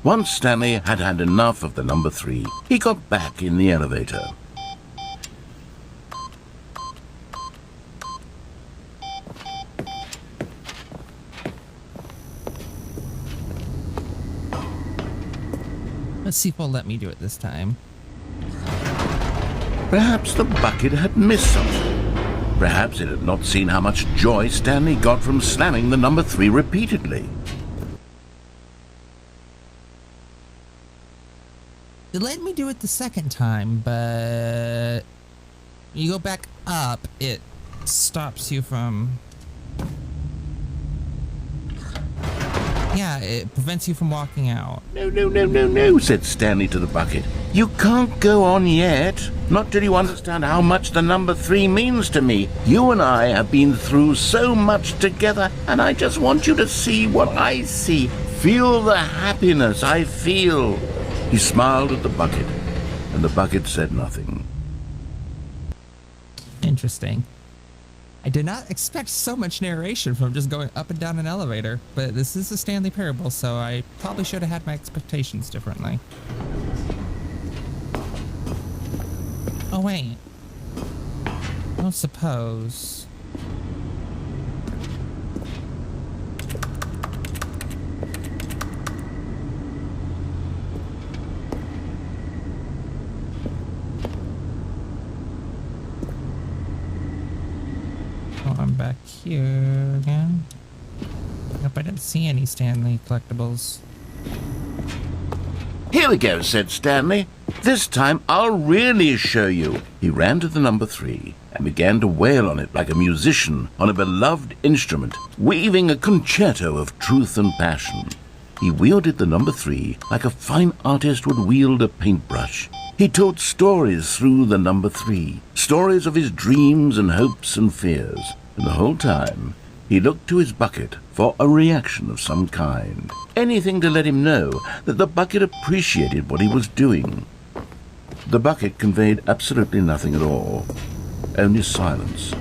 Once Stanley had had enough of the number 3, he got back in the elevator. Let's see if it'll let me do it this time. Perhaps the bucket had missed something. Perhaps it had not seen how much joy Stanley got from slamming the number 3 repeatedly. It let me do it the second time, but you go back up, it stops you from... Yeah, it prevents you from walking out. No, said Stanley to the bucket. You can't go on yet. Not till you understand how much the number 3 means to me. You and I have been through so much together, and I just want you to see what I see. Feel the happiness I feel. He smiled at the bucket, and the bucket said nothing. Interesting. I did not expect so much narration from just going up and down an elevator, but this is a Stanley Parable, so I probably should have had my expectations differently. Oh wait. I don't suppose... I'm back here again. Nope, I didn't see any Stanley collectibles. Here we go, said Stanley. This time I'll really show you. He ran to the number 3 and began to wail on it like a musician on a beloved instrument, weaving a concerto of truth and passion. He wielded the number 3 like a fine artist would wield a paintbrush. He told stories through the number 3, stories of his dreams and hopes and fears. And the whole time, he looked to his bucket for a reaction of some kind. Anything to let him know that the bucket appreciated what he was doing. The bucket conveyed absolutely nothing at all, only silence.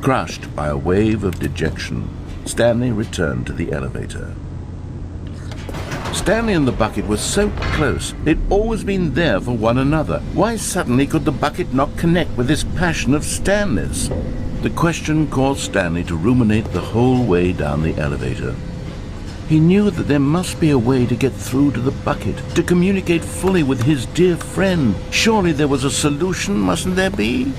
Crushed by a wave of dejection, Stanley returned to the elevator. Stanley and the bucket were so close. They'd always been there for one another. Why suddenly could the bucket not connect with this passion of Stanley's? The question caused Stanley to ruminate the whole way down the elevator. He knew that there must be a way to get through to the bucket, to communicate fully with his dear friend. Surely there was a solution, mustn't there be?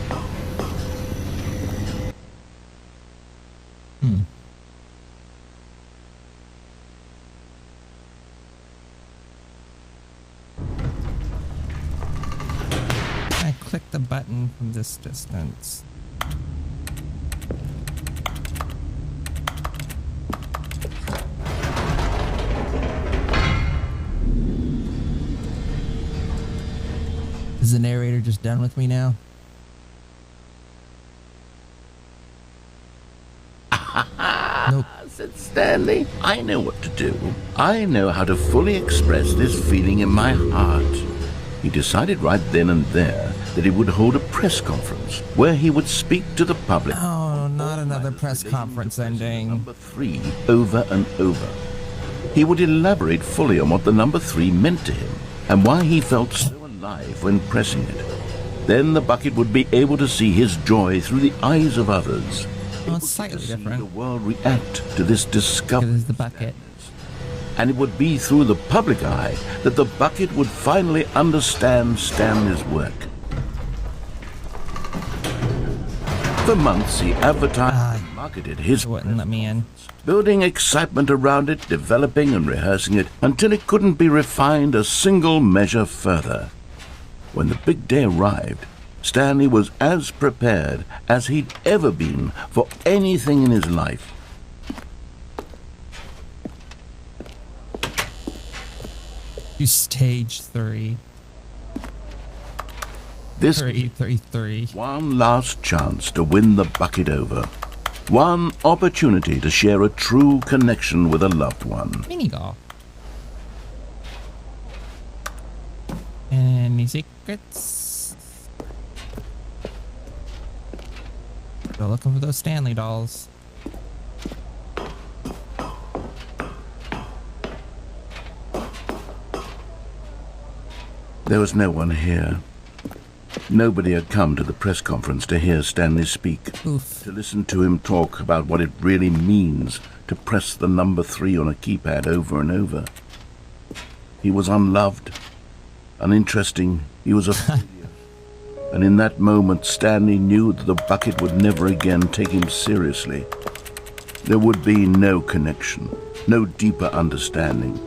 click the button from this distance. Is the narrator just done with me now? Nope. Said Stanley. I know what to do. I know how to fully express this feeling in my heart. He decided right then and there that he would hold a press conference where he would speak to the public. Oh, not another press conference ending. Number 3 over and over. He would elaborate fully on what the number 3 meant to him and why he felt so alive when pressing it. Then the bucket would be able to see his joy through the eyes of others. Well, it's slightly See the different. world react to this discovery. Because it's the bucket. And it would be through the public eye that the bucket would finally understand Stanley's work. For months, he advertised and marketed his It wouldn't let me in. building excitement around it, developing and rehearsing it until it couldn't be refined a single measure further. When the big day arrived, Stanley was as prepared as he'd ever been for anything in his life. You stage 3. This 3. one last chance to win the bucket over. One opportunity to share a true connection with a loved one. Mini golf. Any secrets? Still looking for those Stanley dolls. There was no one here. Nobody had come to the press conference to hear Stanley speak, Oof. to listen to him talk about what it really means to press the number 3 on a keypad over and over. He was unloved, uninteresting, he was a failure. And in that moment, Stanley knew that the bucket would never again take him seriously. There would be no connection, no deeper understanding.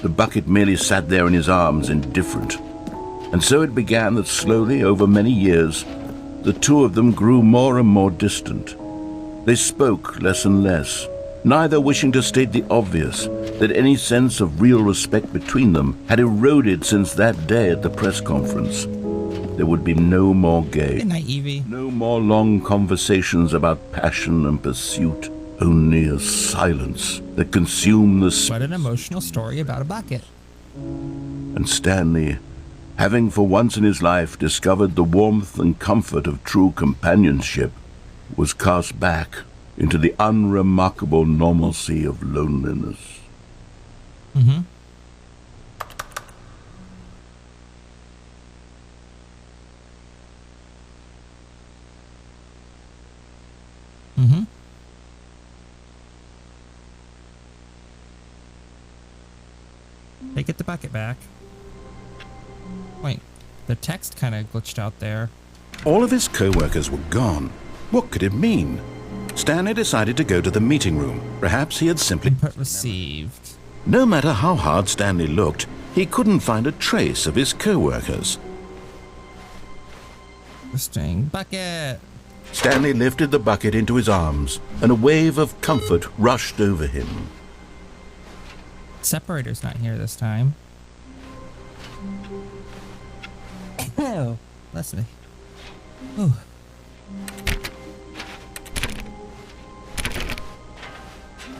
The bucket merely sat there in his arms, indifferent. And so it began that slowly, over many years, the two of them grew more and more distant. They spoke less and less, neither wishing to state the obvious, that any sense of real respect between them had eroded since that day at the press conference. There would be no more gay, Good night, Evie. no more long conversations about passion and pursuit, only a silence that consumed the What an emotional story about a bucket. And Stanley, having for once in his life discovered the warmth and comfort of true companionship, was cast back into the unremarkable normalcy of loneliness. Mm-hmm. Mm-hmm. They get the bucket back. Wait, the text kind of glitched out there. All of his co-workers were gone. What could it mean? Stanley decided to go to the meeting room. Perhaps he had simply... Input received. No matter how hard Stanley looked, he couldn't find a trace of his co-workers. Interesting. Bucket! Stanley lifted the bucket into his arms, and a wave of comfort rushed over him. Separator's not here this time. Oh, bless me. Oh.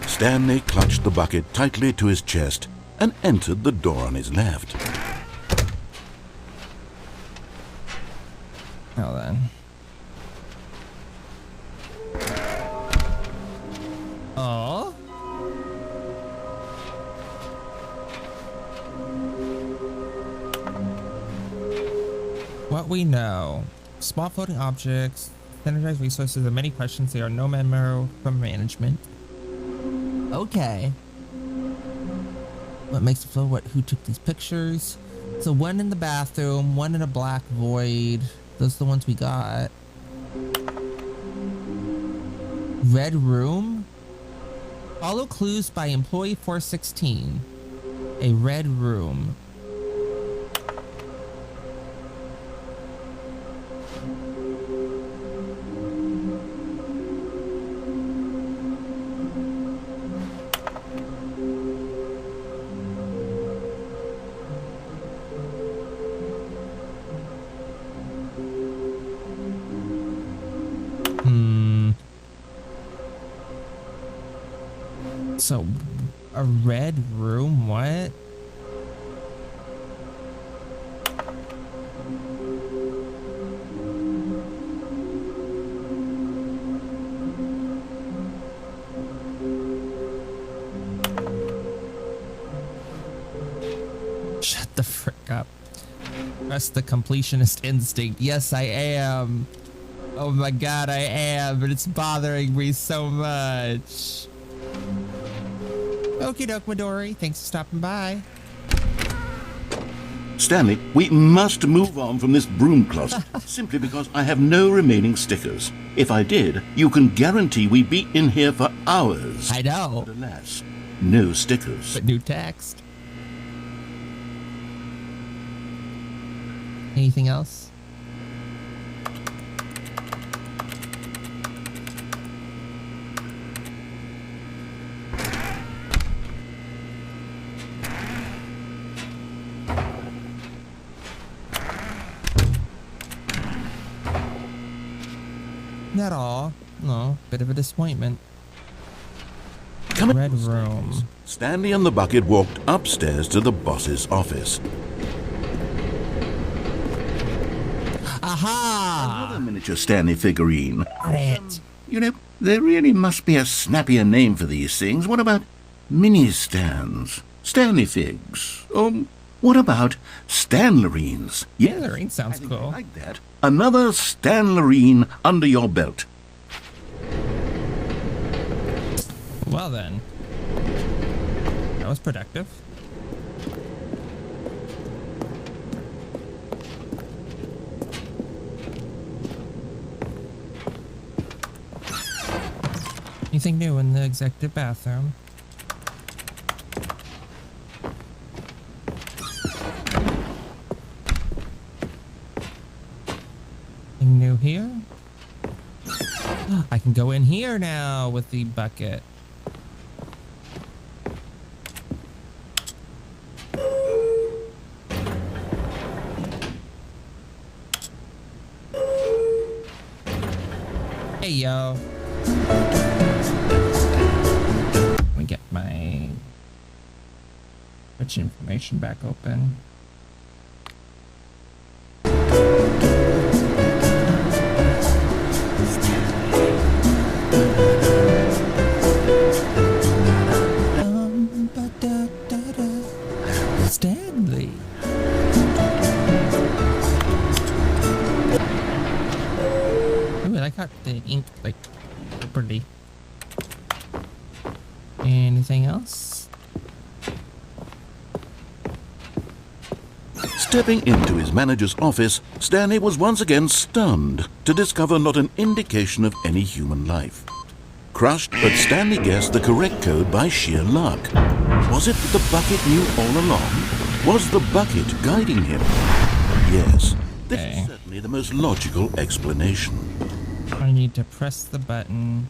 Stanley clutched the bucket tightly to his chest and entered the door on his left. Well then. Oh. What we know. Small floating objects, standardized resources, and many questions. There are no memo from management. Okay. What makes it flow? What? Who took these pictures? So one in the bathroom, one in a black void. Those are the ones we got. Red room? Follow clues by employee 416. A red room. So, a red room? What? Shut the frick up. That's the completionist instinct. Yes, I am. Oh my god, I am, but it's bothering me so much. Okie doke, Midori. Thanks for stopping by. Stanley, we must move on from this broom closet, simply because I have no remaining stickers. If I did, you can guarantee we'd be in here for hours. I know. But alas, no stickers. But new text. Anything else? Not all. No, bit of a disappointment. Coming Red room. Stanley and the bucket walked upstairs to the boss's office. Aha! Another miniature Stanley figurine. Got it. You know, there really must be a snappier name for these things. What about mini stands? Stanley figs? Or what about Stanlerines? Yes, Stanlerine sounds I think cool. I like that. Another Stanlerine under your belt. Well then. That was productive. Anything new in the executive bathroom? Anything new here? I can go in here now with the bucket. Hey, yo. Let me get my rich information back open. Stanley. Ooh, I got the ink like properly. Anything else? Stepping into his manager's office, Stanley was once again stunned to discover not an indication of any human life. Crushed, but Stanley guessed the correct code by sheer luck. Was it that the bucket knew all along? Was the bucket guiding him? Yes, this is certainly the most logical explanation. I need to press the button.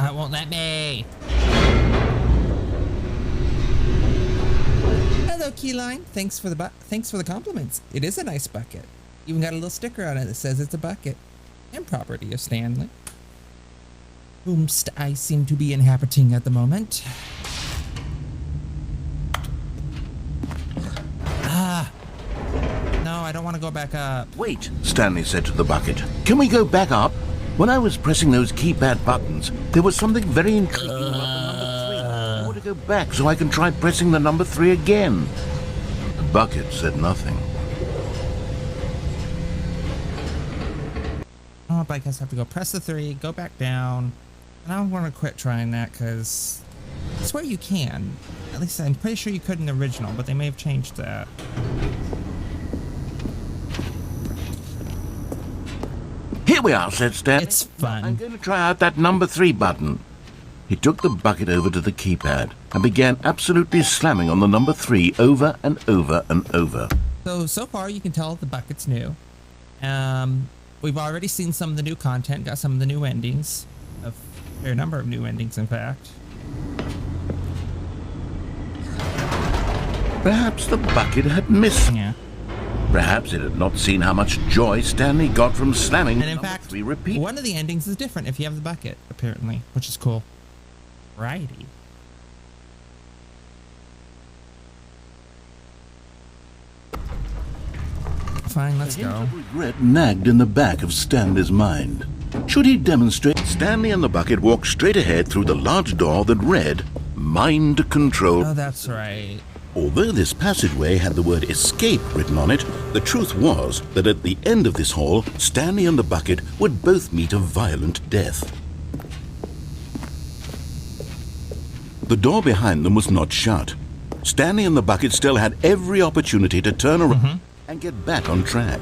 It won't let me. Hello, Keyline. Thanks for the compliments. It is a nice bucket. Even got a little sticker on it that says it's a bucket and property of Stanley, whomst I seem to be inhabiting at the moment. No, I don't want to go back up. Wait, Stanley said to the bucket. Can we go back up? When I was pressing those keypad buttons, there was something very intriguing about the number 3. I want to go back so I can try pressing the number 3 again. The bucket said nothing. Oh, but I guess I have to go press the 3, go back down. And I don't want to quit trying that because I swear you can. At least I'm pretty sure you could in the original, but they may have changed that. Here we are, said Stanley. It's fun. I'm going to try out that number 3 button. He took the bucket over to the keypad and began absolutely slamming on the number 3 over and over and over. So far you can tell the bucket's new. we've already seen some of the new content, got some of the new endings, a fair number of new endings, in fact. Perhaps the bucket had missed. Yeah. Perhaps it had not seen how much joy Stanley got from slamming And in number fact, 3 repeat. one of the endings is different if you have the bucket, apparently, which is cool. Variety. Fine, let's A hint go. of regret nagged in the back of Stanley's mind. Should he demonstrate? Stanley and the bucket walked straight ahead through the large door that read, Mind Control. Oh, that's right. Although this passageway had the word escape written on it, the truth was that at the end of this hall, Stanley and the bucket would both meet a violent death. The door behind them was not shut. Stanley and the bucket still had every opportunity to turn around and get back on track.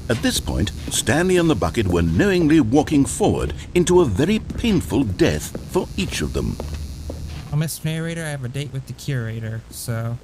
At this point, Stanley and the bucket were knowingly walking forward into a very painful death for each of them. Oh, Mr. Narrator, I have a date with the curator, so...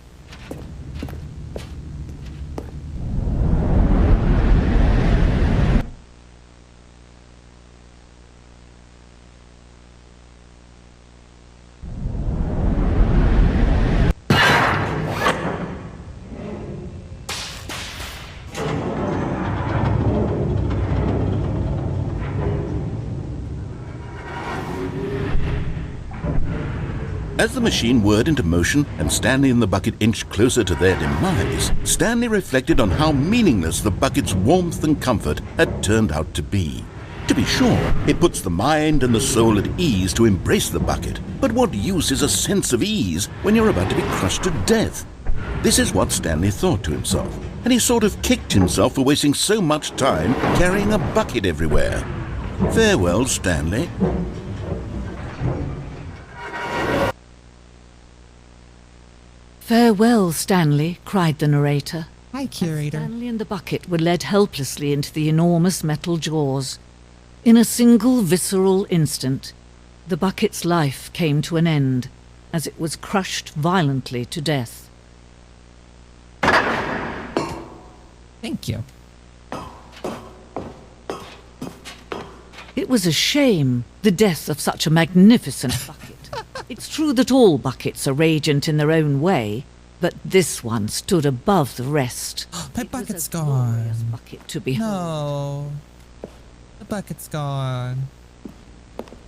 As the machine whirred into motion and Stanley and the bucket inched closer to their demise, Stanley reflected on how meaningless the bucket's warmth and comfort had turned out to be. To be sure, it puts the mind and the soul at ease to embrace the bucket, but what use is a sense of ease when you're about to be crushed to death? This is what Stanley thought to himself, and he sort of kicked himself for wasting so much time carrying a bucket everywhere. Farewell, Stanley. Farewell, Stanley, cried the narrator. Hi, curator. Stanley and the bucket were led helplessly into the enormous metal jaws. In a single visceral instant, the bucket's life came to an end as it was crushed violently to death. Thank you. It was a shame, the death of such a magnificent bucket. It's true that all buckets are radiant in their own way, but this one stood above the rest. My It was bucket's a glorious gone. bucket to behold. No. The bucket's gone.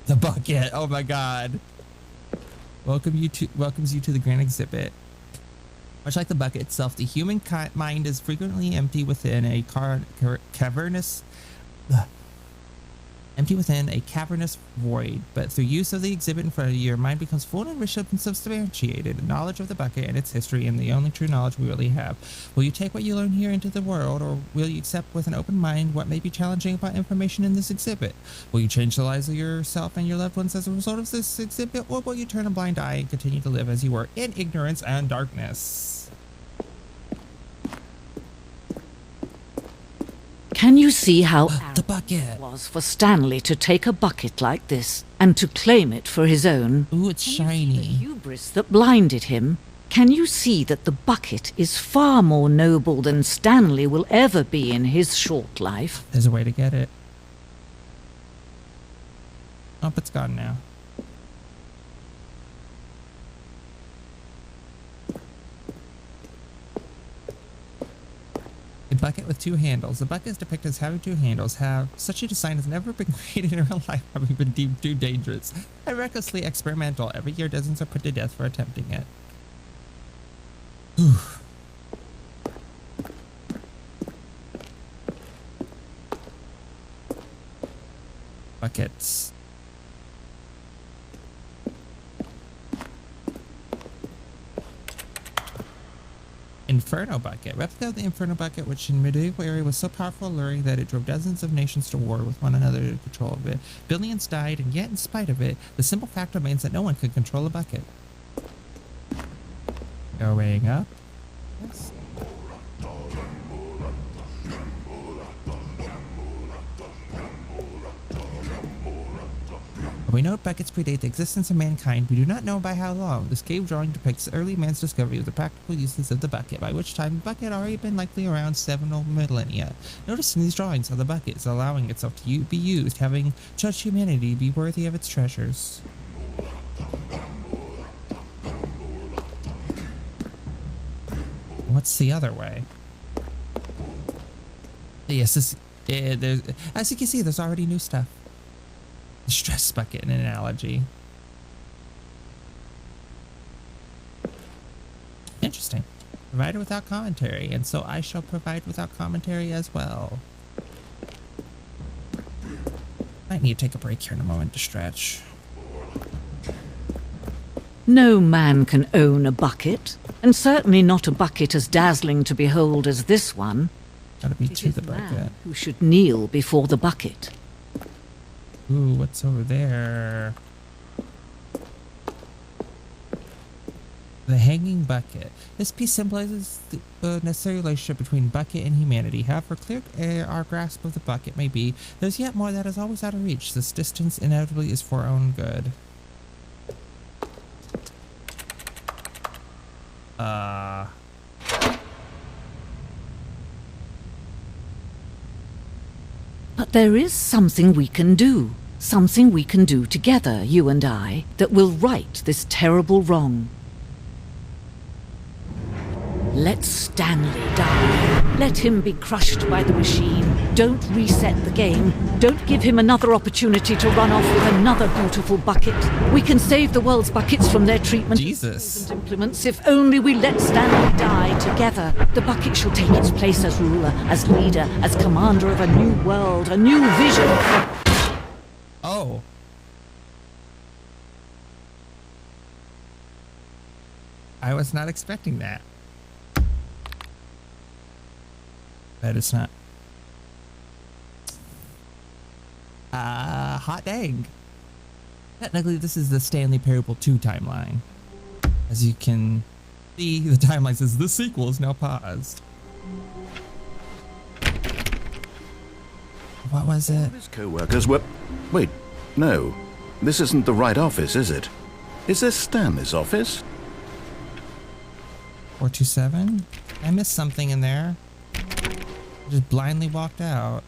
The bucket. Oh my god. Welcomes you to the grand exhibit. Much like the bucket itself, the human mind is frequently empty within a cavernous void, but through use of the exhibit in front of you, your mind becomes full and enriched and substantiated. Knowledge of the bucket and its history and the only true knowledge we really have. Will you take what you learn here into the world, or will you accept with an open mind what may be challenging about information in this exhibit? Will you change the lives of yourself and your loved ones as a result of this exhibit, or will you turn a blind eye and continue to live as you were in ignorance and darkness? Can you see how The bucket. it was for Stanley to take a bucket like this and to claim it for his own? Ooh, it's The shiny. hubris that blinded him. Can you see that the bucket is far more noble than Stanley will ever be in his short life? There's a way to get it. Oh, it's gone now. A bucket with two handles. The buckets depicted as having two handles have such a design has never been created in real life, having been deemed too dangerous and recklessly experimental. Every year, dozens are put to death for attempting it. Oof. Buckets. Inferno Bucket. Replica of the Inferno Bucket, which in medieval area was so powerful and alluring that it drove dozens of nations to war with one another to control of it. Billions died, and yet in spite of it, the simple fact remains that no one could control a bucket. Going up. Yes. We know buckets predate the existence of mankind. We do not know by how long. This cave drawing depicts early man's discovery of the practical uses of the bucket, by which time the bucket had already been likely around several millennia. Notice in these drawings how the bucket is allowing itself to be used, having judged humanity be worthy of its treasures. What's the other way? Yes, there's, as you can see, there's already new stuff. The stress bucket, an analogy. Interesting. Provided without commentary, and so I shall provide without commentary as well. Might need to take a break here in a moment to stretch. No man can own a bucket, and certainly not a bucket as dazzling to behold as this one. Gotta be It to is the the bucket. man who should kneel before the bucket. Ooh, what's over there? The hanging bucket. This piece symbolizes the necessary relationship between bucket and humanity. However clear our grasp of the bucket may be, there's yet more that is always out of reach. This distance inevitably is for our own good. But there is something we can do. Something we can do together, you and I, that will right this terrible wrong. Let Stanley die. Let him be crushed by the machine. Don't reset the game. Don't give him another opportunity to run off with another beautiful bucket. We can save the world's buckets from their treatment Jesus. and implements if only we let Stanley die together. The bucket shall take its place as ruler, as leader, as commander of a new world, a new vision. Oh. I was not expecting that. But it's not. Hot dang. Technically, this is the Stanley Parable 2 timeline. As you can see, the timeline says the sequel is now paused. What was it? His co-workers were... Wait, no. This isn't the right office, is it? Is this Stanley's office? 427? I missed something in there. I just blindly walked out.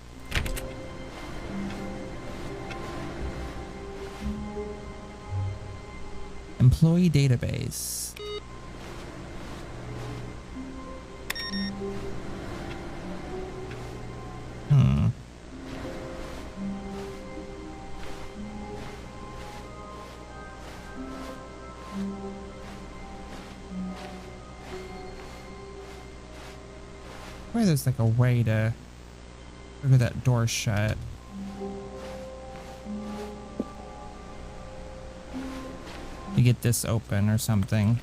Employee database. Where there's like a way to figure that door shut. To get this open or something.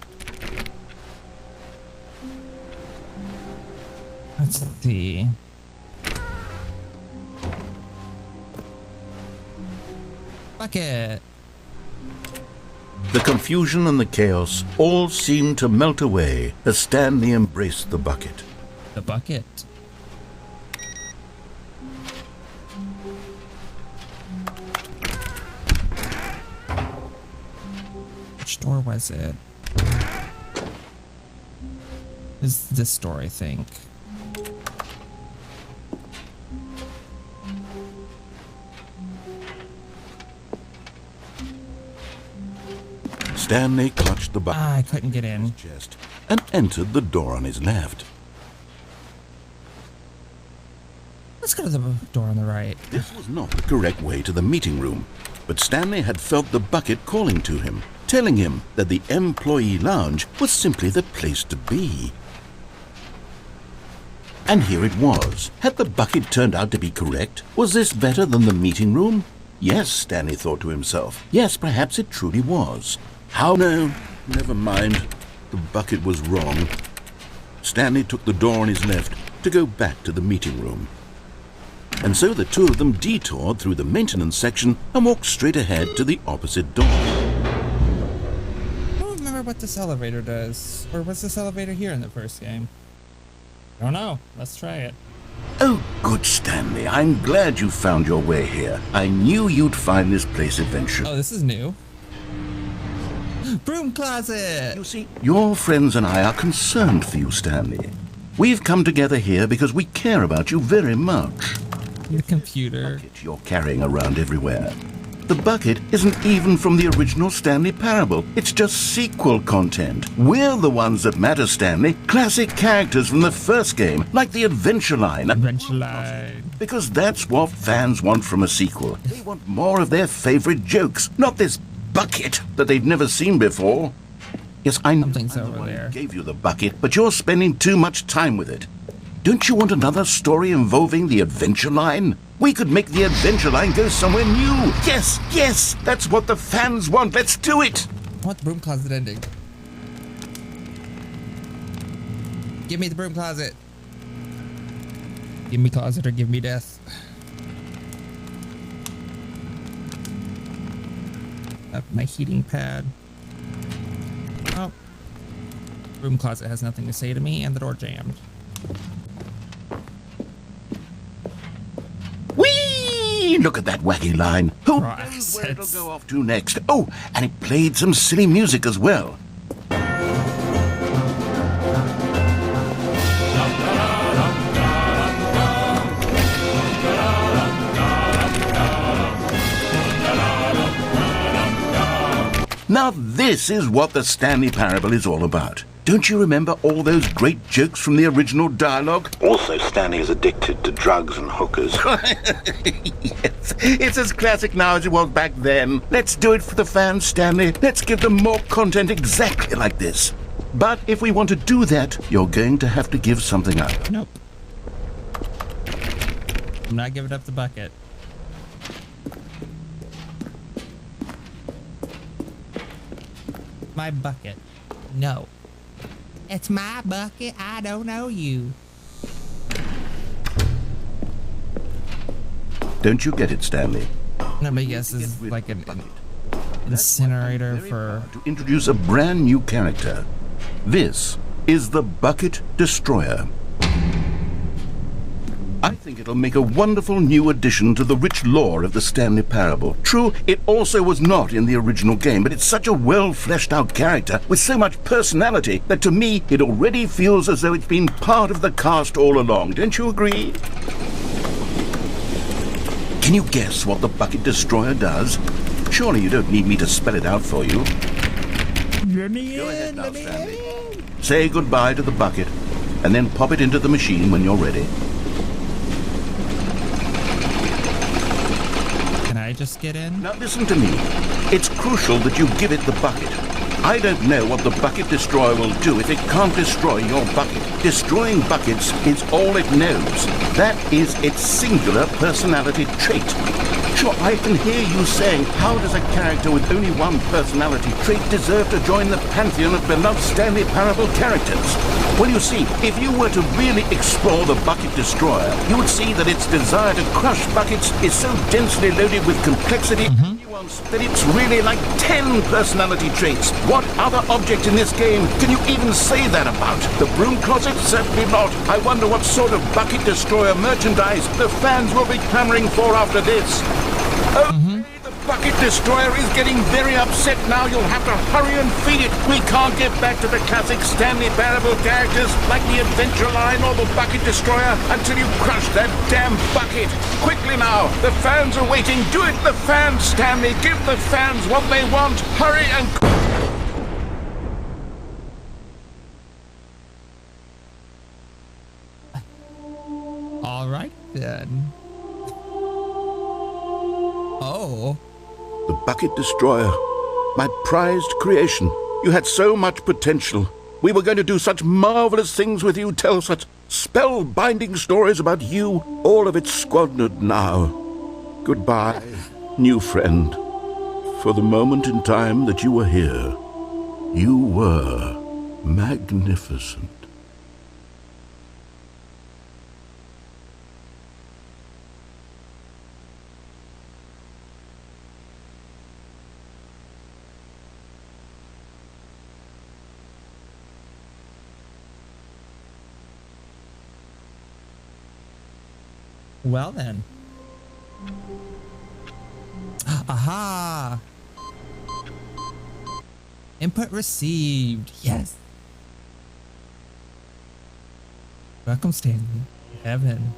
Let's see. Bucket. The confusion and the chaos all seemed to melt away as Stanley embraced the bucket. The bucket. Which door was it? This door, I think. Stanley clutched the bucket Ah, I couldn't get in. in his chest and entered the door on his left. Let's go to the door on the right. This was not the correct way to the meeting room, but Stanley had felt the bucket calling to him, telling him that the employee lounge was simply the place to be. And here it was. Had the bucket turned out to be correct? Was this better than the meeting room? Yes, Stanley thought to himself. Yes, perhaps it truly was. How? No, never mind. The bucket was wrong. Stanley took the door on his left to go back to the meeting room. And so the two of them detoured through the maintenance section and walked straight ahead to the opposite door. I don't remember what this elevator does. Or was this elevator here in the first game? I don't know. Let's try it. Oh, good Stanley. I'm glad you found your way here. I knew you'd find this place eventually. Oh, this is new. Broom closet! You see, your friends and I are concerned for you, Stanley. We've come together here because we care about you very much. The computer. Bucket you're carrying around everywhere. The bucket isn't even from the original Stanley Parable. It's just sequel content. We're the ones that matter, Stanley. Classic characters from the first game, like the Adventure Line. Adventure Line. Because that's what fans want from a sequel. They want more of their favorite jokes, not this bucket that they've never seen before. Yes, I know Something's I'm the over one who there. gave you the bucket, but you're spending too much time with it. Don't you want another story involving the Adventure Line? We could make the Adventure Line go somewhere new. Yes, yes, that's what the fans want. Let's do it. I want the broom closet ending. Give me the broom closet. Give me closet or give me death. Up my heating pad. Oh. Broom closet has nothing to say to me and the door jammed. Whee! Look at that wacky line. Who Raw knows where it'll accents. go off to next? Oh, and it played some silly music as well. Now this is what the Stanley Parable is all about. Don't you remember all those great jokes from the original dialogue? Also, Stanley is addicted to drugs and hookers. Yes, it's as classic now as it was back then. Let's do it for the fans, Stanley. Let's give them more content exactly like this. But if we want to do that, you're going to have to give something up. Nope. I'm not giving up the bucket. My bucket. No. It's my bucket. I don't know you. Don't you get it, Stanley? No, but yes, this is like an incinerator for... To introduce a brand new character. This is the Bucket Destroyer. I think it'll make a wonderful new addition to the rich lore of the Stanley Parable. True, it also was not in the original game, but it's such a well-fleshed-out character with so much personality that to me it already feels as though it's been part of the cast all along. Don't you agree? Can you guess what the Bucket Destroyer does? Surely you don't need me to spell it out for you. Let me Go ahead in, now, let me Stanley. in. Say goodbye to the bucket, and then pop it into the machine when you're ready. Can I just get in? Now listen to me. It's crucial that you give it the bucket. I don't know what the Bucket Destroyer will do if it can't destroy your bucket. Destroying buckets is all it knows. That is its singular personality trait. Sure, I can hear you saying, how does a character with only one personality trait deserve to join the pantheon of beloved Stanley Parable characters? Well, you see, if you were to really explore the Bucket Destroyer, you would see that its desire to crush buckets is so densely loaded with complexity and nuance that it's really like 10 personality traits. What other object in this game can you even say that about? The broom closet? Certainly not. I wonder what sort of Bucket Destroyer merchandise the fans will be clamoring for after this. Okay, the Bucket Destroyer is getting very upset now. You'll have to hurry and feed it. We can't get back to the classic Stanley Parable characters like the Adventure Line or the Bucket Destroyer until you crush that damn bucket. Quickly now, the fans are waiting. Do it, the fans, Stanley. Give the fans what they want. Hurry and... All right, then. Oh. The Bucket Destroyer. My prized creation. You had so much potential. We were going to do such marvelous things with you, tell such spellbinding stories about you. All of it squandered now. Goodbye, new friend. For the moment in time that you were here, you were magnificent. Well then. Aha! Input received. Yes. Welcome, Stanley. Heaven.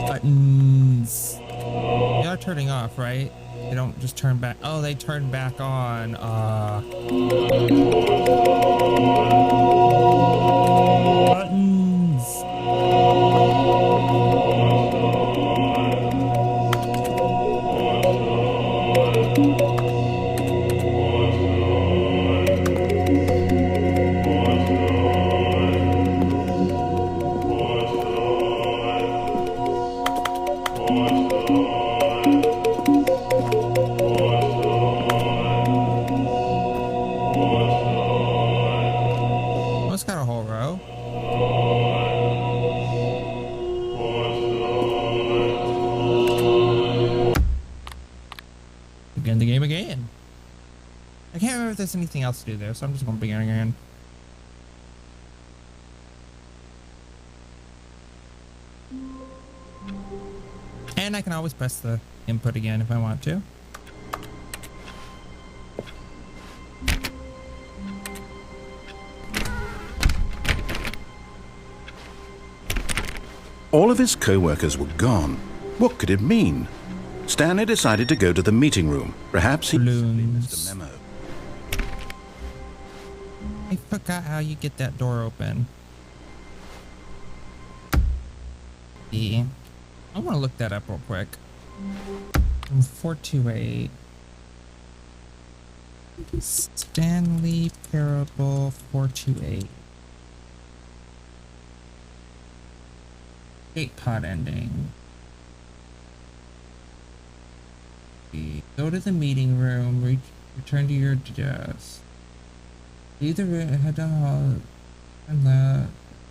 Buttons. They are turning off, right? They don't just turn back. Oh, they turn back on. Buttons. Oh, it's got a whole row. Begin the game again. I can't remember if there's anything else to do there, so I'm just going to begin again. And I can always press the input again if I want to. All of his co-workers were gone. What could it mean? Stanley decided to go to the meeting room. Perhaps he missed a memo. I forgot how you get that door open. Yeah. I want to look that up real quick. 428. Stanley Parable 428. 8-pod ending. Go to the meeting room. Return to your desk. Leave the room. Head down the hall. And that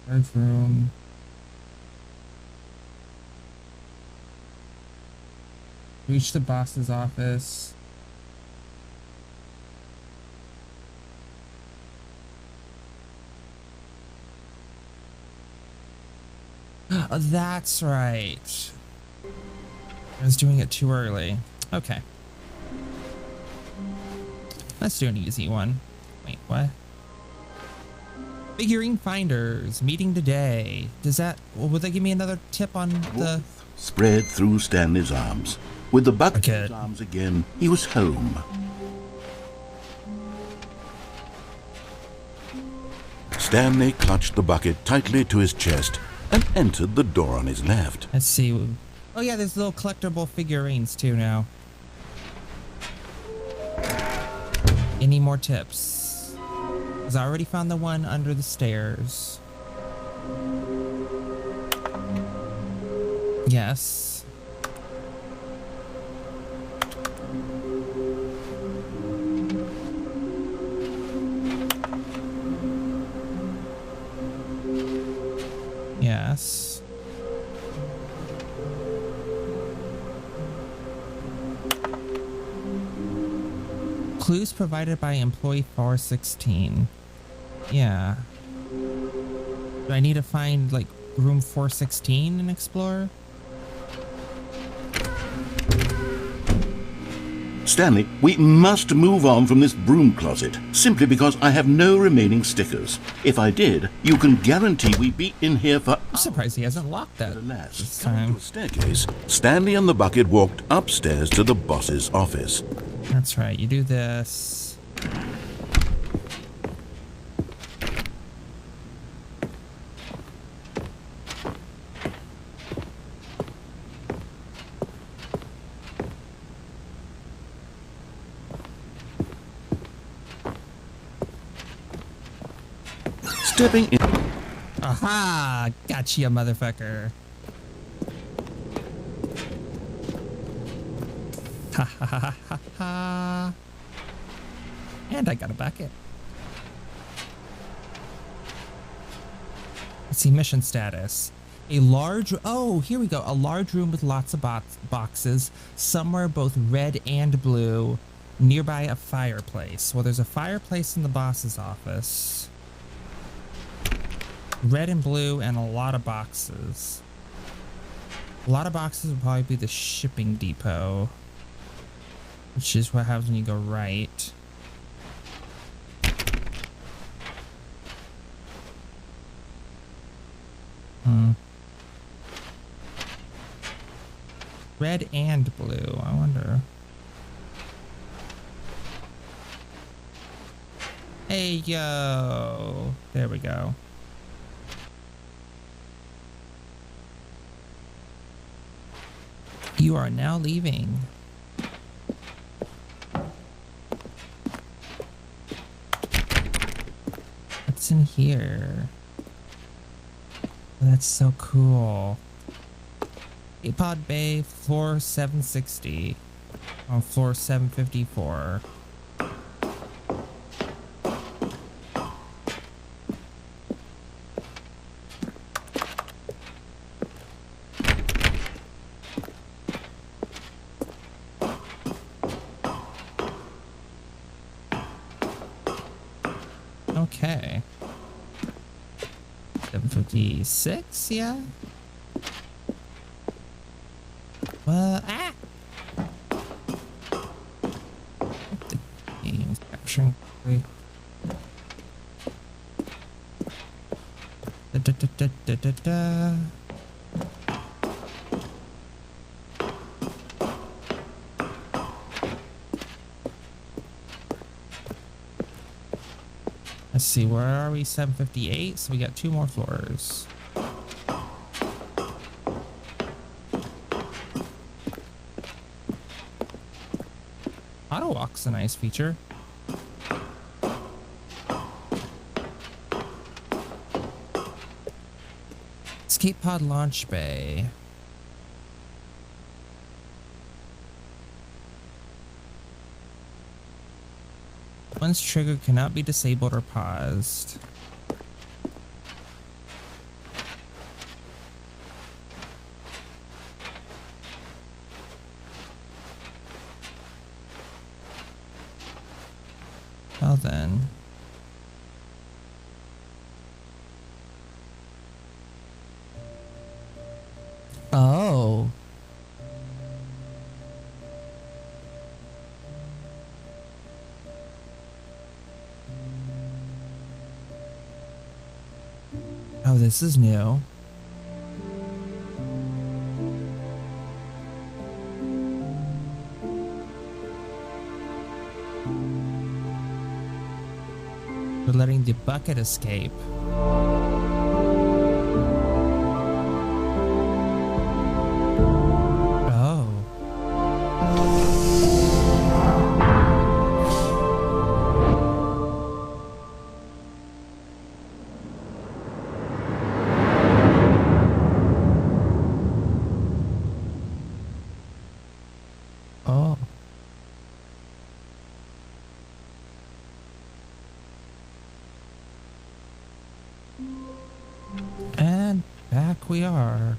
bedroom. Reach the boss's office. Oh, that's right. I was doing it too early. Okay. Let's do an easy one. Wait, what? Figurine finders meeting today. Does that? Will they give me another tip on the? Spread through Stanley's arms. With the bucket in Okay. his arms again, he was home. Stanley clutched the bucket tightly to his chest and entered the door on his left. Let's see. Oh yeah, there's little collectible figurines too now. Any more tips? Because I already found the one under the stairs. Yes. Yes. Clues provided by employee 416. Yeah. Do I need to find like room 416 and explore? Stanley, we must move on from this broom closet, simply because I have no remaining stickers. If I did, you can guarantee we'd be in here for I'm surprised he hasn't locked that Alas, this coming time. to a staircase, Stanley and the bucket walked upstairs to the boss's office. That's right, you do this. Stepping in, Aha! Gotcha, motherfucker. Ha ha ha ha ha. And I got a bucket. Let's see, mission status. A large, oh, here we go. A large room with lots of boxes, somewhere both red and blue, nearby a fireplace. Well, there's a fireplace in the boss's office. Red and blue and a lot of boxes. A lot of boxes would probably be the shipping depot, which is what happens when you go right. Red and blue, I wonder. Hey, yo. There we go. You are now leaving. What's in here? Oh, that's so cool. Pod Bay, floor 760 on floor 754. Okay. 756, yeah. Well, ah! The game's capturing. Da, da, da, da, da, da, da. Let's see, where are we? 758, so we got 2 more floors. Auto walk's a nice feature. Escape pod launch bay. Once triggered, cannot be disabled or paused. Well then. Oh. Oh, this is new. We're letting the bucket escape. Oh. Oh. And back we are.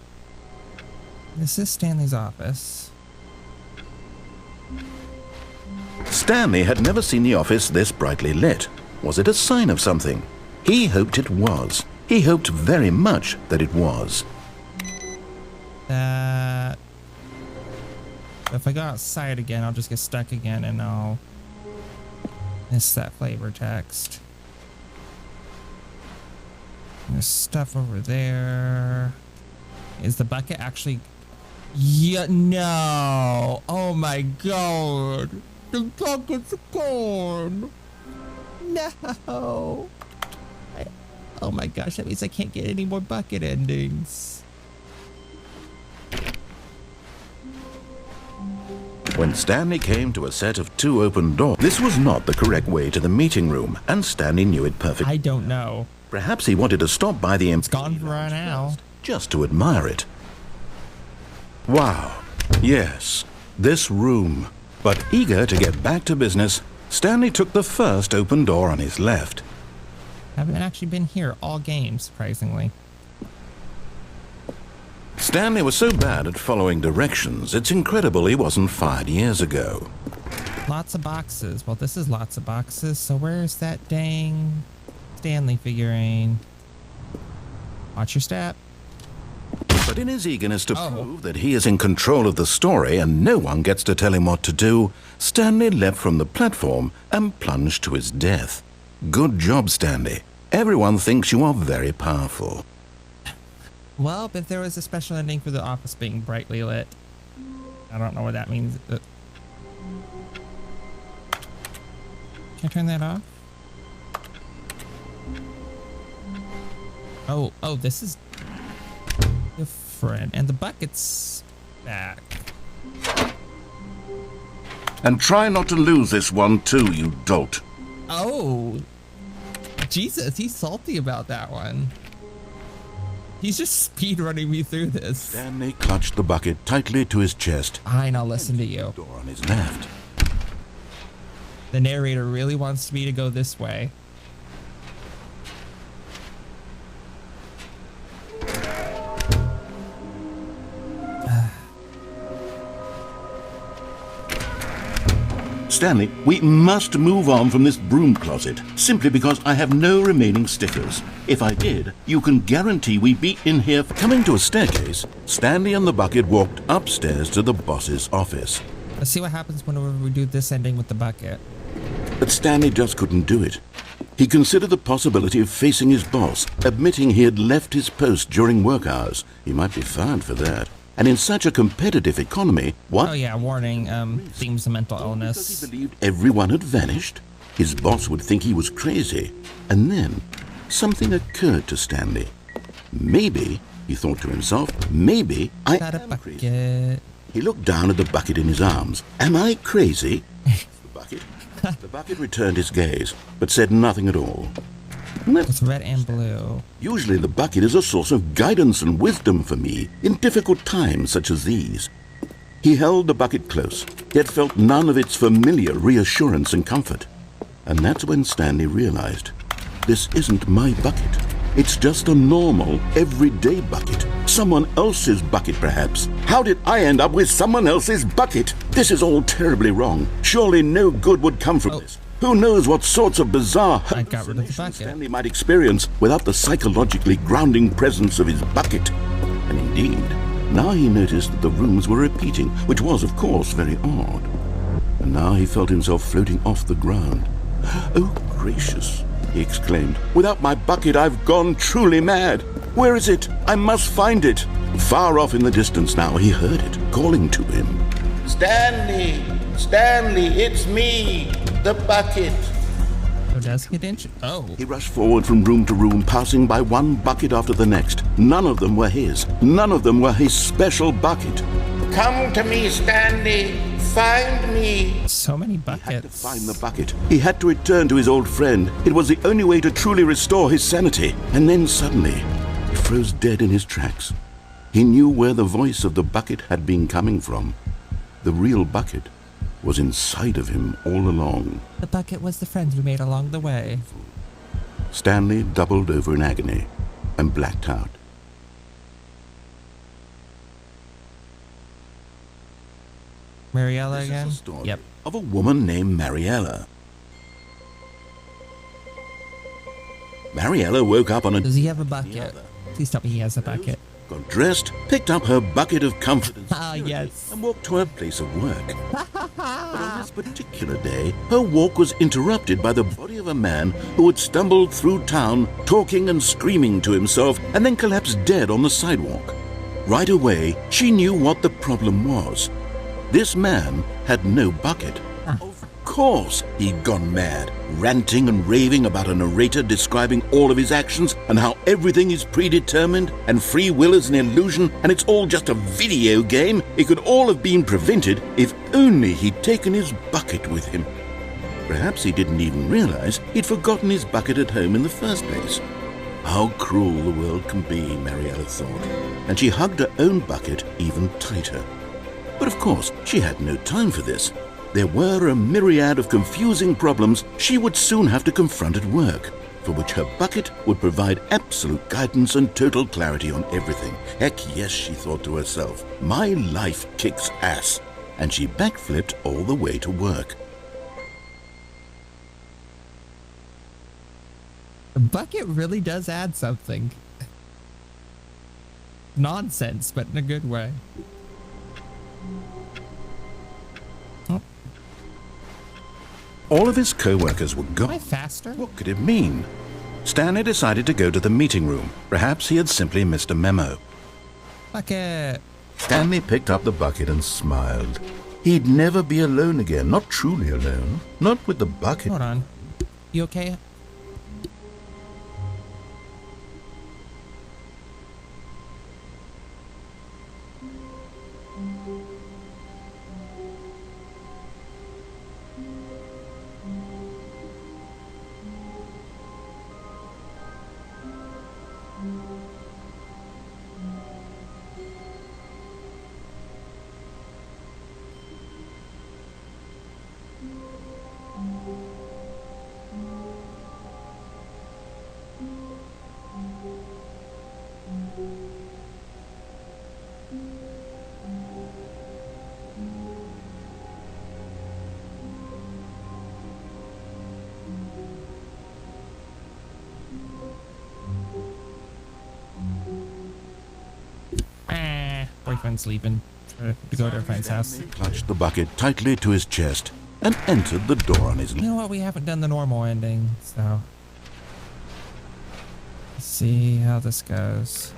This is Stanley's office. Stanley had never seen the office this brightly lit. Was it a sign of something? He hoped it was. He hoped very much that it was. That... If I go outside again, I'll just get stuck again and I'll miss that flavor text. There's stuff over there. Is the bucket actually... Yeah, no. Oh my god. The bucket's gone. No. Oh my gosh, that means I can't get any more bucket endings. When Stanley came to a set of 2 open doors, this was not the correct way to the meeting room, and Stanley knew it perfectly. I don't know. Perhaps he wanted to stop by the It's gone right now. just to admire it. Wow. Yes, this room. But eager to get back to business, Stanley took the first open door on his left. Haven't actually been here all game, surprisingly. Stanley was so bad at following directions, it's incredible he wasn't fired years ago. Lots of boxes. Well, this is lots of boxes. So where's that dang Stanley figurine? Watch your step. But in his eagerness to prove that he is in control of the story and no one gets to tell him what to do, Stanley leapt from the platform and plunged to his death. Good job, Stanley. Everyone thinks you are very powerful. Well, if there was a special ending for the office being brightly lit. I don't know what that means. Can I turn that off? Oh, this is different. And the bucket's back. And try not to lose this one too, you dolt. Oh, Jesus, he's salty about that one. He's just speed running me through this. Stanley clutched the bucket tightly to his chest. Fine, I'll listen to you. Door on his left. The narrator really wants me to go this way. Stanley, we must move on from this broom closet, simply because I have no remaining stickers. If I did, you can guarantee we'd be in here. Coming to a staircase, Stanley and the bucket walked upstairs to the boss's office. Let's see what happens whenever we do this ending with the bucket. But Stanley just couldn't do it. He considered the possibility of facing his boss, admitting he had left his post during work hours. He might be fired for that. And in such a competitive economy, what? Oh yeah, warning, themes of mental Because illness. he believed everyone had vanished, his boss would think he was crazy. And then something occurred to Stanley. Maybe, he thought to himself, maybe I Got a am crazy. bucket. He looked down at the bucket in his arms. Am I crazy? The bucket? The bucket returned his gaze, but said nothing at all. It's red and blue. Usually the bucket is a source of guidance and wisdom for me in difficult times such as these. He held the bucket close, yet felt none of its familiar reassurance and comfort. And that's when Stanley realized, this isn't my bucket. It's just a normal, everyday bucket. Someone else's bucket, perhaps. How did I end up with someone else's bucket? This is all terribly wrong. Surely no good would come from this. Who knows what sorts of bizarre I got rid of the bucket. Stanley might experience without the psychologically grounding presence of his bucket. And indeed, now he noticed that the rooms were repeating, which was, of course, very odd. And now he felt himself floating off the ground. Oh, gracious, he exclaimed. Without my bucket, I've gone truly mad. Where is it? I must find it. Far off in the distance now, he heard it, calling to him. Stanley! Stanley, it's me! The bucket! Oh, does he get injured? Oh. He rushed forward from room to room, passing by one bucket after the next. None of them were his. None of them were his special bucket. Come to me, Stanley. Find me. So many He had to buckets. find the bucket. He had to return to his old friend. It was the only way to truly restore his sanity. And then suddenly, he froze dead in his tracks. He knew where the voice of the bucket had been coming from. The real bucket was inside of him all along. The bucket was the friends we made along the way. Stanley doubled over in agony and blacked out. Mariella This is again? the story Yep. of a woman named Mariella. Mariella woke up on a Does he have a bucket? Please tell me he has a bucket. got dressed, picked up her bucket of comfort and Ah, security, yes. and walked to her place of work. But on this particular day, her walk was interrupted by the body of a man who had stumbled through town, talking and screaming to himself, and then collapsed dead on the sidewalk. Right away, she knew what the problem was. This man had no bucket. Of course, he'd gone mad, ranting and raving about a narrator describing all of his actions and how everything is predetermined and free will is an illusion and it's all just a video game. It could all have been prevented if only he'd taken his bucket with him. Perhaps he didn't even realize he'd forgotten his bucket at home in the first place. How cruel the world can be, Mariella thought, and she hugged her own bucket even tighter. But of course, she had no time for this. There were a myriad of confusing problems she would soon have to confront at work, for which her bucket would provide absolute guidance and total clarity on everything. Heck yes, she thought to herself, my life kicks ass. And she backflipped all the way to work. The bucket really does add something. Nonsense, but in a good way. Oh. All of his co-workers were Am I gone. faster? What could it mean? Stanley decided to go to the meeting room. Perhaps he had simply missed a memo. Bucket. Stanley picked up the bucket and smiled. He'd never be alone again, not truly alone. Not with the bucket. Hold on. You okay? Boyfriend's leaving to go to her friend's house. Clutched the bucket tightly to his chest and entered the door on his You left. know what? We haven't done the normal ending, so let's see how this goes.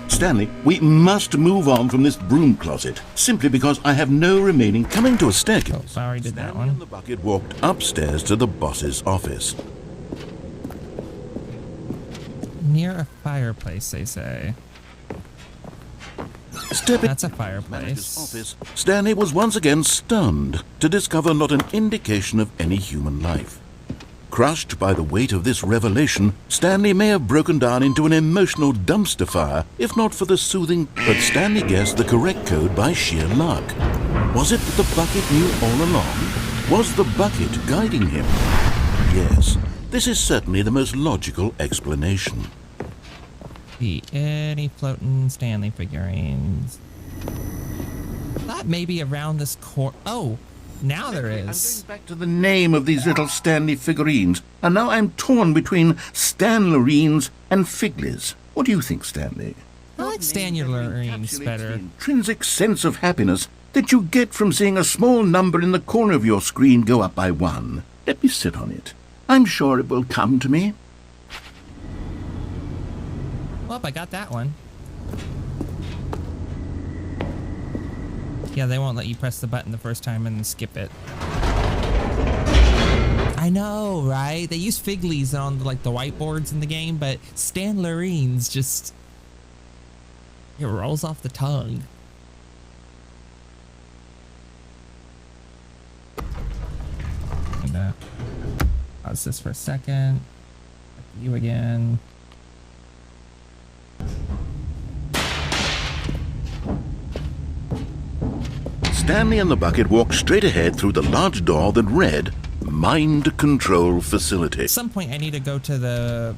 Stanley, we must move on from this broom closet, simply because I have no remaining coming to a staircase. Oh, sorry, did that Stanley and the one. bucket walked upstairs to the boss's office. Near a fireplace, they say. Stepping That's a into the manager's fireplace. office, Stanley was once again stunned to discover not an indication of any human life. Crushed by the weight of this revelation, Stanley may have broken down into an emotional dumpster fire, if not for the soothing, but Stanley guessed the correct code by sheer luck. Was it that the bucket knew all along? Was the bucket guiding him? Yes, this is certainly the most logical explanation. See any floating Stanley figurines? Thought maybe around this corner. Oh, now there I'm is. going back to the name of these little Stanley figurines, and now I'm torn between Stanlerines and Figlies. What do you think, Stanley? I like Stanlerines Encapsulates better. the intrinsic sense of happiness that you get from seeing a small number in the corner of your screen go up by 1. Let me sit on it. I'm sure it will come to me. Well, I got that one. Yeah, they won't let you press the button the first time and then skip it. I know, right? They use Figlies on like the whiteboards in the game, but Stanlerines just, it rolls off the tongue. And pause this for a second. You again. Stanley and the bucket walked straight ahead through the large door that read, Mind Control Facility. At some point, I need to go to the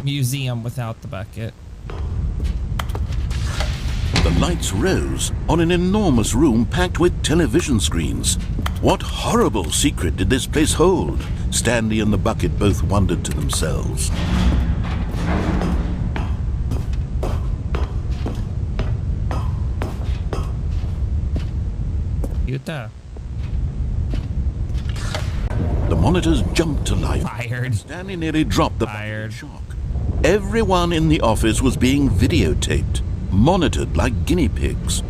museum without the bucket. The lights rose on an enormous room packed with television screens. What horrible secret did this place hold? Stanley and the bucket both wondered to themselves. Utah. The monitors jumped to life. Fired. Stanley nearly dropped the bucket in Fired. shock. Everyone in the office was being videotaped, monitored like guinea pigs.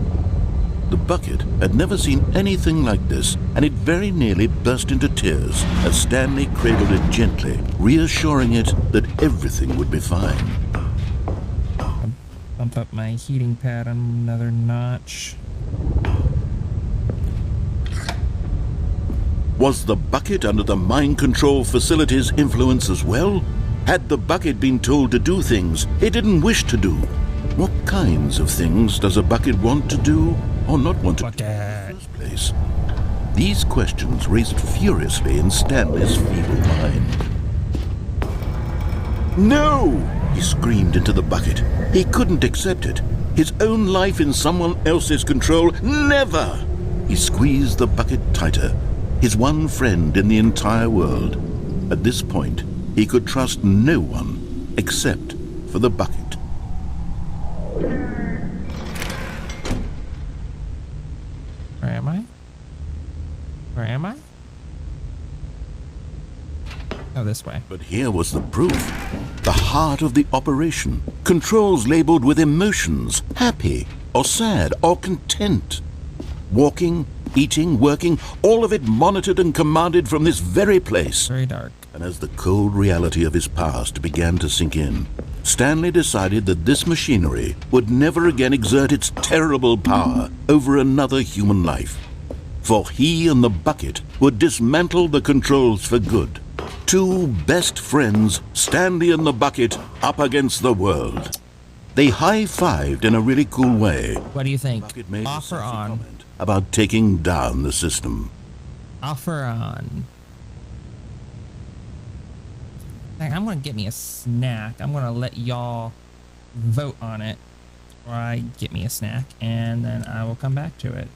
The bucket had never seen anything like this, and it very nearly burst into tears as Stanley cradled it gently, reassuring it that everything would be fine. Bump up my heating pad another notch. Was the bucket under the mind control facility's influence as well? Had the bucket been told to do things it didn't wish to do? What kinds of things does a bucket want to do or not want to do in the first place? These questions raced furiously in Stanley's feeble mind. No! He screamed into the bucket. He couldn't accept it. His own life in someone else's control, never! He squeezed the bucket tighter. His one friend in the entire world. At this point, he could trust no one except for the bucket. Where am I? Where am I? Oh, this way. But here was the proof. The heart of the operation. Controls labeled with emotions. Happy, or sad, or content. Walking, eating, working, all of it monitored and commanded from this very place. Very dark. And as the cold reality of his past began to sink in, Stanley decided that this machinery would never again exert its terrible power over another human life. For he and the bucket would dismantle the controls for good. Two best friends, Stanley and the bucket, up against the world. They high-fived in a really cool way. What do you think? Bucket made a Off or sassy on? comment about taking down the system. Off or on? I'm gonna get me a snack. I'm gonna let y'all vote on it, or I get me a snack, and then I will come back to it.